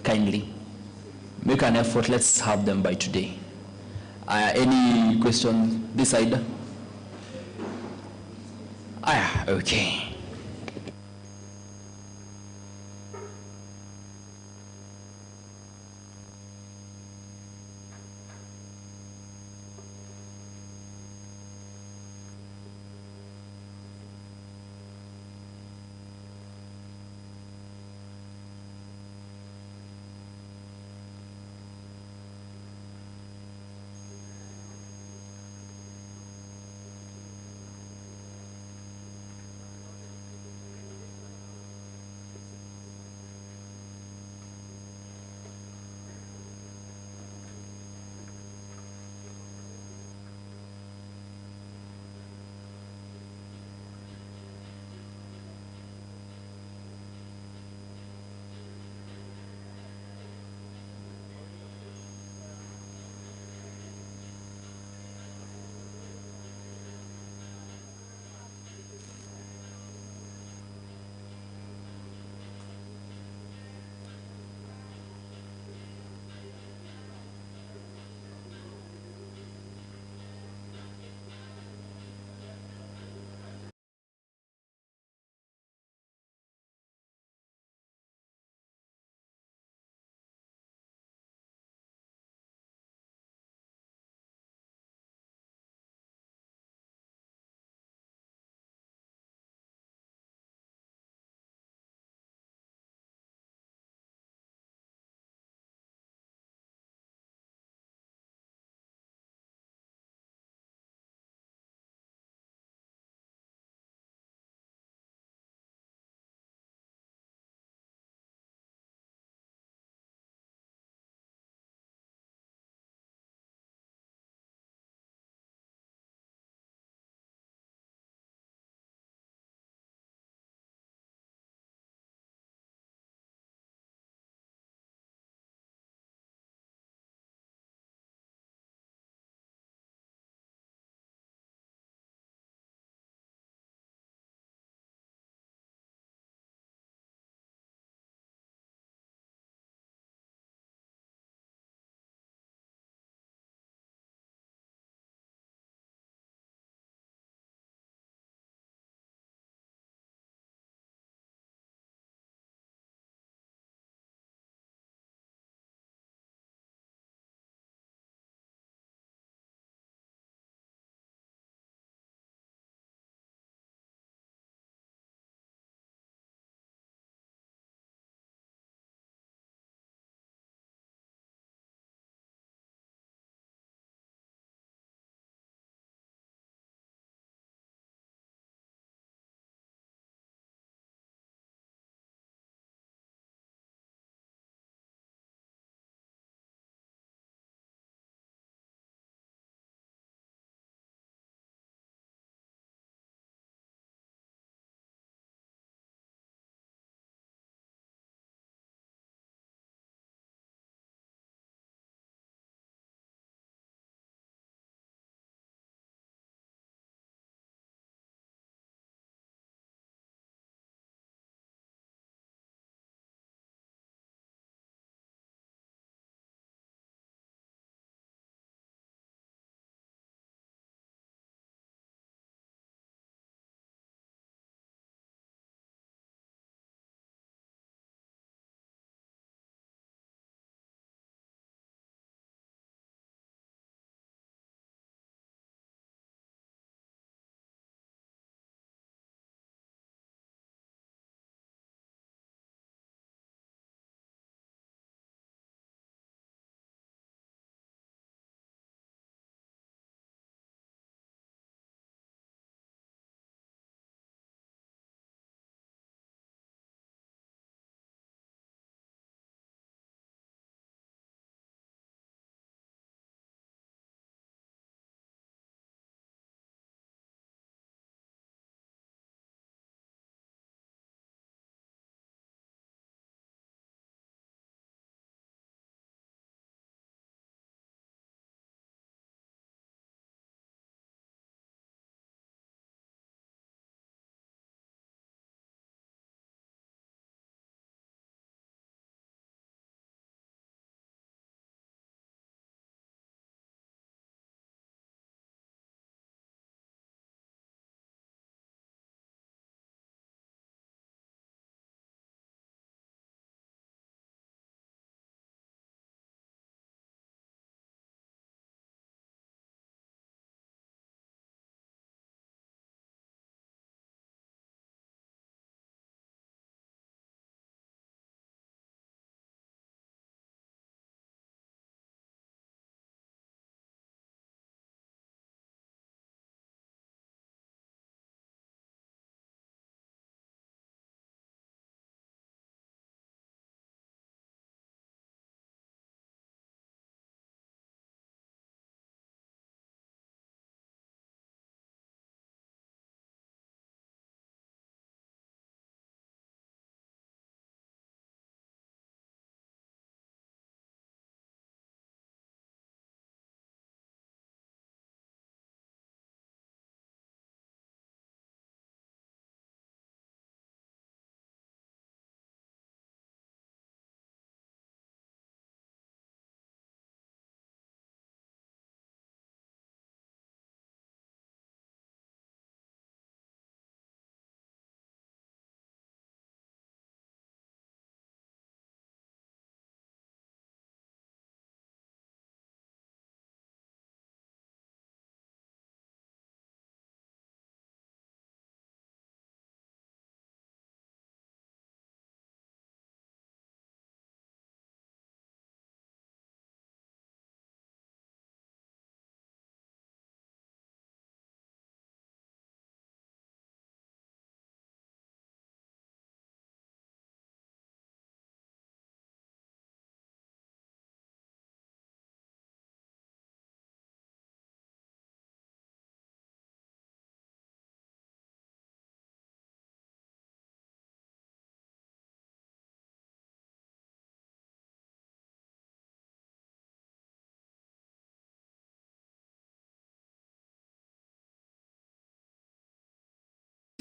kindly. Make an effort, let's have them by today. Any question this side? Okay.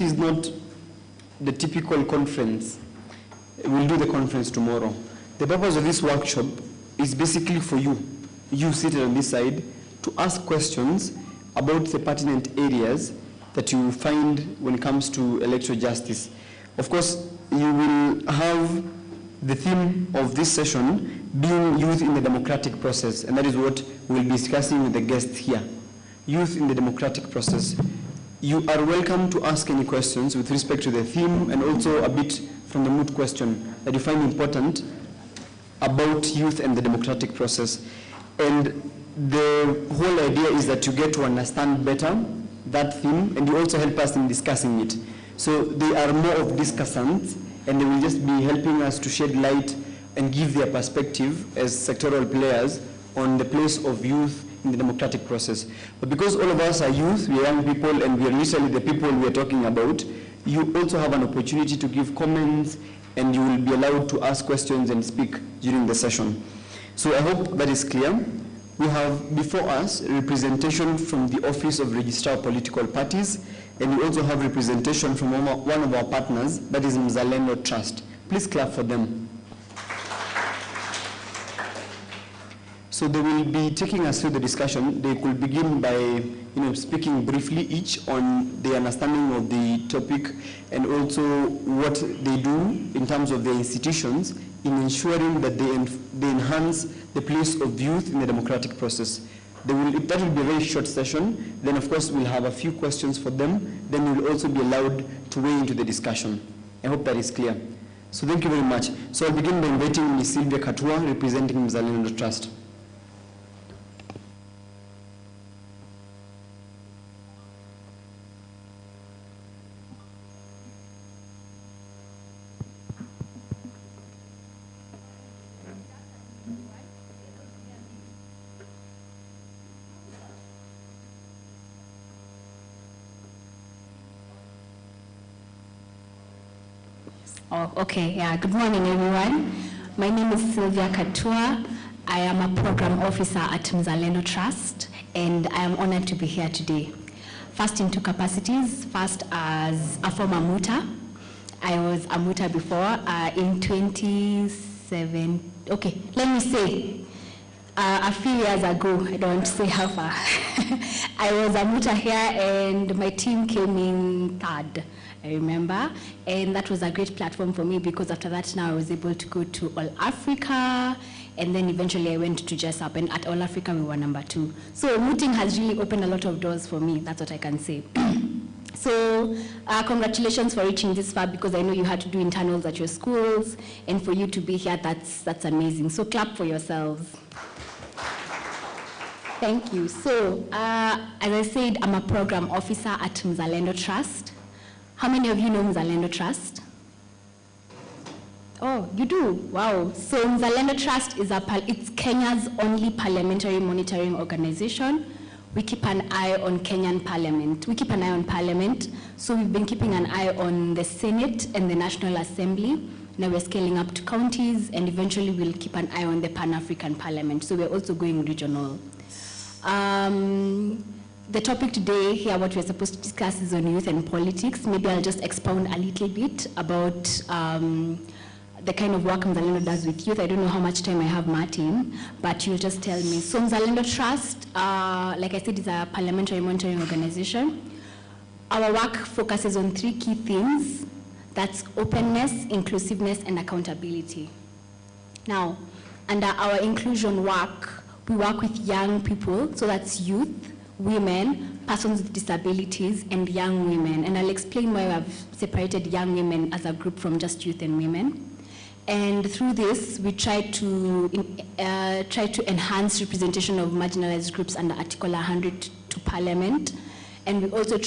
is not the typical conference. We'll do the conference tomorrow. The purpose of this workshop is basically for you seated on this side, to ask questions about the pertinent areas that you find when it comes to electoral justice. Of course, you will have the theme of this session being youth in the democratic process, and that is what we'll be discussing with the guests here. Youth in the democratic process. You are welcome to ask any questions with respect to the theme and also a bit from the moot question that you find important about youth and the democratic process. And the whole idea is that you get to understand better that theme, and you also help us in discussing it. So they are more of discussants, and they will just be helping us to shed light and give their perspective as sectoral players on the place of youth in the democratic process. But because all of us are youth, we are young people, and we are literally the people we are talking about, you also have an opportunity to give comments, and you will be allowed to ask questions and speak during the session. So I hope that is clear. We have before us representation from the Office of Registrar of Political Parties, and we also have representation from one of our partners, that is Mzalendo Trust. Please clap for them. So they will be taking us through the discussion. They could begin by speaking briefly each on the understanding of the topic and also what they do in terms of their institutions in ensuring that they enhance the place of youth in the democratic process. That will be a very short session. Then, of course, we'll have a few questions for them. Then we'll also be allowed to weigh into the discussion. I hope that is clear. So thank you very much. So I'll begin by inviting Ms. Sylvia Katua, representing Mzalendo Trust. Oh, okay. Yeah. Good morning, everyone. My name is Sylvia Katua. I am a program officer at Mzalendo Trust, and I am honored to be here today. First in two capacities. First as a former mooter. I was a mooter before in 2007. Okay, let me say a few years ago. I don't want to say how far. I was a mooter here, and my team came in third. I remember, and that was a great platform for me because after that now I was able to go to All Africa, and then eventually I went to Jessup, and at All Africa we were number 2. So mooting has really opened a lot of doors for me, that's what I can say. So congratulations for reaching this far, because I know you had to do internals at your schools, and for you to be here, that's amazing. So clap for yourselves. Thank you. So as I said, I'm a program officer at Mzalendo Trust. How many of you know Mzalendo Trust? Oh, you do? Wow. So Mzalendo Trust is it's Kenya's only parliamentary monitoring organization. We keep an eye on Kenyan Parliament. We keep an eye on Parliament. So we've been keeping an eye on the Senate and the National Assembly. Now we're scaling up to counties, and eventually we'll keep an eye on the Pan-African Parliament. So we're also going regional. The topic today here, what we're supposed to discuss, is on youth and politics. Maybe I'll just expound a little bit about the kind of work Mzalendo does with youth. I don't know how much time I have, Martin, but you'll just tell me. So Mzalendo Trust, like I said, is a parliamentary monitoring organization. Our work focuses on 3 key themes. That's openness, inclusiveness, and accountability. Now, under our inclusion work, we work with young people, so that's youth, women, persons with disabilities, and young women. And I'll explain why I've separated young women as a group from just youth and women. And through this, we try to enhance representation of marginalized groups under Article 100 to Parliament. And we also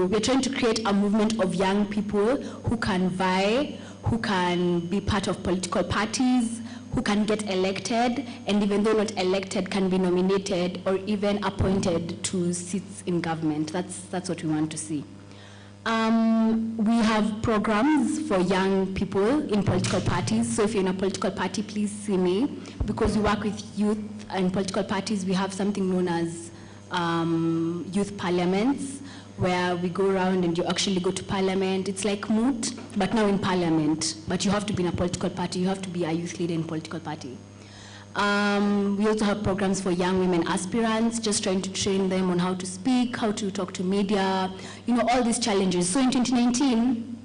we're trying to create a movement of young people who can vie, who can be part of political parties, who can get elected, and even though not elected, can be nominated or even appointed to seats in government. That's what we want to see. We have programs for young people in political parties. So if you're in a political party, please see me. Because we work with youth and political parties, we have something known as youth parliaments, where we go around and you actually go to parliament. It's like Moot, but now in parliament. But you have to be in a political party. You have to be a youth leader in a political party. We also have programs for young women aspirants, just trying to train them on how to speak, how to talk to media, all these challenges. So in 2019,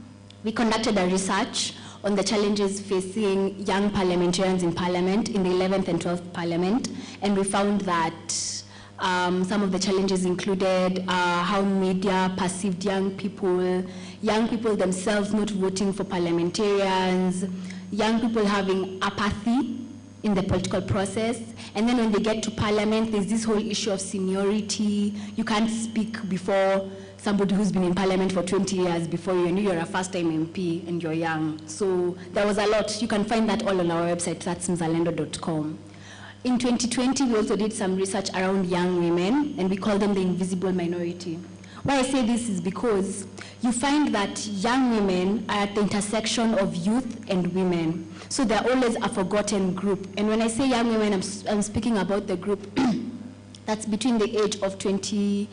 we conducted a research on the challenges facing young parliamentarians in parliament, in the 11th and 12th parliament, and we found that some of the challenges included how media perceived young people themselves not voting for parliamentarians, young people having apathy in the political process, and then when they get to parliament, there's this whole issue of seniority. You can't speak before somebody who's been in parliament for 20 years before you, and you're a first-time MP and you're young. So there was a lot. You can find that all on our website, that's mzalendo.com. In 2020, we also did some research around young women, and we call them the invisible minority. Why I say this is because you find that young women are at the intersection of youth and women. So they're always a forgotten group. And when I say young women, I'm speaking about the group that's between the age of 18,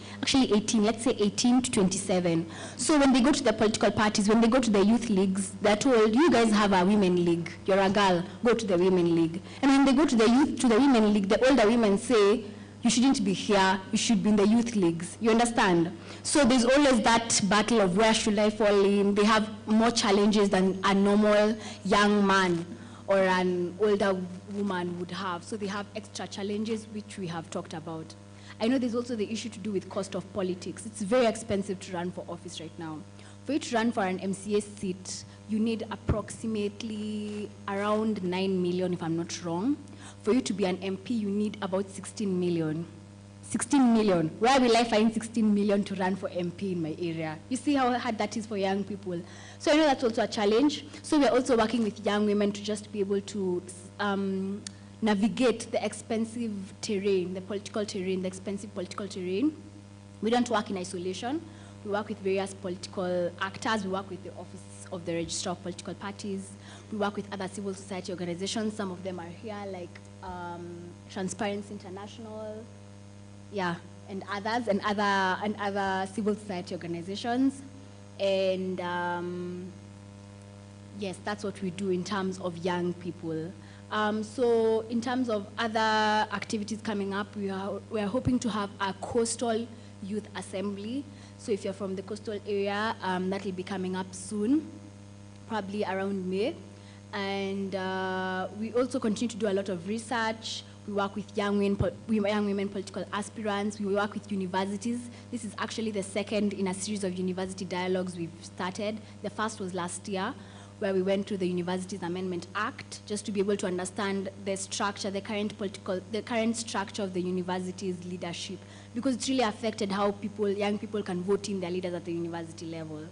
let's say 18 to 27. So when they go to the political parties, when they go to the youth leagues, they're told, you guys have a women league. You're a girl, go to the women league. And when they go to the women league, the older women say, you shouldn't be here, you should be in the youth leagues. You understand? So there's always that battle of where should I fall in. They have more challenges than a normal young man or an older woman would have. So they have extra challenges, which we have talked about. I know there's also the issue to do with cost of politics. It's very expensive to run for office right now. For you to run for an MCA seat, you need approximately around 9 million, if I'm not wrong. For you to be an MP, you need about 16 million. 16 million. Where will I find 16 million to run for MP in my area? You see how hard that is for young people. So I know that's also a challenge. So we're also working with young women to just be able to navigate the expensive terrain, the political terrain, the expensive political terrain. We don't work in isolation. We work with various political actors. We work with the Office of the Registrar of Political Parties. We work with other civil society organizations. Some of them are here, like Transparency International, and others, and other civil society organizations. And yes, that's what we do in terms of young people. So in terms of other activities coming up, we are hoping to have a coastal youth assembly. So if you're from the coastal area, that will be coming up soon, probably around May. And we also continue to do a lot of research. We work with young women political aspirants. We work with universities. This is actually the second in a series of university dialogues we've started. The first was last year, where we went to the Universities Amendment Act, just to be able to understand the structure, the current structure of the university's leadership, because it's really affected how young people can vote in their leaders at the university level.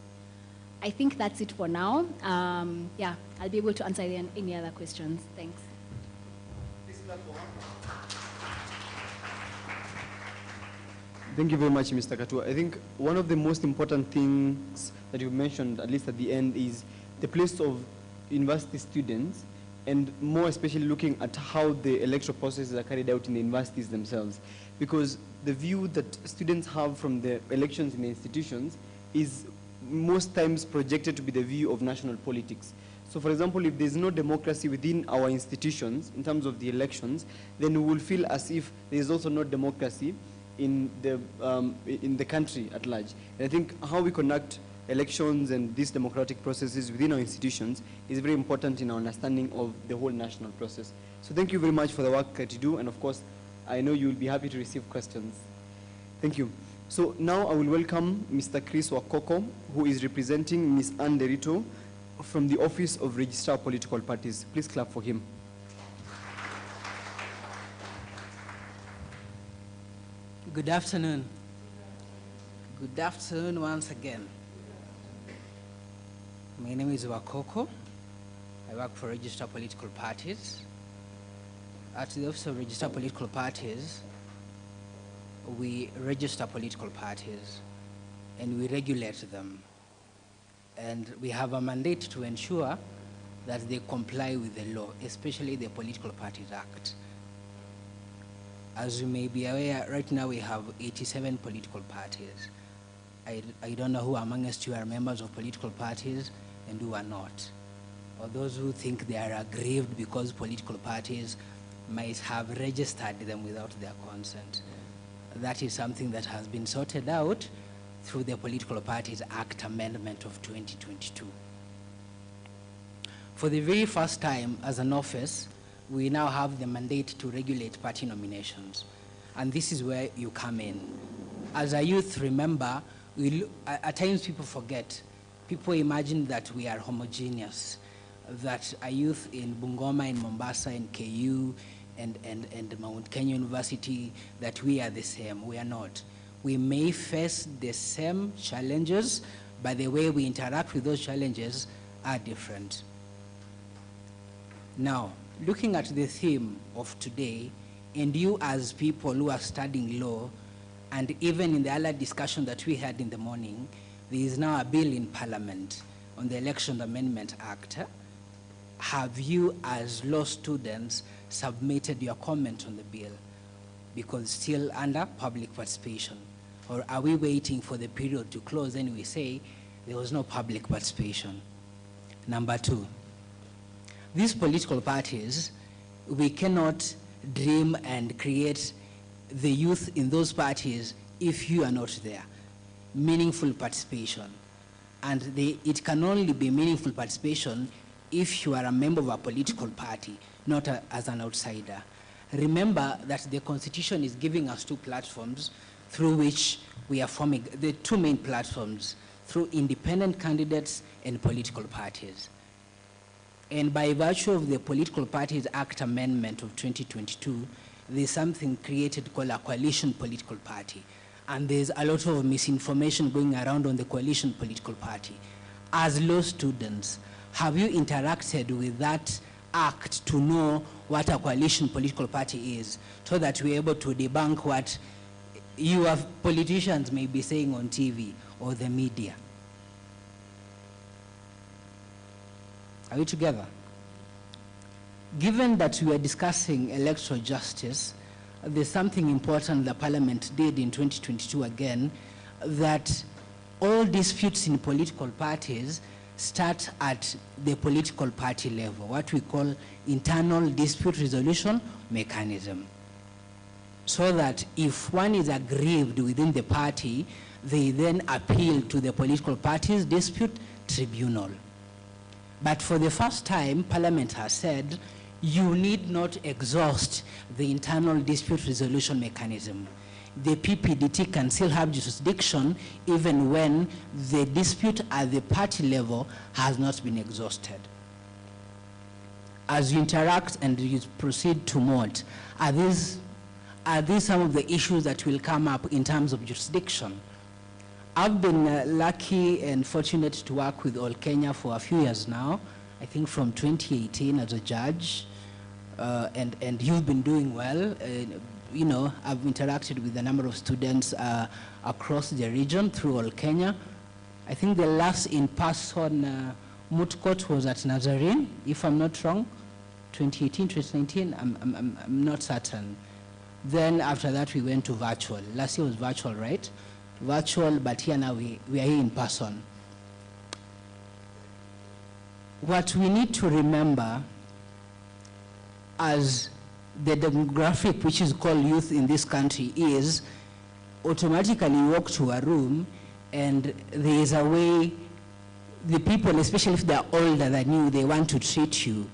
I think that's it for now. I'll be able to answer any other questions. Thanks. Thank you very much, Mr. Katua. I think one of the most important things that you mentioned, at least at the end, is the place of university students, and more especially looking at how the electoral processes are carried out in the universities themselves. Because the view that students have from the elections in the institutions is most times projected to be the view of national politics. So for example, if there's no democracy within our institutions in terms of the elections, then we will feel as if there's also no democracy in the country at large. And I think how we conduct elections and these democratic processes within our institutions is very important in our understanding of the whole national process. So thank you very much for the work that you do, and of course, I know you will be happy to receive questions. Thank you. So now I will welcome Mr. Chris Wakoko, who is representing Ms. Anne Derito from the Office of Registrar of Political Parties. Please clap for him. Good afternoon. Good afternoon once again. My name is Wakoko. I work for Registrar Political Parties. At the Office of Registrar Political Parties, we register political parties and we regulate them. And we have a mandate to ensure that they comply with the law, especially the Political Parties Act. As you may be aware, right now we have 87 political parties. I don't know who among us you are members of political parties and who are not. Or those who think they are aggrieved because political parties might have registered them without their consent. That is something that has been sorted out through the Political Parties Act Amendment of 2022. For the very first time as an office, we now have the mandate to regulate party nominations. And this is where you come in. As a youth, remember, at times people forget. People imagine that we are homogeneous, that a youth in Bungoma, in Mombasa, in KU, and Mount Kenya University, that we are the same. We are not. We may face the same challenges, but the way we interact with those challenges are different. Now, looking at the theme of today, and you as people who are studying law, and even in the other discussion that we had in the morning, there is now a bill in Parliament on the Election Amendment Act. Have you as law students submitted your comment on the bill? Because it's still under public participation. Or are we waiting for the period to close and we say there was no public participation? Number two, these political parties, we cannot dream and create the youth in those parties if you are not there. Meaningful participation. And it can only be meaningful participation if you are a member of a political party, not as an outsider. Remember that the Constitution is giving us two platforms through which we are forming, the two main platforms, through independent candidates and political parties. And by virtue of the Political Parties Act Amendment of 2022, there's something created called a coalition political party. And there's a lot of misinformation going around on the coalition political party. As law students, have you interacted with that act to know what a coalition political party is, so that we're able to debunk what you have politicians may be saying on TV or the media? Are we together? Given that we are discussing electoral justice, there's something important the Parliament did in 2022 again, that all disputes in political parties start at the political party level, what we call internal dispute resolution mechanism. So that if one is aggrieved within the party, they then appeal to the political party's dispute tribunal. But for the first time, Parliament has said, you need not exhaust the internal dispute resolution mechanism. The PPDT can still have jurisdiction even when the dispute at the party level has not been exhausted. As you interact and you proceed to Moot, are these some of the issues that will come up in terms of jurisdiction? I've been lucky and fortunate to work with All Kenya for a few years now, I think from 2018 as a judge, and you've been doing well. You know, I've interacted with a number of students across the region through All Kenya. I think the last in-person moot court was at Nazarene, if I'm not wrong, 2018, 2019, I'm not certain. Then after that, we went to virtual. Last year was virtual, right? Virtual, but here now we are here in person. What we need to remember as the demographic which is called youth in this country is automatically you walk to a room and there is a way the people, especially if they're older than you, they want to treat you.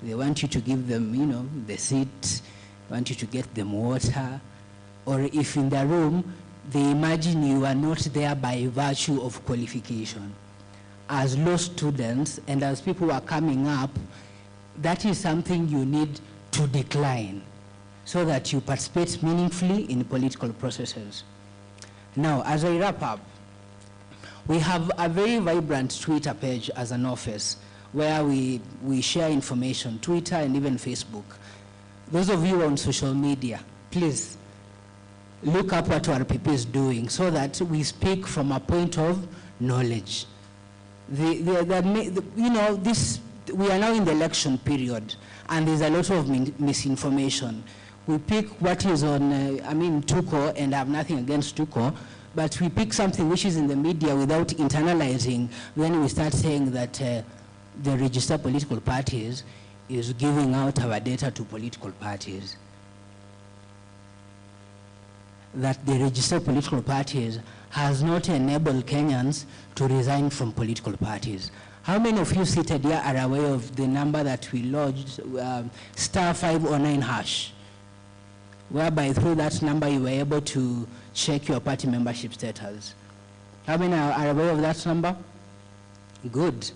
They want you to give them, you know, the seat, want you to get them water, or if in the room, they imagine you are not there by virtue of qualification. As law students and as people who are coming up, that is something you need to decline so that you participate meaningfully in political processes. Now, as I wrap up, we have a very vibrant Twitter page as an office where we share information, Twitter and even Facebook. Those of you on social media, please look up what our RPP is doing so that we speak from a point of knowledge. You know, we are now in the election period and there's a lot of misinformation. We pick what is on, Tuko, and I have nothing against Tuko, But we pick something which is in the media without internalizing, then we start saying that the registered political parties is giving out our data to political parties. That the registered political parties has not enabled Kenyans to resign from political parties. How many of you seated here are aware of the number that we lodged, *509#, whereby through that number you were able to check your party membership status? How many are aware of that number? Good.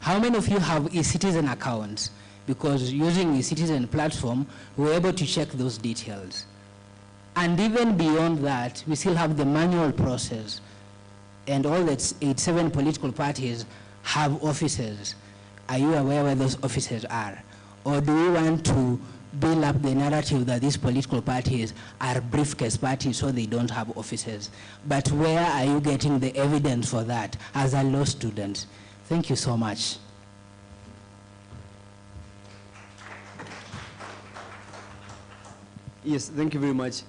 How many of you have e-citizen accounts? Because using e-citizen platform, we were able to check those details. And even beyond that, we still have the manual process. And all the 87 political parties have offices. Are you aware where those offices are? Or do we want to build up the narrative that these political parties are briefcase parties so they don't have offices? But where are you getting the evidence for that as a law student? Thank you so much. Yes, thank you very much.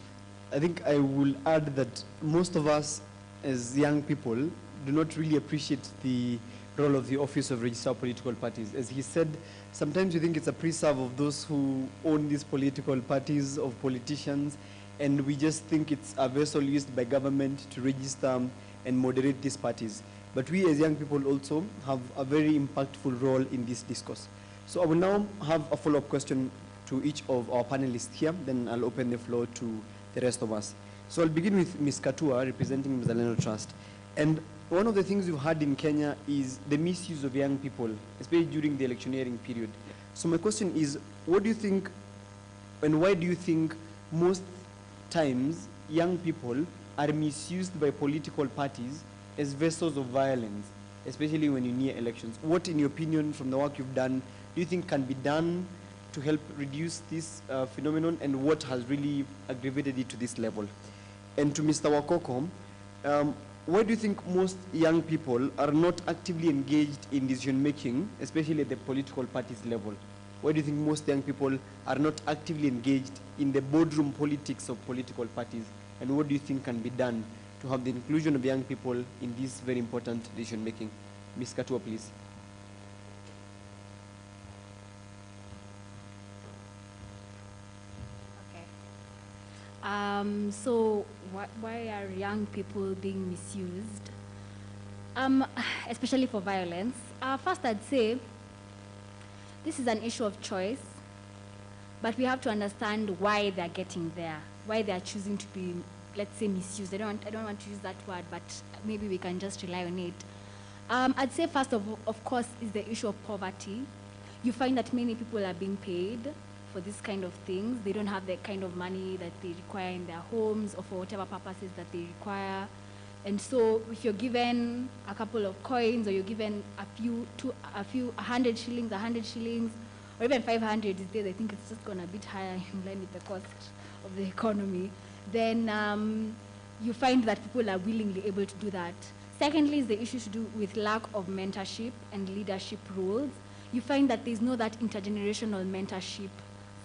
I think I will add that most of us as young people do not really appreciate the role of the Office of Registered Political Parties. As he said, sometimes we think it's a preserve of those who own these political parties, of politicians, and we just think it's a vessel used by government to register and moderate these parties. But we as young people also have a very impactful role in this discourse. So I will now have a follow-up question to each of our panelists here, then I'll open the floor to the rest of us. So I'll begin with Ms. Katua, representing Mzalendo Trust. And one of the things we've had in Kenya is the misuse of young people, especially during the electioneering period. So my question is, what do you think, and why do you think most times young people are misused by political parties as vessels of violence, especially when you're near elections? What, in your opinion, from the work you've done, do you think can be done to help reduce this phenomenon, and what has really aggravated it to this level? And to Mr. Wakoko, why do you think most young people are not actively engaged in decision-making, especially at the political parties level? Why do you think most young people are not actively engaged in the boardroom politics of political parties? And what do you think can be done to have the inclusion of young people in this very important decision-making? Ms. Katua, please. So why are young people being misused, especially for violence? First, I'd say this is an issue of choice, but we have to understand why they're getting there, why they're choosing to be, let's say, misused. I don't want to use that word, but maybe we can just rely on it. I'd say first of course is the issue of poverty. You find that many people are being paid for this kind of things. They don't have the kind of money that they require in their homes or for whatever purposes that they require. And so if you're given a couple of coins, or you're given a few 100 shillings, or even 500 these days, I think it's just gone a bit higher in line with the cost of the economy, then you find that people are willingly able to do that. Secondly is the issue to do with lack of mentorship and leadership roles. You find that there's no that intergenerational mentorship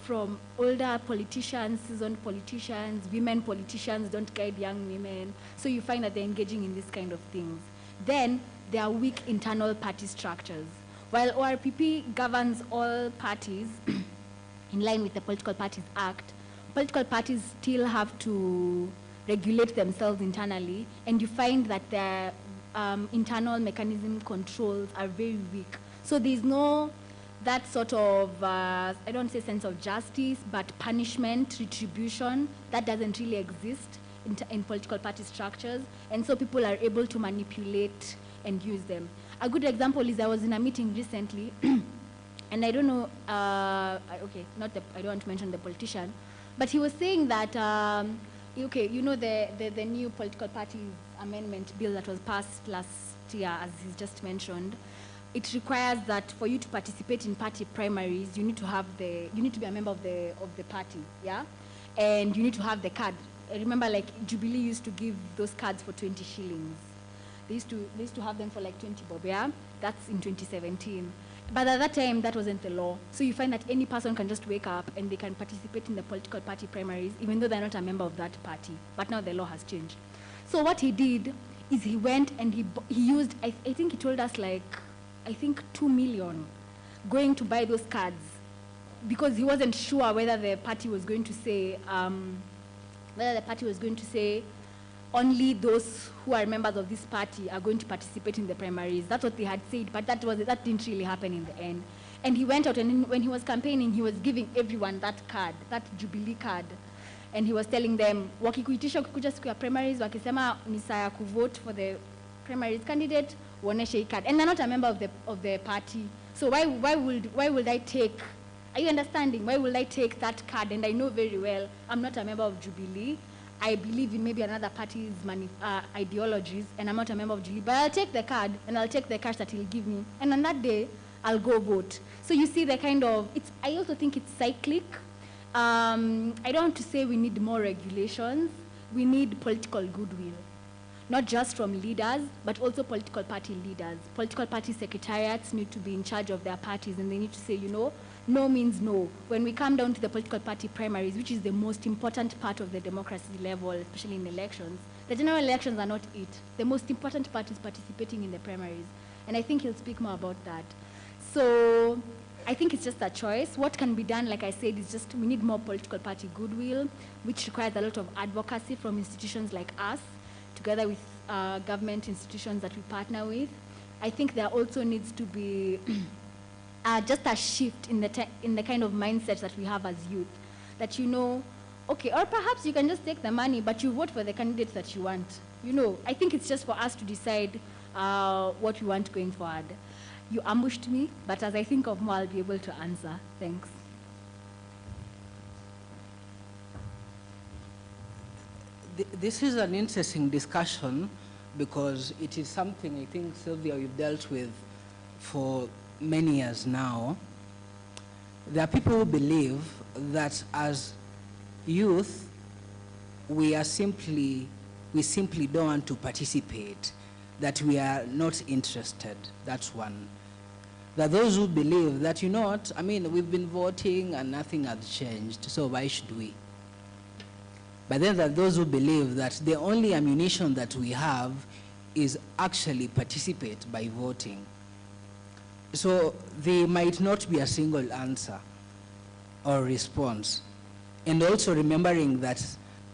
from older politicians, seasoned politicians. Women politicians don't guide young women. So you find that they're engaging in this kind of things. Then there are weak internal party structures. While ORPP governs all parties in line with the Political Parties Act, political parties still have to regulate themselves internally, and you find that their internal mechanism controls are very weak. So there's no that sort of, I don't say sense of justice, but punishment, retribution, that doesn't really exist in political party structures. And so people are able to manipulate and use them. A good example is I was in a meeting recently, and I don't know, I don't want to mention the politician, but he was saying that, okay, you know the new political parties amendment bill that was passed last year, as he's just mentioned. It requires that for you to participate in party primaries, you need to be a member of the party, yeah, and you need to have the card. I remember, like, Jubilee used to give those cards for 20 shillings. They used to have them for like 20 bob, yeah. That's in 2017. But at that time, that wasn't the law. So you find that any person can just wake up and they can participate in the political party primaries, even though they're not a member of that party. But now the law has changed. So what he did is he went and he used, I think he told us like, I think 2 million going to buy those cards because he wasn't sure whether the party was going to say, only those who are members of this party are going to participate in the primaries. That's what they had said, but that didn't really happen in the end. And he went out, and when he was campaigning, he was giving everyone that card, that Jubilee card. And he was telling them, wakikuitisha kukuja siku ya primaries, wakisema ni saa ya kuvote for the primaries candidate, uoneshe hii card. And they're not a member of the party. So why would I take, are you understanding? Why would I take that card? And I know very well, I'm not a member of Jubilee. I believe in maybe another party's ideologies, and I'm not a member of Jubilee, but I'll take the card, and I'll take the cash that he'll give me. And on that day, I'll go vote. So you see the kind of, I also think it's cyclic. I don't want to say we need more regulations. We need political goodwill, not just from leaders, but also political party leaders. Political party secretariats need to be in charge of their parties, and they need to say, you know, no means no. When we come down to the political party primaries, which is the most important part of the democracy level, especially in elections, the general elections are not it. The most important part is participating in the primaries. And I think he'll speak more about that. So I think it's just a choice. What can be done, like I said, is just we need more political party goodwill, which requires a lot of advocacy from institutions like us, together with government institutions that we partner with. I think there also needs to be just a shift in the kind of mindset that we have as youth, that you know, okay, or perhaps you can just take the money, but you vote for the candidates that you want. You know, I think it's just for us to decide what we want going forward. You ambushed me, but as I think of more, I'll be able to answer. Thanks. This is an interesting discussion because it is something I think, Sylvia, you've dealt with for many years now. There are people who believe that as youth, we simply don't want to participate, that we are not interested. That's one. There are those who believe that, you know what, I mean, we've been voting and nothing has changed, so why should we? But then there are those who believe that the only ammunition that we have is actually participate by voting. So there might not be a single answer or response. And also remembering that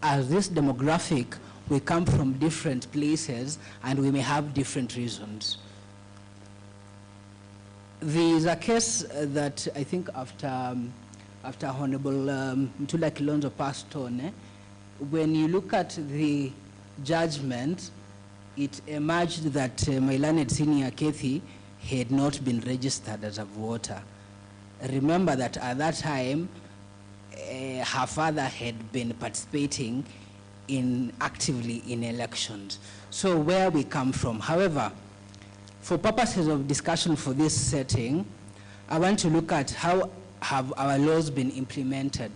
as this demographic, we come from different places and we may have different reasons. There is a case that I think after Honorable Mtula Kilonzo passed on, when you look at the judgment, it emerged that my learned senior Kathy had not been registered as a voter. Remember that at that time, her father had been participating actively in elections. So where we come from. However, for purposes of discussion for this setting, I want to look at how have our laws been implemented.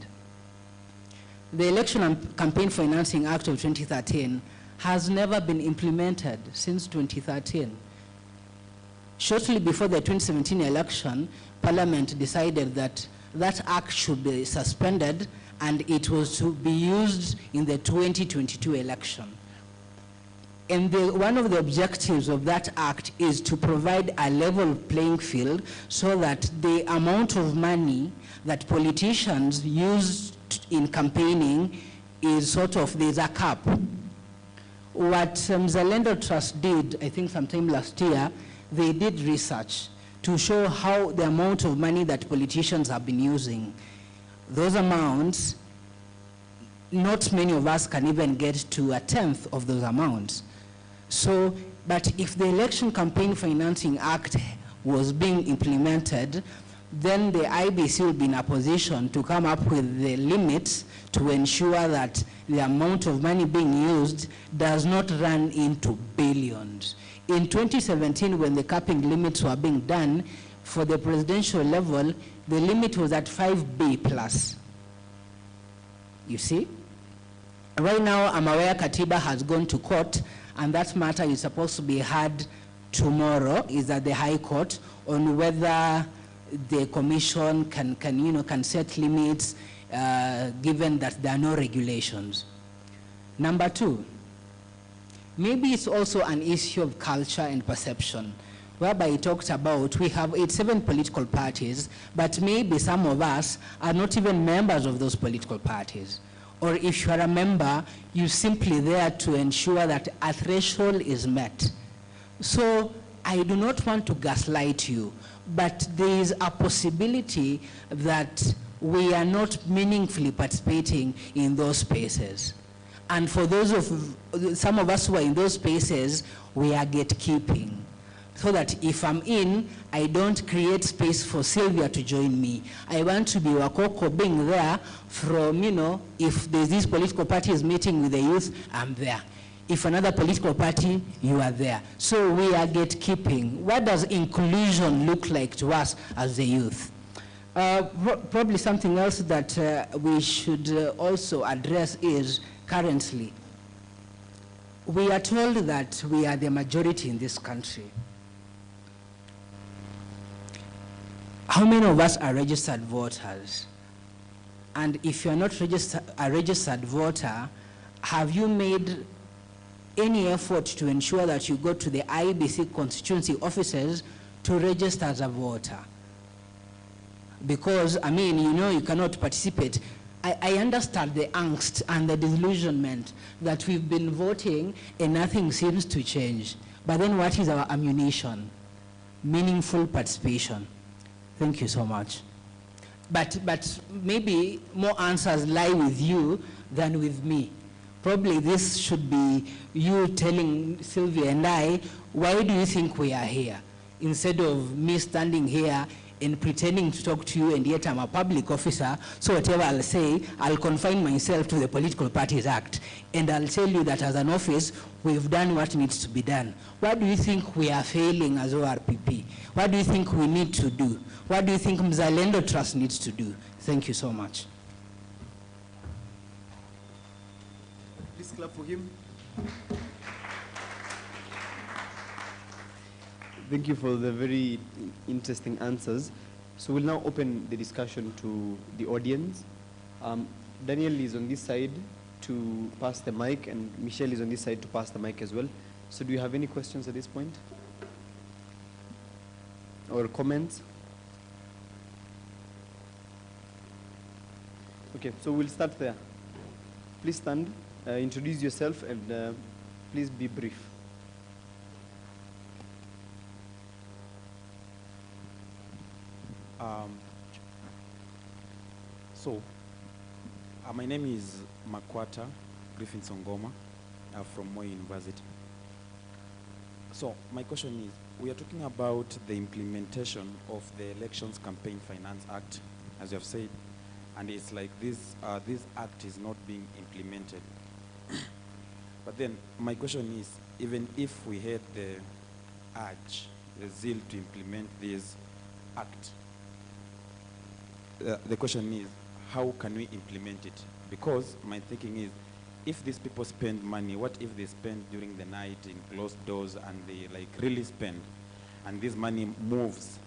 The Election and Campaign Financing Act of 2013 has never been implemented since 2013. Shortly before the 2017 election, Parliament decided that that act should be suspended and it was to be used in the 2022 election. And one of the objectives of that act is to provide a level playing field so that the amount of money that politicians use in campaigning is sort of, there's a cap. What Mzalendo Trust did, I think sometime last year, they did research to show how the amount of money that politicians have been using. Those amounts, not many of us can even get to 1/10 of those amounts. So, but if the Election Campaign Financing Act was being implemented, then the IBC will be in a position to come up with the limits to ensure that the amount of money being used does not run into billions. In 2017, when the capping limits were being done, for the presidential level, the limit was at 5B plus. You see? Right now, I'm aware Katiba has gone to court, and that matter is supposed to be heard tomorrow, is at the High Court, on whether the Commission can set limits given that there are no regulations. Number two, Maybe it's also an issue of culture and perception, whereby he talked about we have 87 political parties, but maybe some of us are not even members of those political parties. Or if you are a member, you're simply there to ensure that a threshold is met. So I do not want to gaslight you, but there is a possibility that we are not meaningfully participating in those spaces. And for some of us who are in those spaces, we are gatekeeping. So that if I'm in, I don't create space for Sylvia to join me. I want to be Wakoko being there from, if there's this political party is meeting with the youth, I'm there. If another political party, you are there. So we are gatekeeping. What does inclusion look like to us as the youth? Probably something else that we should also address is currently, we are told that we are the majority in this country. How many of us are registered voters? And if you're not a registered voter, have you made any effort to ensure that you go to the IBC constituency offices to register as a voter? Because, you cannot participate. I understand the angst and the disillusionment that we've been voting and nothing seems to change. But then what is our ammunition? Meaningful participation. Thank you so much. But maybe more answers lie with you than with me. Probably this should be you telling Sylvia and I, why do you think we are here? Instead of me standing here and pretending to talk to you, and yet I'm a public officer, so whatever I'll say, I'll confine myself to the Political Parties Act. And I'll tell you that as an office, we've done what needs to be done. What do you think we are failing as ORPP? What do you think we need to do? What do you think Mzalendo Trust needs to do? Thank you so much. Please clap for him. Thank you for the very interesting answers. So we'll now open the discussion to the audience. Daniel is on this side to pass the mic, and Michelle is on this side to pass the mic as well. So do you have any questions at this point? Or comments? Okay, so we'll start there. Please stand, introduce yourself, and please be brief. My name is Makwata Griffin Songoma from Moi University. So my question is, we are talking about the implementation of the Elections Campaign Finance Act, as you have said, and it's like this act is not being implemented. But then my question is, even if we had the urge, the zeal to implement this act, the question is, how can we implement it? Because my thinking is, if these people spend money, what if they spend during the night in closed doors and they really spend, and this money moves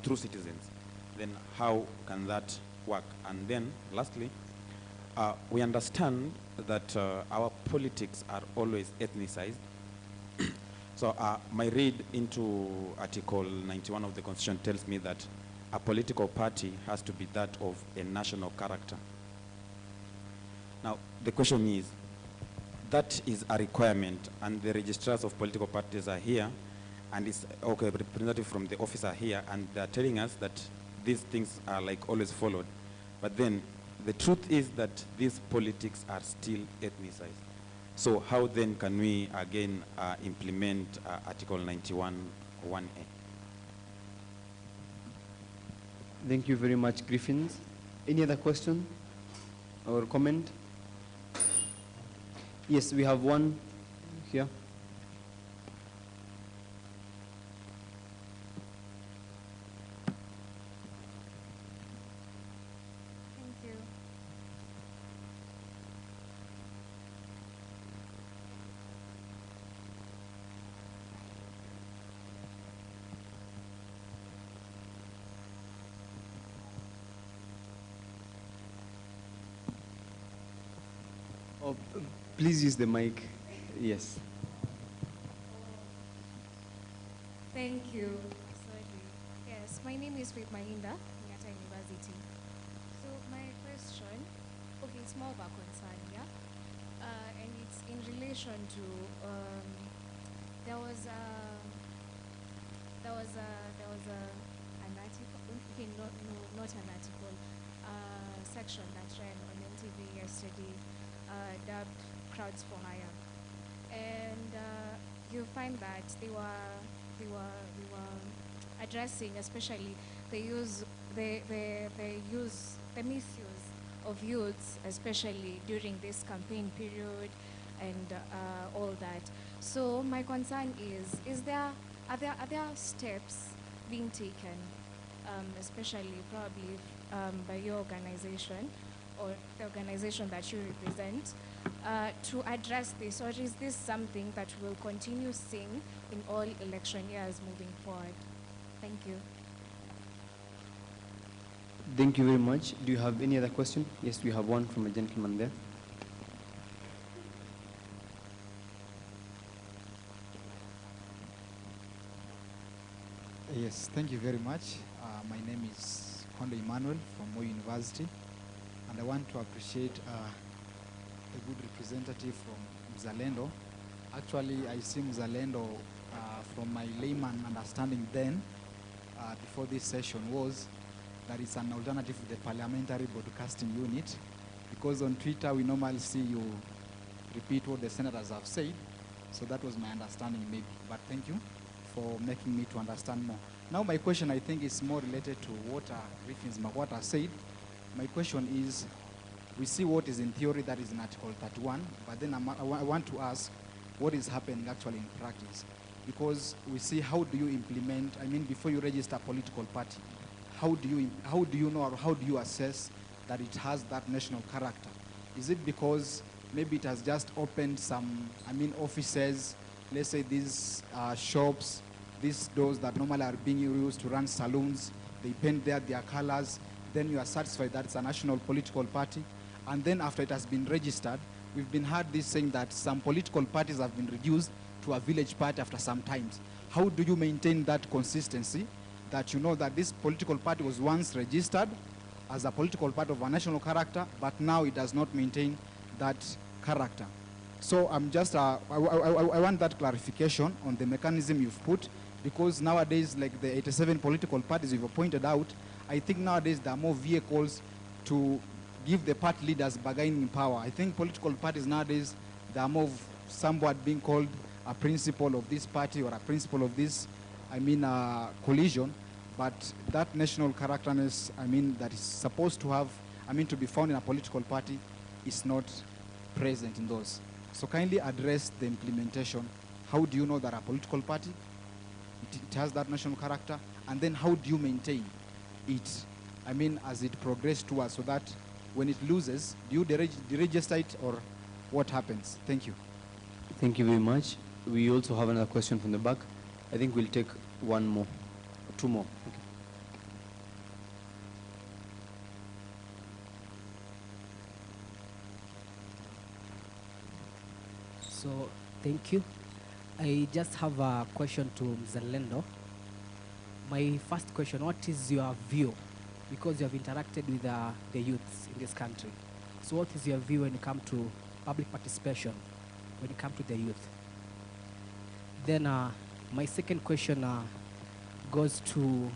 through citizens, then how can that work? And then lastly, we understand that our politics are always ethnicized. So my read into Article 91 of the Constitution tells me that a political party has to be that of a national character. Now, the question is, that is a requirement, and the registrars of political parties are here, and it's okay, representative from the office are here, and they're telling us that these things are always followed. But then the truth is that these politics are still ethnicized. So how then can we again implement Article 91(1)(a)? Thank you very much, Griffins. Any other question or comment? Yes, we have one here. Thank you. Oh, please use the mic. Yes. Thank you. Sorry. Yes, my name is Faith Mahinda, Kenyatta University. So my question, okay, it's more of a concern, yeah? And it's in relation to, there was an article, okay, not an article, section that ran on NTV yesterday, dubbed Crowds for Hire. And you find that they were addressing especially the misuse of youths, especially during this campaign period and all that. So my concern is are there steps being taken, especially probably by your organization or the organization that you represent, to address this, or is this something that we'll continue seeing in all election years moving forward? Thank you. Thank you very much. Do you have any other question? Yes, we have one from a gentleman there. Yes, thank you very much. My name is Kondo Emmanuel from Moi University, and I want to appreciate a good representative from Mzalendo. Actually, I see Mzalendo from my layman understanding then, before this session, was that it's an alternative to the Parliamentary Broadcasting Unit, because on Twitter we normally see you repeat what the senators have said, so that was my understanding maybe, but thank you for making me to understand more. Now my question, I think, is more related to what Griffins Magwata said. My question is, we see what is in theory, that is in Article 31, but then I want to ask what is happening actually in practice. Because we see, how do you implement, I mean, before you register a political party, how do you know, or how do you assess that it has that national character? Is it because maybe it has just opened some, I mean, offices, let's say these shops, these doors that normally are being used to run saloons, they paint their colors, then you are satisfied that it's a national political party, and then after it has been registered, we've been heard this saying that some political parties have been reduced to a village party after some times. How do you maintain that consistency, that you know that this political party was once registered as a political party of a national character, but now it does not maintain that character? So I'm just, I want that clarification on the mechanism you've put, because nowadays, like the 87 political parties you've pointed out, I think nowadays there are more vehicles to give the party leaders bargaining power. I think political parties nowadays, there are more somewhat being called a principle of this party or a principle of this, I mean, collision, but that national characterness, I mean, that is supposed to have, I mean, to be found in a political party is not present in those. So kindly address the implementation. How do you know that a political party, it has that national character, and then how do you maintain it, I mean, as it progresses towards, so that when it loses, do you deregister it, or what happens? Thank you. Thank you very much. We also have another question from the back. I think we'll take one more, two more. Okay. So, thank you. I just have a question to Mzalendo. My first question, what is your view? Because you have interacted with the youths in this country. So what is your view when it comes to public participation, when it comes to the youth? Then my second question goes to,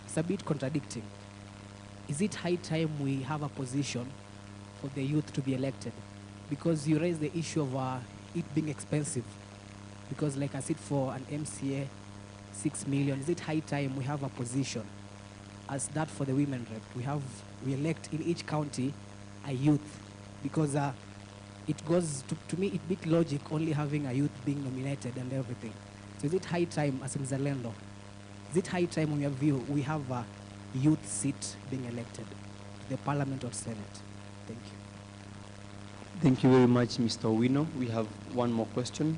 it's a bit contradicting. Is it high time we have a position for the youth to be elected? Because you raise the issue of it being expensive. Because like I said, for an MCA, 6 million, is it high time we have a position as that for the women rep? We elect in each county a youth, because it goes, to me, it bit logic only having a youth being nominated and everything. So is it high time, as in Zalendo, is it high time in your view we have a youth seat being elected to the Parliament or Senate? Thank you. Thank you very much, Mr. Owino. We have one more question.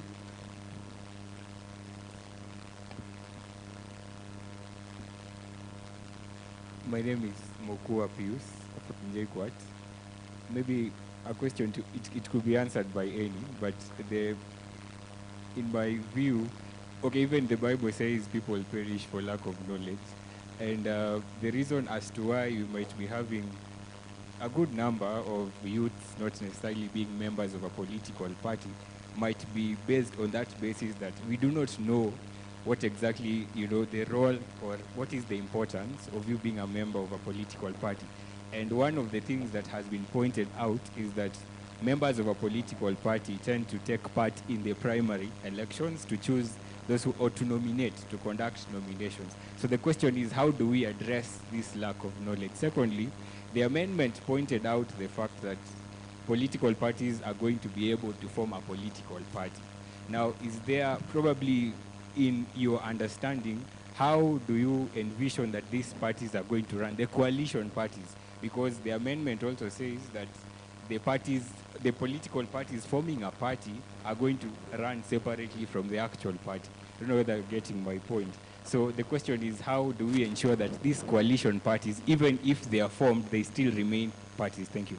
My name is Mokua Pius from JKUAT. Maybe a question, it could be answered by any, but the in my view, okay, even the Bible says people perish for lack of knowledge. And the reason as to why you might be having a good number of youths not necessarily being members of a political party might be based on that basis that we do not know what exactly, the role or what is the importance of you being a member of a political party. And one of the things that has been pointed out is that members of a political party tend to take part in the primary elections to choose those who ought to nominate, to conduct nominations. So the question is, how do we address this lack of knowledge? Secondly, the amendment pointed out the fact that political parties are going to be able to form a political party. Now, is there probably, in your understanding, how do you envision that these parties are going to run, the coalition parties? Because the amendment also says that the political parties forming a party are going to run separately from the actual party. I don't know whether you're getting my point. So the question is, how do we ensure that these coalition parties, even if they are formed, they still remain parties? Thank you.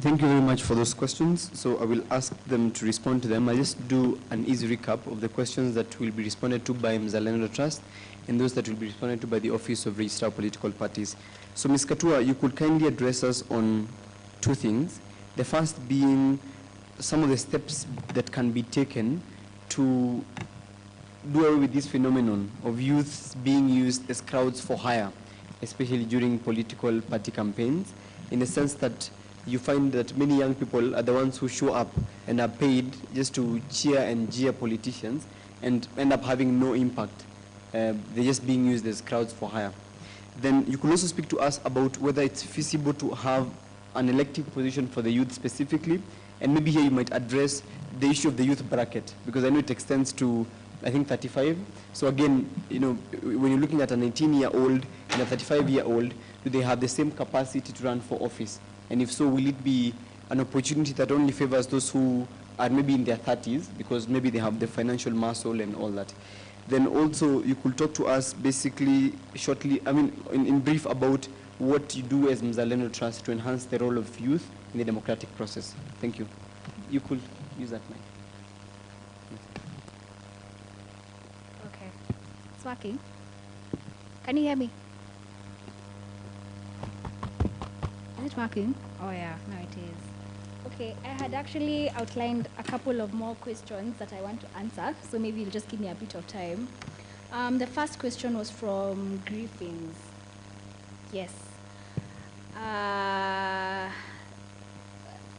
Thank you very much for those questions. So I will ask them to respond to them. I'll just do an easy recap of the questions that will be responded to by Mzalendo Trust and those that will be responded to by the Office of Registrar of Political Parties. So Ms. Katua, you could kindly address us on two things. The first being some of the steps that can be taken to do away with this phenomenon of youths being used as crowds for hire, especially during political party campaigns, in the sense that you find that many young people are the ones who show up and are paid just to cheer and jeer politicians and end up having no impact. They're just being used as crowds for hire. Then you could also speak to us about whether it's feasible to have an elective position for the youth specifically, and maybe here you might address the issue of the youth bracket, because I know it extends to, I think, 35. So again, when you're looking at an 18-year-old and a 35-year-old, do they have the same capacity to run for office? And if so, will it be an opportunity that only favors those who are maybe in their 30s, because maybe they have the financial muscle and all that? Then also, you could talk to us basically shortly, in brief, about what you do as Mzalendo Trust to enhance the role of youth in the democratic process. Thank you. You could use that mic. Okay. It's working. Can you hear me? Is it working? Oh yeah, now it is. Okay, I had actually outlined a couple of more questions that I want to answer, so maybe you'll just give me a bit of time. The first question was from Griffins. Yes.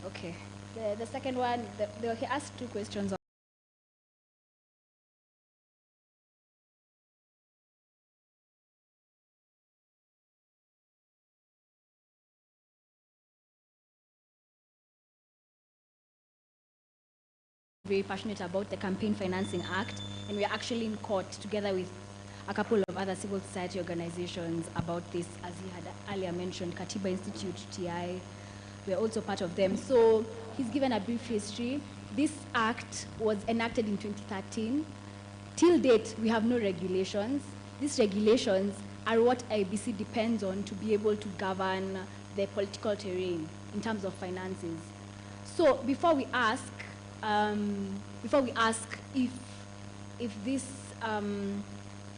Okay. The second one, he asked two questions. Very passionate about the Campaign Financing Act, and we are actually in court together with a couple of other civil society organizations about this. As he had earlier mentioned, Katiba Institute, TI, we are also part of them. So he's given a brief history. This act was enacted in 2013. Till date, we have no regulations. These regulations are what IBC depends on to be able to govern the political terrain in terms of finances. So before we ask if these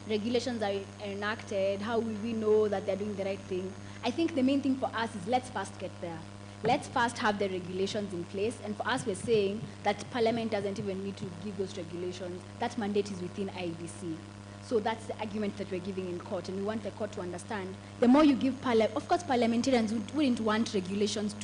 regulations are enacted, how will we know that they're doing the right thing? I think the main thing for us is let's first get there. Let's first have the regulations in place. And for us, we're saying that Parliament doesn't even need to give those regulations. That mandate is within IBC. So that's the argument that we're giving in court, and we want the court to understand. The more you give Parliament, of course, parliamentarians wouldn't want regulations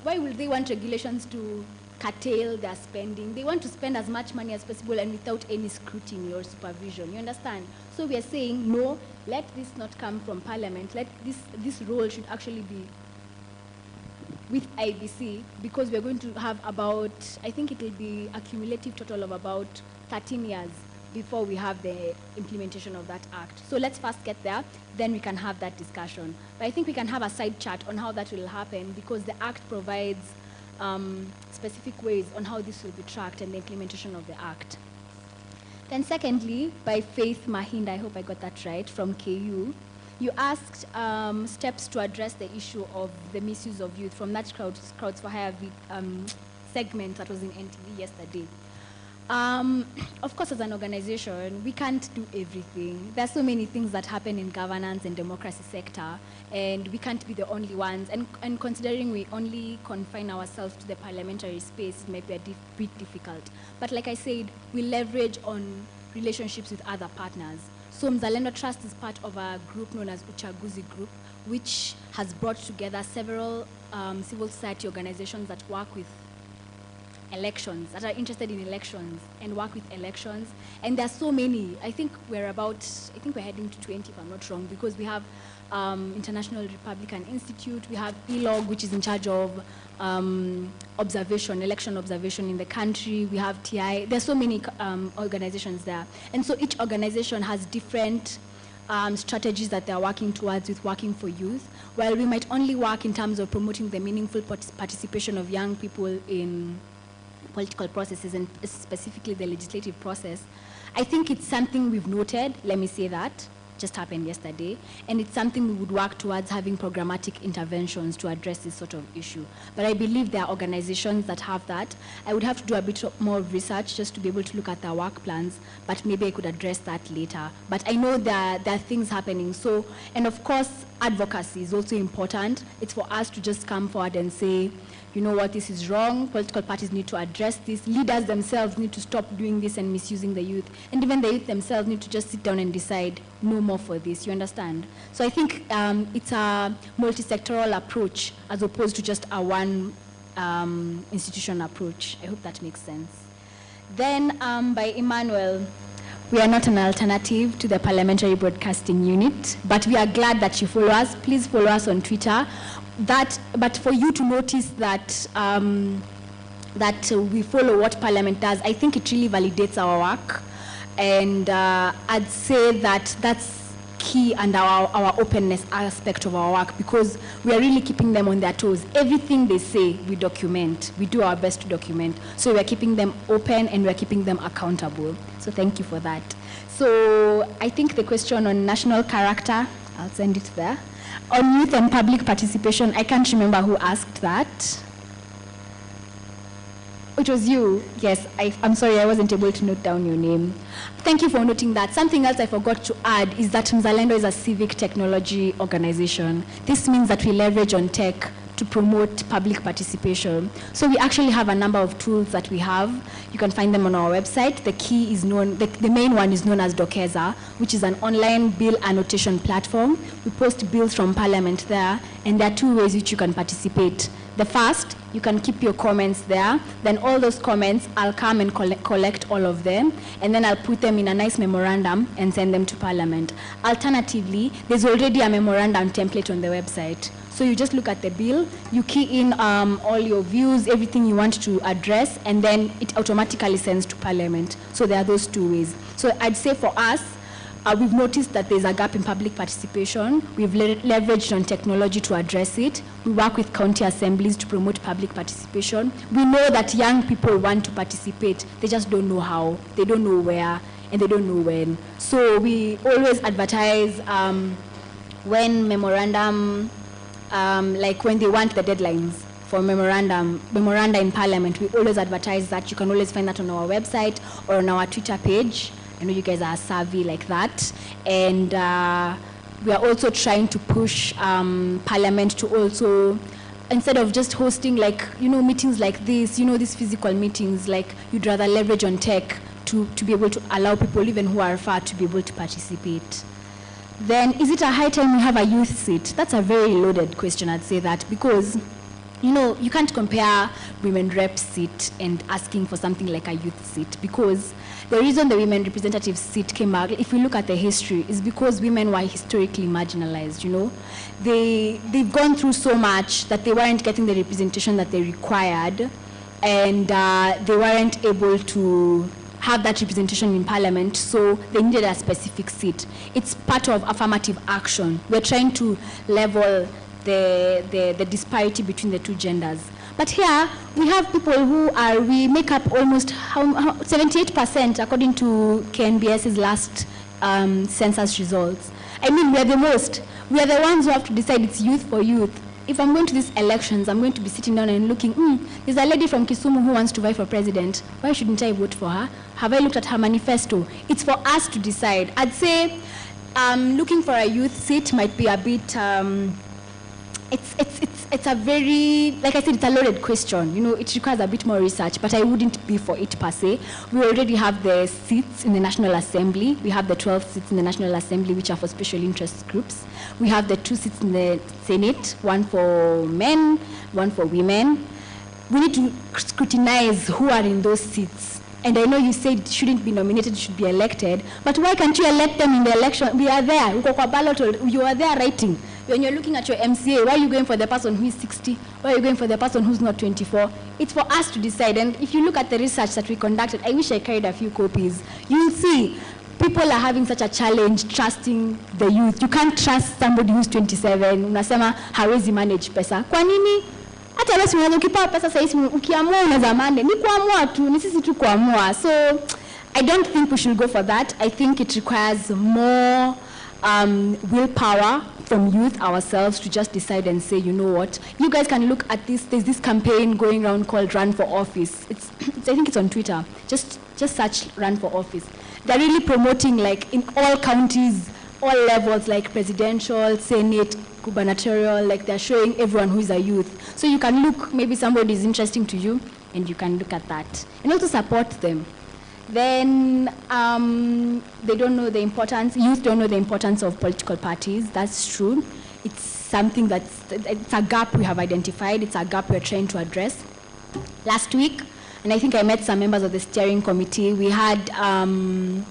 why will they want regulations to curtail their spending? They want to spend as much money as possible and without any scrutiny or supervision. You understand? So we are saying, no, let this not come from Parliament. Let this role should actually be with IBC, because we're going to have about, I think it will be a cumulative total of about 13 years before we have the implementation of that act. So let's first get there, then we can have that discussion. But I think we can have a side chat on how that will happen, because the act provides specific ways on how this will be tracked and the implementation of the act. Then secondly, by Faith Mahinda, I hope I got that right, from KU, you asked steps to address the issue of the misuse of youth from that crowds for hire segment that was in NTV yesterday. Of course, as an organization, we can't do everything. There are so many things that happen in governance and democracy sector, and we can't be the only ones. And considering we only confine ourselves to the parliamentary space, it might be a bit difficult. But like I said, we leverage on relationships with other partners. So Mzalendo Trust is part of a group known as Uchaguzi Group, which has brought together several civil society organizations that work with elections, that are interested in elections and work with elections. And there are so many. I think we're heading to 20 if I'm not wrong, because we have International Republican Institute, we have ELOG, which is in charge of election observation in the country, we have TI. There's so many organizations there. And so each organization has different strategies that they're working towards with working for youth. While we might only work in terms of promoting the meaningful participation of young people in political processes and specifically the legislative process, I think it's something we've noted, let me say that, just happened yesterday, and it's something we would work towards having programmatic interventions to address this sort of issue. But I believe there are organizations that have that. I would have to do a bit more research just to be able to look at their work plans, but maybe I could address that later. But I know that there are things happening. So, and of course, advocacy is also important. It's for us to just come forward and say, you know what, this is wrong, political parties need to address this, leaders themselves need to stop doing this and misusing the youth, and even the youth themselves need to just sit down and decide no more for this, you understand? So I think it's a multi-sectoral approach as opposed to just a one institution approach. I hope that makes sense. Then by Emmanuel, we are not an alternative to the Parliamentary Broadcasting Unit, but we are glad that you follow us. Please follow us on Twitter. But for you to notice that we follow what Parliament does, I think it really validates our work. And I'd say that that's key and our openness aspect of our work, because we are really keeping them on their toes. Everything they say, we document. We do our best to document. So we're keeping them open and we're keeping them accountable. So thank you for that. So I think the question on national character, I'll send it there. On youth and public participation, I can't remember who asked that. It was you. Yes, I'm sorry, I wasn't able to note down your name. Thank you for noting that. Something else I forgot to add is that Mzalendo is a civic technology organization. This means that we leverage on tech to promote public participation. So we actually have a number of tools that we have. You can find them on our website. The key is known, the main one is known as Dokeza, which is an online bill annotation platform. We post bills from Parliament there, and there are two ways which you can participate. The first, you can keep your comments there. Then all those comments, I'll come and collect all of them, and then I'll put them in a nice memorandum and send them to Parliament. Alternatively, there's already a memorandum template on the website. So you just look at the bill, you key in all your views, everything you want to address, and then it automatically sends to Parliament. So there are those two ways. So I'd say for us, we've noticed that there's a gap in public participation. We've leveraged on technology to address it. We work with county assemblies to promote public participation. We know that young people want to participate. They just don't know how, they don't know where, and they don't know when. So we always advertise when memorandum, like when they want the deadlines for memoranda in Parliament, we always advertise that. You can always find that on our website or on our Twitter page. I know you guys are savvy like that. And we are also trying to push Parliament to also, instead of just hosting meetings like this, these physical meetings, like you'd rather leverage on tech to be able to allow people even who are far to be able to participate. Then, is it a high time we have a youth seat? That's a very loaded question, I'd say that, because, you can't compare women rep seat and asking for something like a youth seat, because the reason the women representative seat came out, if we look at the history, is because women were historically marginalized, They've gone through so much that they weren't getting the representation that they required, and they weren't able to have that representation in Parliament, so they needed a specific seat. It's part of affirmative action. We're trying to level the disparity between the two genders. But here, we have people we make up almost 78% according to KNBS's last census results. I mean, we're the most. We are the ones who have to decide it's youth for youth. if I'm going to these elections, I'm going to be sitting down and looking, there's a lady from Kisumu who wants to vie for president. Why shouldn't I vote for her? Have I looked at her manifesto? It's for us to decide. I'd say looking for a youth seat might be a bit, it's a very, like I said, it's a loaded question. You know, it requires a bit more research, but I wouldn't be for it per se. We already have the seats in the National Assembly. We have the 12 seats in the National Assembly, which are for special interest groups. We have the 2 seats in the Senate, 1 for men, 1 for women. We need to scrutinize who are in those seats. And I know you said shouldn't be nominated, should be elected, but why can't you elect them in the election? We are there, you are there writing. When you're looking at your MCA, why are you going for the person who is 60? Why are you going for the person who's not 24? It's for us to decide. And if you look at the research that we conducted, I wish I carried a few copies. You'll see people are having such a challenge trusting the youth. You can't trust somebody who's 27. Unasema hawezi manage pesa. Kwa nini? Hata basi unaweza ukipewa pesa sasa hivi ukiamua unaweza manage. Ni kuamua tu, ni sisi tu kuamua. So I don't think we should go for that. I think it requires more willpower from youth ourselves to just decide and say, you know what, you guys can look at this. There's this campaign going around called Run for Office. I think it's on Twitter. Just search Run for Office. They're really promoting, like, in all counties, all levels, like presidential, Senate, gubernatorial, like they're showing everyone who is a youth. So you can look, maybe somebody is interesting to you, and you can look at that. And also support them. Then they don't know the importance, youth don't know the importance of political parties. That's true. It's something it's a gap we have identified. It's a gap we're trying to address. Last week, and I think I met some members of the steering committee, we had an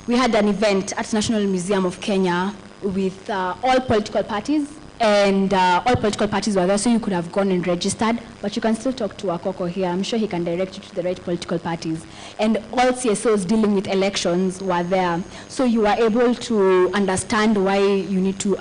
event at National Museum of Kenya with all political parties, and all political parties were there, so you could have gone and registered, but you can still talk to Akoko here. I'm sure he can direct you to the right political parties. And all CSOs dealing with elections were there, so you were able to understand why you need to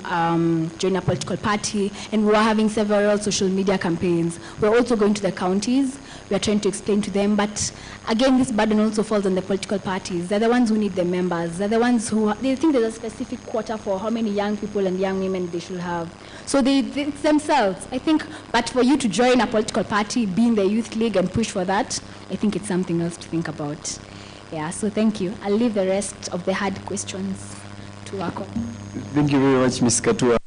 join a political party, and we were having several social media campaigns. We're also going to the counties. We are trying to explain to them, but again, this burden also falls on the political parties. They're the ones who need the members. They're the ones who, they think there's a specific quota for how many young people and young women they should have. So it's themselves, I think, but for you to join a political party, be in the youth league and push for that, I think it's something else to think about. Yeah, so thank you. I'll leave the rest of the hard questions to Wako. Thank you very much, Ms. Katua.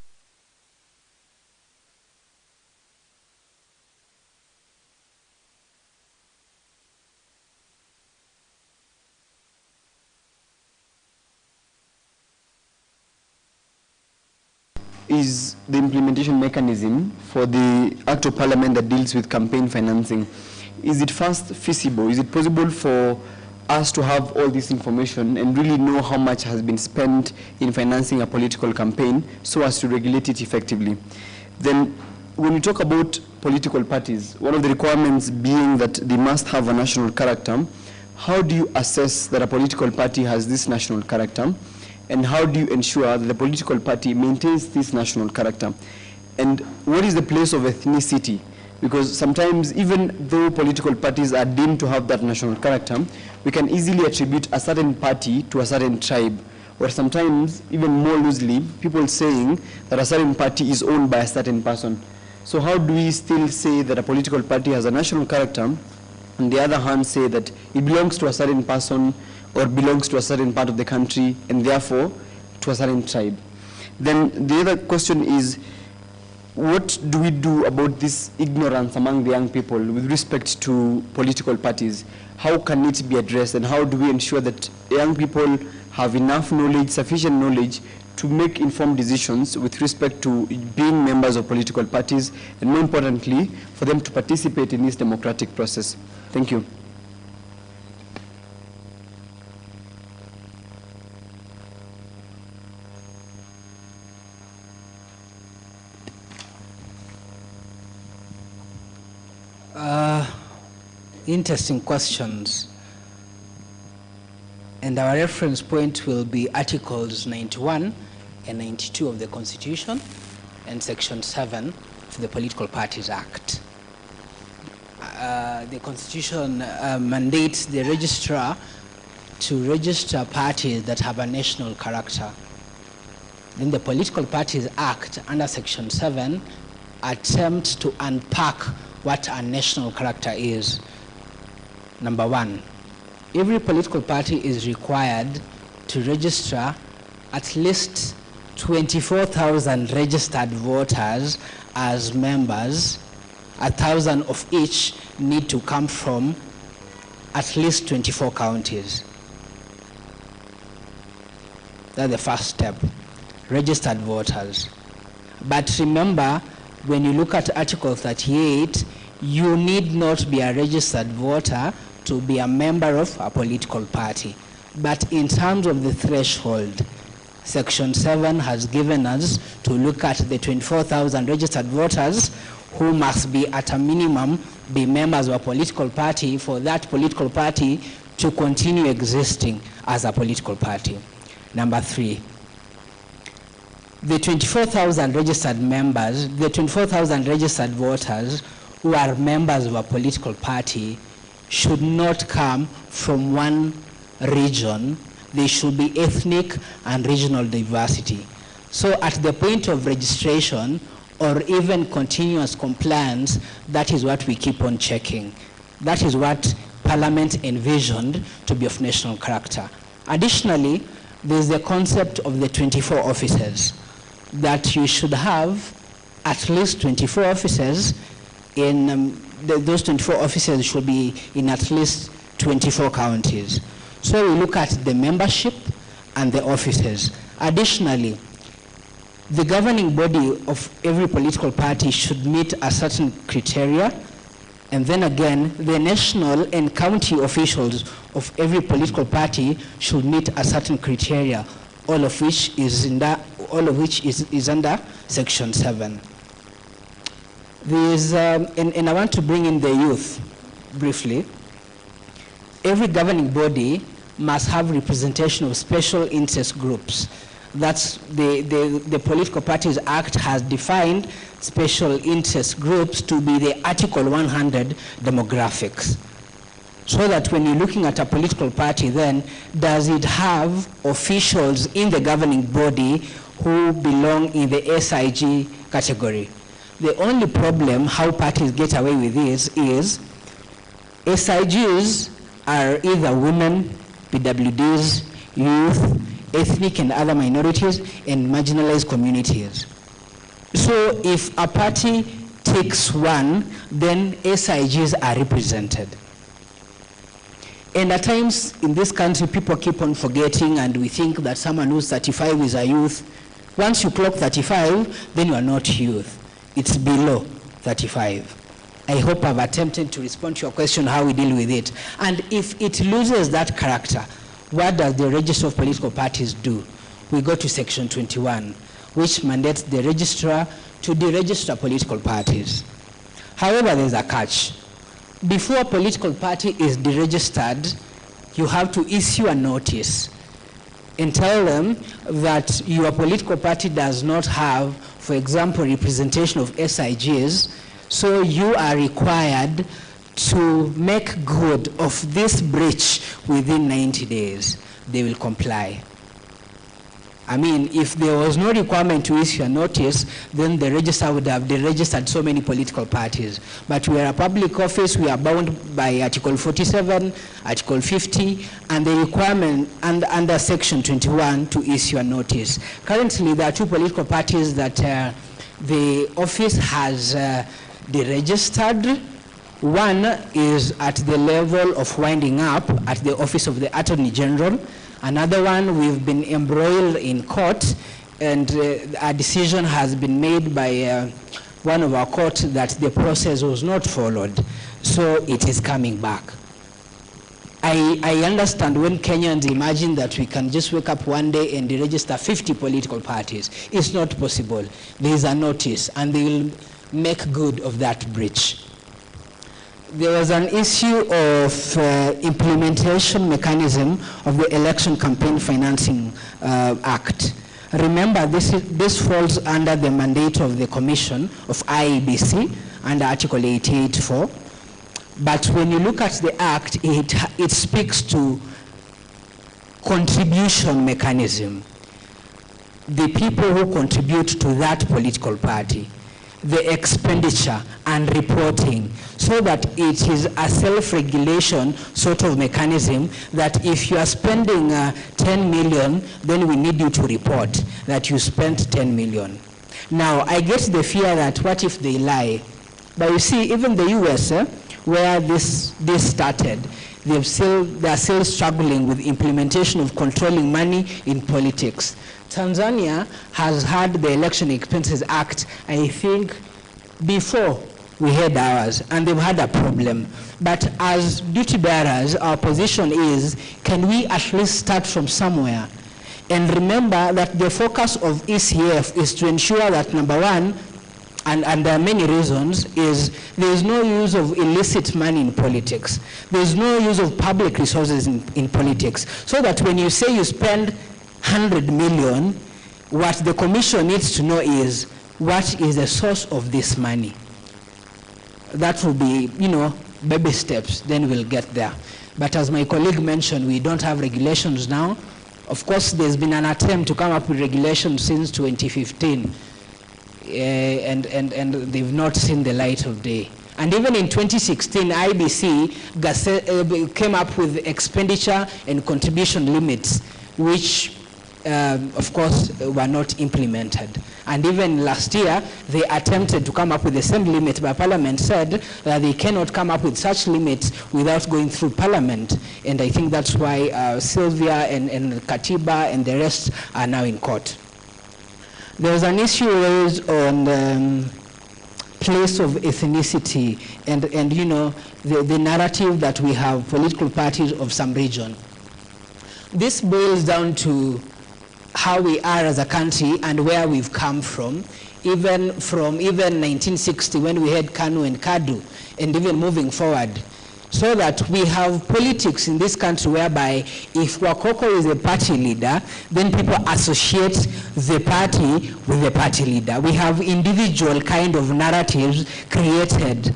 Is the implementation mechanism for the Act of Parliament that deals with campaign financing. Is it first feasible? Is it possible for us to have all this information and really know how much has been spent in financing a political campaign so as to regulate it effectively? Then when we talk about political parties, one of the requirements being that they must have a national character, how do you assess that a political party has this national character? And how do you ensure that the political party maintains this national character? And what is the place of ethnicity? Because sometimes, even though political parties are deemed to have that national character, we can easily attribute a certain party to a certain tribe, or sometimes, even more loosely, people saying that a certain party is owned by a certain person. So how do we still say that a political party has a national character, on the other hand say that it belongs to a certain person or belongs to a certain part of the country, and therefore to a certain tribe? Then the other question is, what do we do about this ignorance among the young people with respect to political parties? How can it be addressed, and how do we ensure that young people have enough knowledge, sufficient knowledge, to make informed decisions with respect to being members of political parties, and more importantly, for them to participate in this democratic process? Thank you. Interesting questions. And our reference point will be Articles 91 and 92 of the Constitution and Section 7 of the Political Parties Act. The Constitution mandates the registrar to register parties that have a national character. Then the Political Parties Act, under Section 7, attempt to unpack what a national character is. Number one, every political party is required to register at least 24,000 registered voters as members. 1,000 of each need to come from at least 24 counties. That's the first step, registered voters. But remember, when you look at Article 38, you need not be a registered voter to be a member of a political party. But in terms of the threshold, Section 7 has given us to look at the 24,000 registered voters who must be at a minimum be members of a political party for that political party to continue existing as a political party. Number three, the 24,000 registered members, the 24,000 registered voters who are members of a political party should not come from one region. They should be ethnic and regional diversity. So at the point of registration or even continuous compliance, that is what we keep on checking. That is what Parliament envisioned to be of national character. Additionally, there's the concept of the 24 offices, that you should have at least 24 offices in, those 24 offices should be in at least 24 counties. So we look at the membership and the offices. Additionally, the governing body of every political party should meet a certain criteria, and then again, the national and county officials of every political party should meet a certain criteria, all of which is under Section 7. There's, and I want to bring in the youth briefly. Every governing body must have representation of special interest groups. That's the Political Parties Act has defined special interest groups to be the Article 100 demographics. So that when you're looking at a political party, then does it have officials in the governing body who belong in the SIG category? The only problem how parties get away with this is SIGs are either women, PWDs, youth, ethnic and other minorities, and marginalized communities. So if a party takes one, then SIGs are represented. And at times in this country, people keep on forgetting, and we think that someone who's 35 is a youth. Once you clock 35, then you are not youth. It's below 35. I hope I've attempted to respond to your question, how we deal with it. And if it loses that character, what does the Register of Political Parties do? We go to Section 21, which mandates the registrar to deregister political parties. However, there's a catch. Before a political party is deregistered, you have to issue a notice and tell them that your political party does not have, for example, representation of SIGs, so you are required to make good of this breach within 90 days. They will comply. I mean, if there was no requirement to issue a notice, then the registrar would have deregistered so many political parties. But we are a public office, we are bound by Article 47, Article 50, and the requirement under Section 21 to issue a notice. Currently, there are two political parties that the office has deregistered. One is at the level of winding up at the Office of the Attorney General. Another one, we've been embroiled in court, and a decision has been made by one of our courts that the process was not followed. So it is coming back. I understand when Kenyans imagine that we can just wake up one day and deregister 50 political parties. It's not possible. There is a notice, and they will make good of that breach. There was an issue of implementation mechanism of the Election Campaign Financing Act. Remember, this falls under the mandate of the Commission of IEBC under Article 88.4. But when you look at the Act, it speaks to contribution mechanism. The people who contribute to that political party. the expenditure and reporting, so that it is a self-regulation sort of mechanism that if you are spending 10 million, then we need you to report that you spent 10 million. Now, I get the fear that what if they lie? But you see, even the US, where this started, they are still struggling with implementation of controlling money in politics. Tanzania has had the Election Expenses Act, I think, before we had ours, and they've had a problem. But as duty bearers, our position is, can we at least start from somewhere? And remember that the focus of ECF is to ensure that, number one, and there are many reasons, is there is no use of illicit money in politics. There is no use of public resources in politics. So that when you say you spend 100 million, what the commission needs to know is, what is the source of this money? That will be, baby steps, then we'll get there. But as my colleague mentioned, we don't have regulations now. Of course, there's been an attempt to come up with regulations since 2015, and they've not seen the light of day. And even in 2016, IBC came up with expenditure and contribution limits, which, of course, were not implemented. And even last year, they attempted to come up with the same limit, but Parliament said that they cannot come up with such limits without going through Parliament. And I think that's why Sylvia and Katiba and the rest are now in court. There was an issue raised on place of ethnicity and the narrative that we have political parties of some region. This boils down to how we are as a country and where we've come from, even 1960 when we had Kanu and Kadu, and even moving forward. So that we have politics in this country whereby if Wakoko is a party leader, then people associate the party with the party leader. We have individual kind of narratives created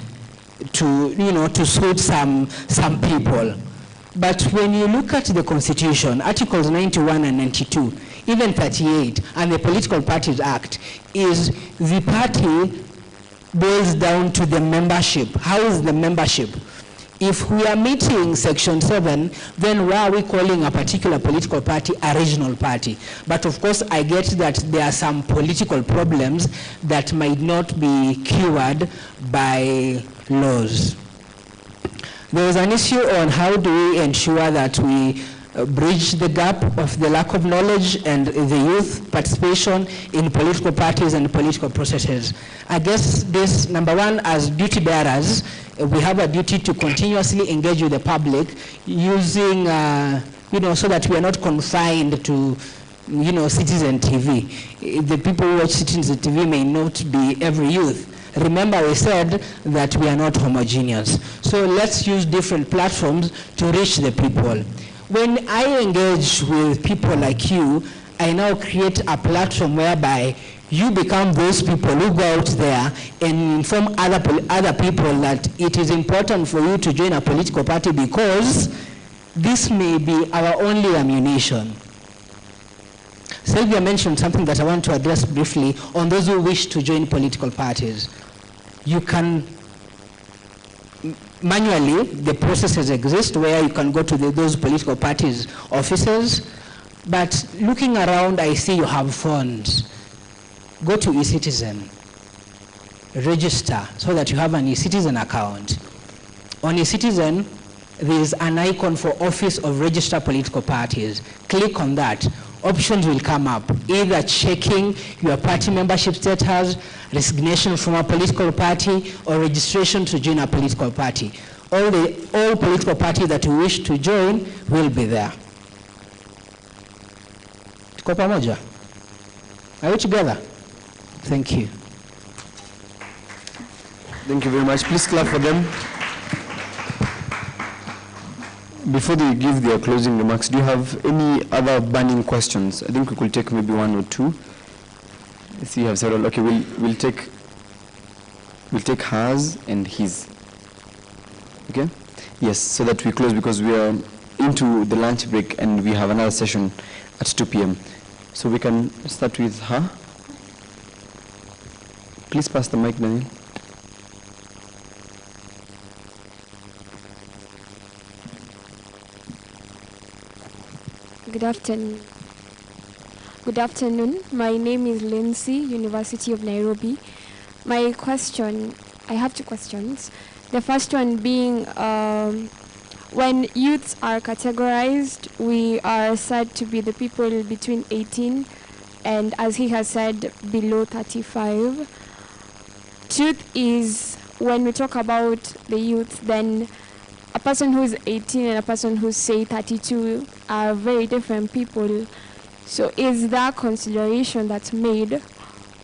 to suit some people. But when you look at the Constitution, Articles 91 and 92, even 38, and the Political Parties Act, is the party boils down to the membership. How is the membership? If we are meeting Section 7, then why are we calling a particular political party a regional party? But of course, I get that there are some political problems that might not be cured by laws. There was an issue on how do we ensure that we bridge the gap of the lack of knowledge and the youth participation in political parties and political processes. I guess this, number one, as duty bearers, we have a duty to continuously engage with the public using, so that we are not confined to, Citizen TV. The people who watch Citizen TV may not be every youth. Remember, we said that we are not homogeneous. So let's use different platforms to reach the people. When I engage with people like you, I now create a platform whereby you become those people who go out there and inform other people that it is important for you to join a political party because this may be our only ammunition. Sylvia mentioned something that I want to address briefly on those who wish to join political parties. You can manually, the processes exist where you can go to those political parties' offices, but looking around, I see you have phones. Go to eCitizen, register so that you have an eCitizen account. On eCitizen, there is an icon for Office of Registered Political Parties. Click on that. Options will come up, either checking your party membership status, resignation from a political party, or registration to join a political party. All political parties that you wish to join will be there. Tuko pamoja? Are we together? Thank you. Thank you very much. Please clap for them. Before they give their closing remarks, do you have any other burning questions? I think we could take maybe one or two. I see you have several. Okay, we'll take hers and his. Okay? Yes, so that we close because we are into the lunch break and we have another session at 2 p.m. So we can start with her. Please pass the mic, Daniel. Good afternoon. Good afternoon. My name is Lindsay, University of Nairobi. My question, I have two questions. The first one being, when youths are categorized, we are said to be the people between 18 and, as he has said, below 35. Truth is, when we talk about the youth, then a person who's 18 and a person who's, say, 32 are very different people. So is there consideration that's made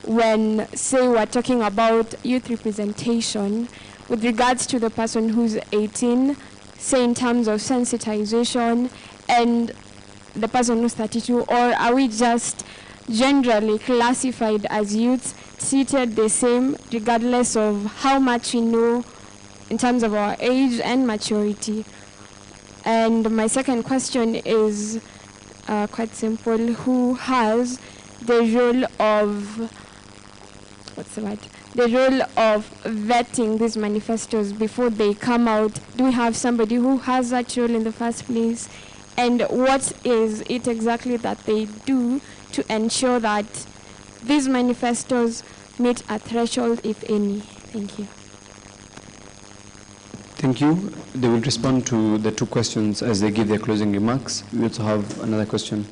when, say, we're talking about youth representation with regards to the person who's 18, say in terms of sensitization, and the person who's 32, or are we just generally classified as youths, treated the same regardless of how much we know in terms of our age and maturity? And my second question is quite simple. Who has the role of, the role of vetting these manifestos before they come out? Do we have somebody who has that role in the first place? And what is it exactly that they do to ensure that these manifestos meet a threshold, if any? Thank you. Thank you. They will respond to the two questions as they give their closing remarks. We also have another question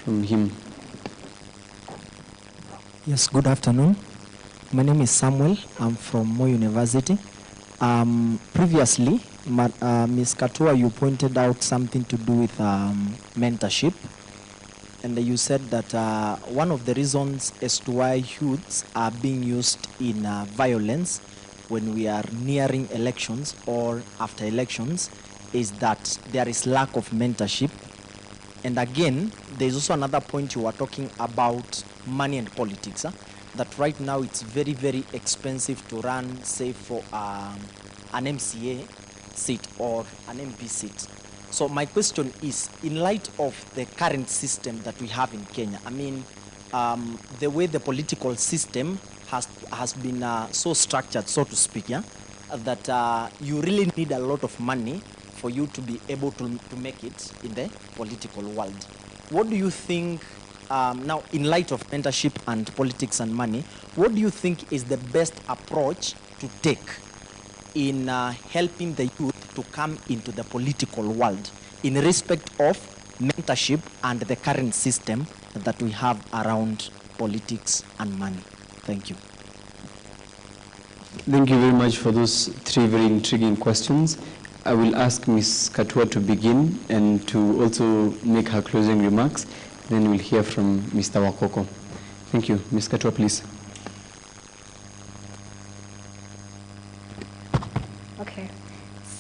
from him. Yes, good afternoon. My name is Samuel. I'm from Mo University. Previously, Ms. Katua, you pointed out something to do with mentorship. And you said that one of the reasons as to why youths are being used in violence when we are nearing elections or after elections is that there is lack of mentorship. And again, there's also another point you were talking about, money and politics. That right now it's very, very expensive to run, say, for an MCA seat or an MP seat. So my question is, in light of the current system that we have in Kenya, I mean, the way the political system has been so structured, so to speak, yeah, that you really need a lot of money for you to be able to make it in the political world. What do you think, now in light of mentorship and politics and money, what do you think is the best approach to take in helping the youth to come into the political world in respect of mentorship and the current system that we have around politics and money? Thank you. Thank you very much for those three very intriguing questions. I will ask Ms. Katua to begin and to also make her closing remarks. Then we'll hear from Mr. Wakoko. Thank you. Ms. Katua, please. Okay.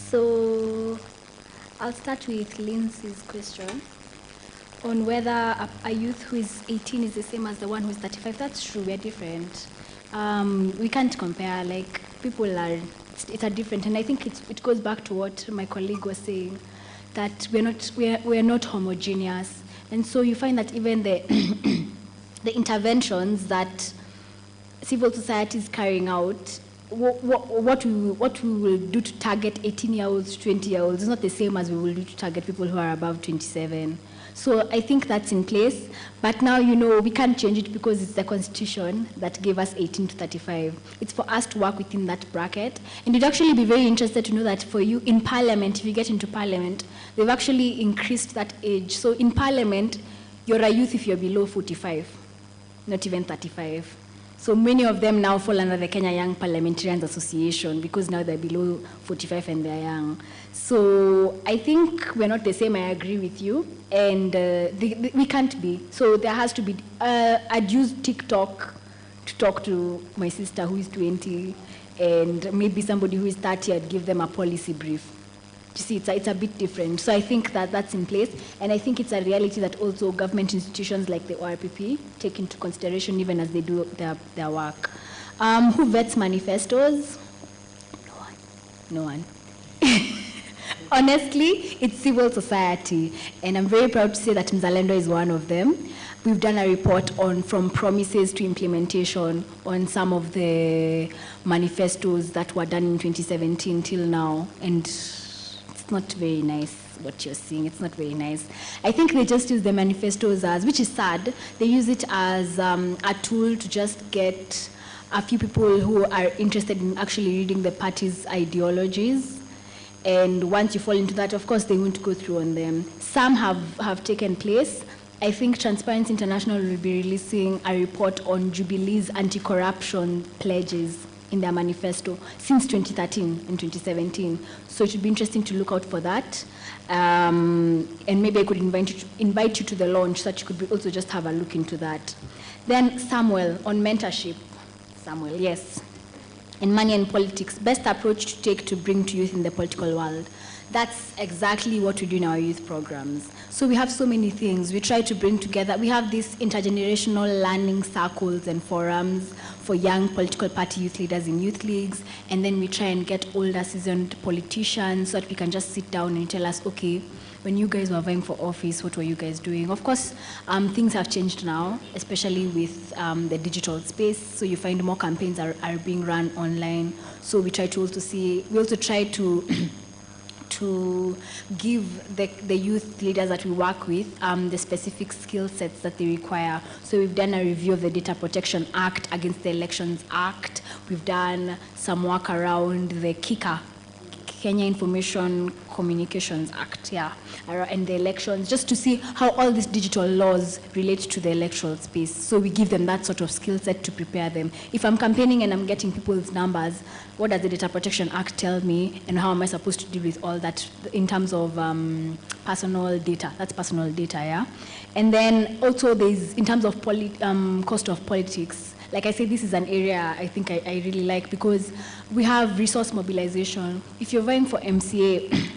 So I'll start with Lindsay's question on whether a youth who is 18 is the same as the one who is 35. That's true, we're different. We can't compare, like, people are, it's a different, and I think it goes back to what my colleague was saying, that we're not homogeneous. And so you find that even the the interventions that civil society is carrying out, what we will do to target 18-year-olds, 20-year-olds is not the same as we will do to target people who are above 27. So I think that's in place. But now, you know, we can't change it because it's the Constitution that gave us 18 to 35. It's for us to work within that bracket. And you'd actually be very interested to know that for you in Parliament, if you get into Parliament, they've actually increased that age. So in Parliament, you're a youth if you're below 45, not even 35. So many of them now fall under the Kenya Young Parliamentarians Association because now they're below 45 and they're young. So I think we're not the same, I agree with you. And we can't be. So there has to be, I'd use TikTok to talk to my sister who is 20 and maybe somebody who is 30, I'd give them a policy brief. You see, it's a bit different. So I think that that's in place. And I think it's a reality that also government institutions like the ORPP take into consideration even as they do their work. Who vets manifestos? No one. Honestly, it's civil society. And I'm very proud to say that Mzalendo is one of them. we've done a report on from promises to implementation on some of the manifestos that were done in 2017 till now, and it's not very nice what you're seeing. It's not very nice. I think they just use the manifestos as, which is sad, they use it as a tool to just get a few people who are interested in actually reading the party's ideologies. And once you fall into that, of course, they won't go through on them. Some have taken place. I think Transparency International will be releasing a report on Jubilee's anti-corruption pledges in their manifesto since 2013 and 2017. So it should be interesting to look out for that. And maybe I could invite you to the launch so that you could also just have a look into that. Then Samuel, on mentorship. Samuel, yes. And money and politics, best approach to take to bring to youth in the political world. That's exactly what we do in our youth programs. So we have so many things. We try to bring together, we have these intergenerational learning circles and forums for young political party youth leaders in youth leagues, and then we try and get older seasoned politicians so that we can just sit down and tell us, okay, when you guys were vying for office, what were you guys doing? Of course, things have changed now, especially with the digital space. So you find more campaigns are being run online. So we try to also see, we also try to give the youth leaders that we work with the specific skill sets that they require. So we've done a review of the Data Protection Act against the Elections Act. We've done some work around the KICA, Kenya Information Communications Act, and the elections, just to see how all these digital laws relate to the electoral space. So we give them that sort of skill set to prepare them. If I'm campaigning and I'm getting people's numbers, what does the Data Protection Act tell me, and how am I supposed to deal with all that in terms of personal data? That's personal data, yeah? And then also there's, in terms of cost of politics, like I said, this is an area I think I really like, because we have resource mobilization. If you're vying for MCA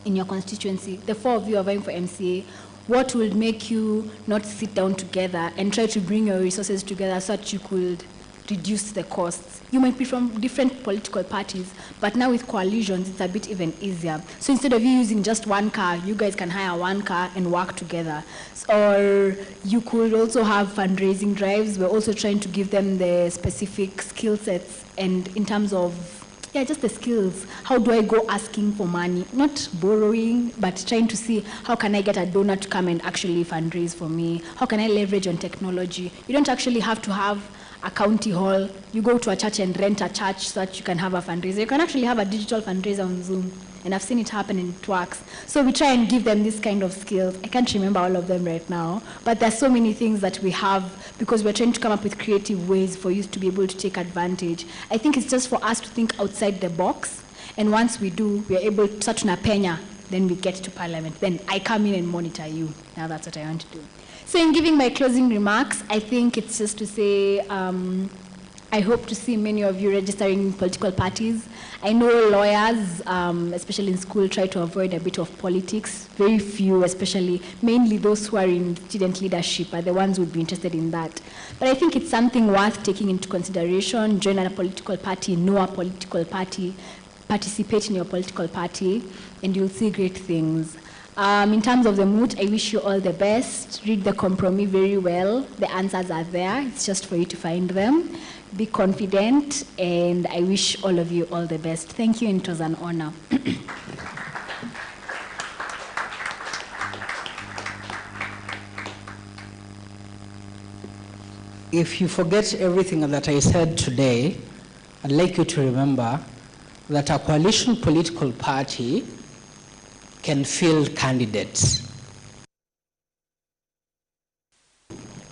in your constituency, the 4 of you are vying for MCA, what will make you not sit down together and try to bring your resources together so that you could reduce the costs? You might be from different political parties, but now with coalitions, it's a bit even easier. So instead of you using just one car, you guys can hire one car and work together. Or you could also have fundraising drives. We're also trying to give them the specific skill sets, and in terms of, just the skills. How do I go asking for money? Not borrowing, but trying to see how can I get a donor to come and actually fundraise for me? How can I leverage on technology? You don't actually have to have a county hall. You go to a church and rent a church so that you can have a fundraiser. You can actually have a digital fundraiser on Zoom, and I've seen it happen and it works. So we try and give them this kind of skills. I can't remember all of them right now, but there's so many things that we have, because we're trying to come up with creative ways for youth to be able to take advantage. I think it's just for us to think outside the box, and once we do, we're able to start na penya, then we get to parliament. Then I come in and monitor you. Now that's what I want to do. So in giving my closing remarks, I think it's just to say, I hope to see many of you registering in political parties. I know lawyers, especially in school, try to avoid a bit of politics. Very few, especially, mainly those who are in student leadership are the ones who would be interested in that. But I think it's something worth taking into consideration. Join a political party, know a political party, participate in your political party, and you'll see great things. In terms of the moot, I wish you all the best. Read the compromise very well. The answers are there. It's just for you to find them. Be confident, and I wish all of you all the best. Thank you, and it was an honor. If you forget everything that I said today, I'd like you to remember that a coalition political party can field candidates.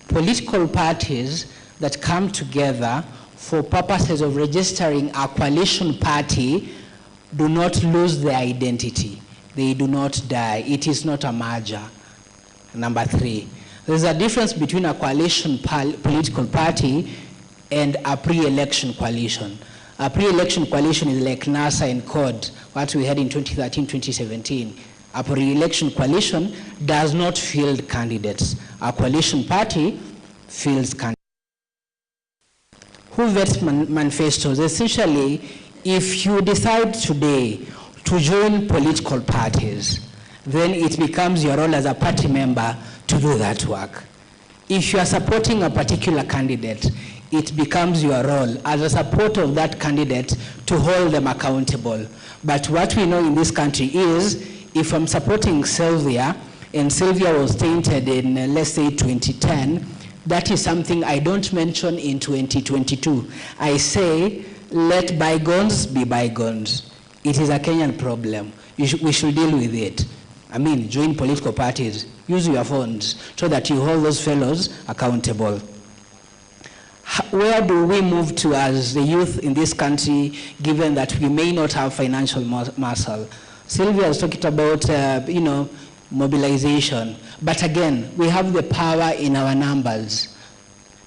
Political parties that come together for purposes of registering a coalition party do not lose their identity. They do not die. It is not a merger. Number 3, there's a difference between a coalition political party and a pre-election coalition. A pre-election coalition is like NASA and CORD, what we had in 2013, 2017. A pre-election coalition does not field candidates. A coalition party fields candidates. Who vets manifestos? Essentially, if you decide today to join political parties, then it becomes your role as a party member to do that work. If you are supporting a particular candidate, it becomes your role as a supporter of that candidate to hold them accountable. But what we know in this country is, if I'm supporting Sylvia, and Sylvia was tainted in, let's say, 2010, that is something I don't mention in 2022. I say, let bygones be bygones. It is a Kenyan problem. We should deal with it. I mean, join political parties, use your phones so that you hold those fellows accountable. Where do we move to as the youth in this country, given that we may not have financial muscle? Sylvia was talking about, mobilization. But again, we have the power in our numbers.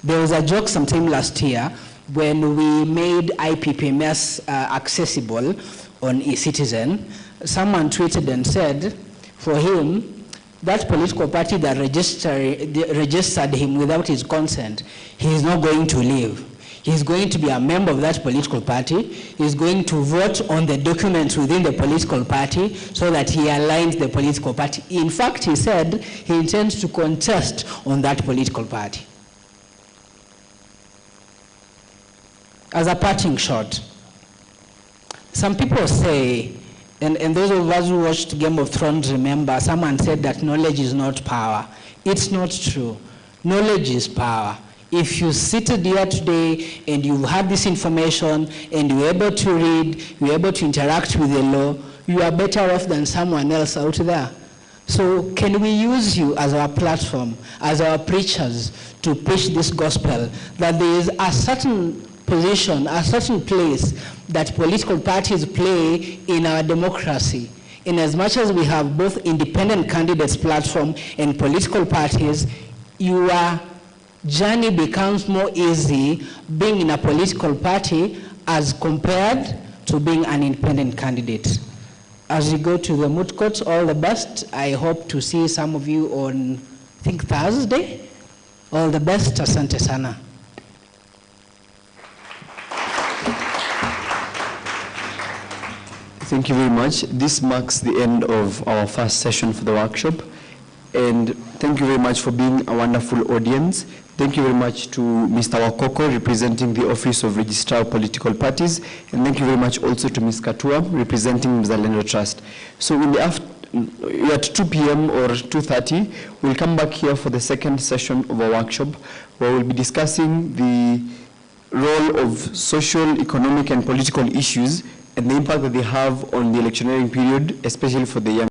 There was a joke sometime last year when we made IPPMS accessible on eCitizen. Someone tweeted and said, for him, that political party that registered him without his consent, he is not going to leave. He's going to be a member of that political party. He's going to vote on the documents within the political party so that he aligns the political party. In fact, he said he intends to contest on that political party. As a parting shot, some people say, and those of us who watched Game of Thrones remember, someone said that knowledge is not power. It's not true. Knowledge is power. If you seated here today and you had this information and you're able to read, you're able to interact with the law, you are better off than someone else out there. So can we use you as our platform, as our preachers, to preach this gospel, that there is a certain position, a certain place that political parties play in our democracy. In as much as we have both independent candidates platform and political parties, your journey becomes more easy being in a political party as compared to being an independent candidate. As you go to the moot court, all the best. I hope to see some of you on, I think, Thursday. All the best. Asante sana. Thank you very much. This marks the end of our first session for the workshop. And thank you very much for being a wonderful audience. Thank you very much to Mr. Wakoko, representing the Office of Registrar of Political Parties. And thank you very much also to Ms. Katua, representing Mzalendo Trust. So in the at 2 p.m. or 2:30, we'll come back here for the second session of our workshop, where we'll be discussing the role of social, economic, and political issues and the impact that they have on the electioneering period, especially for the young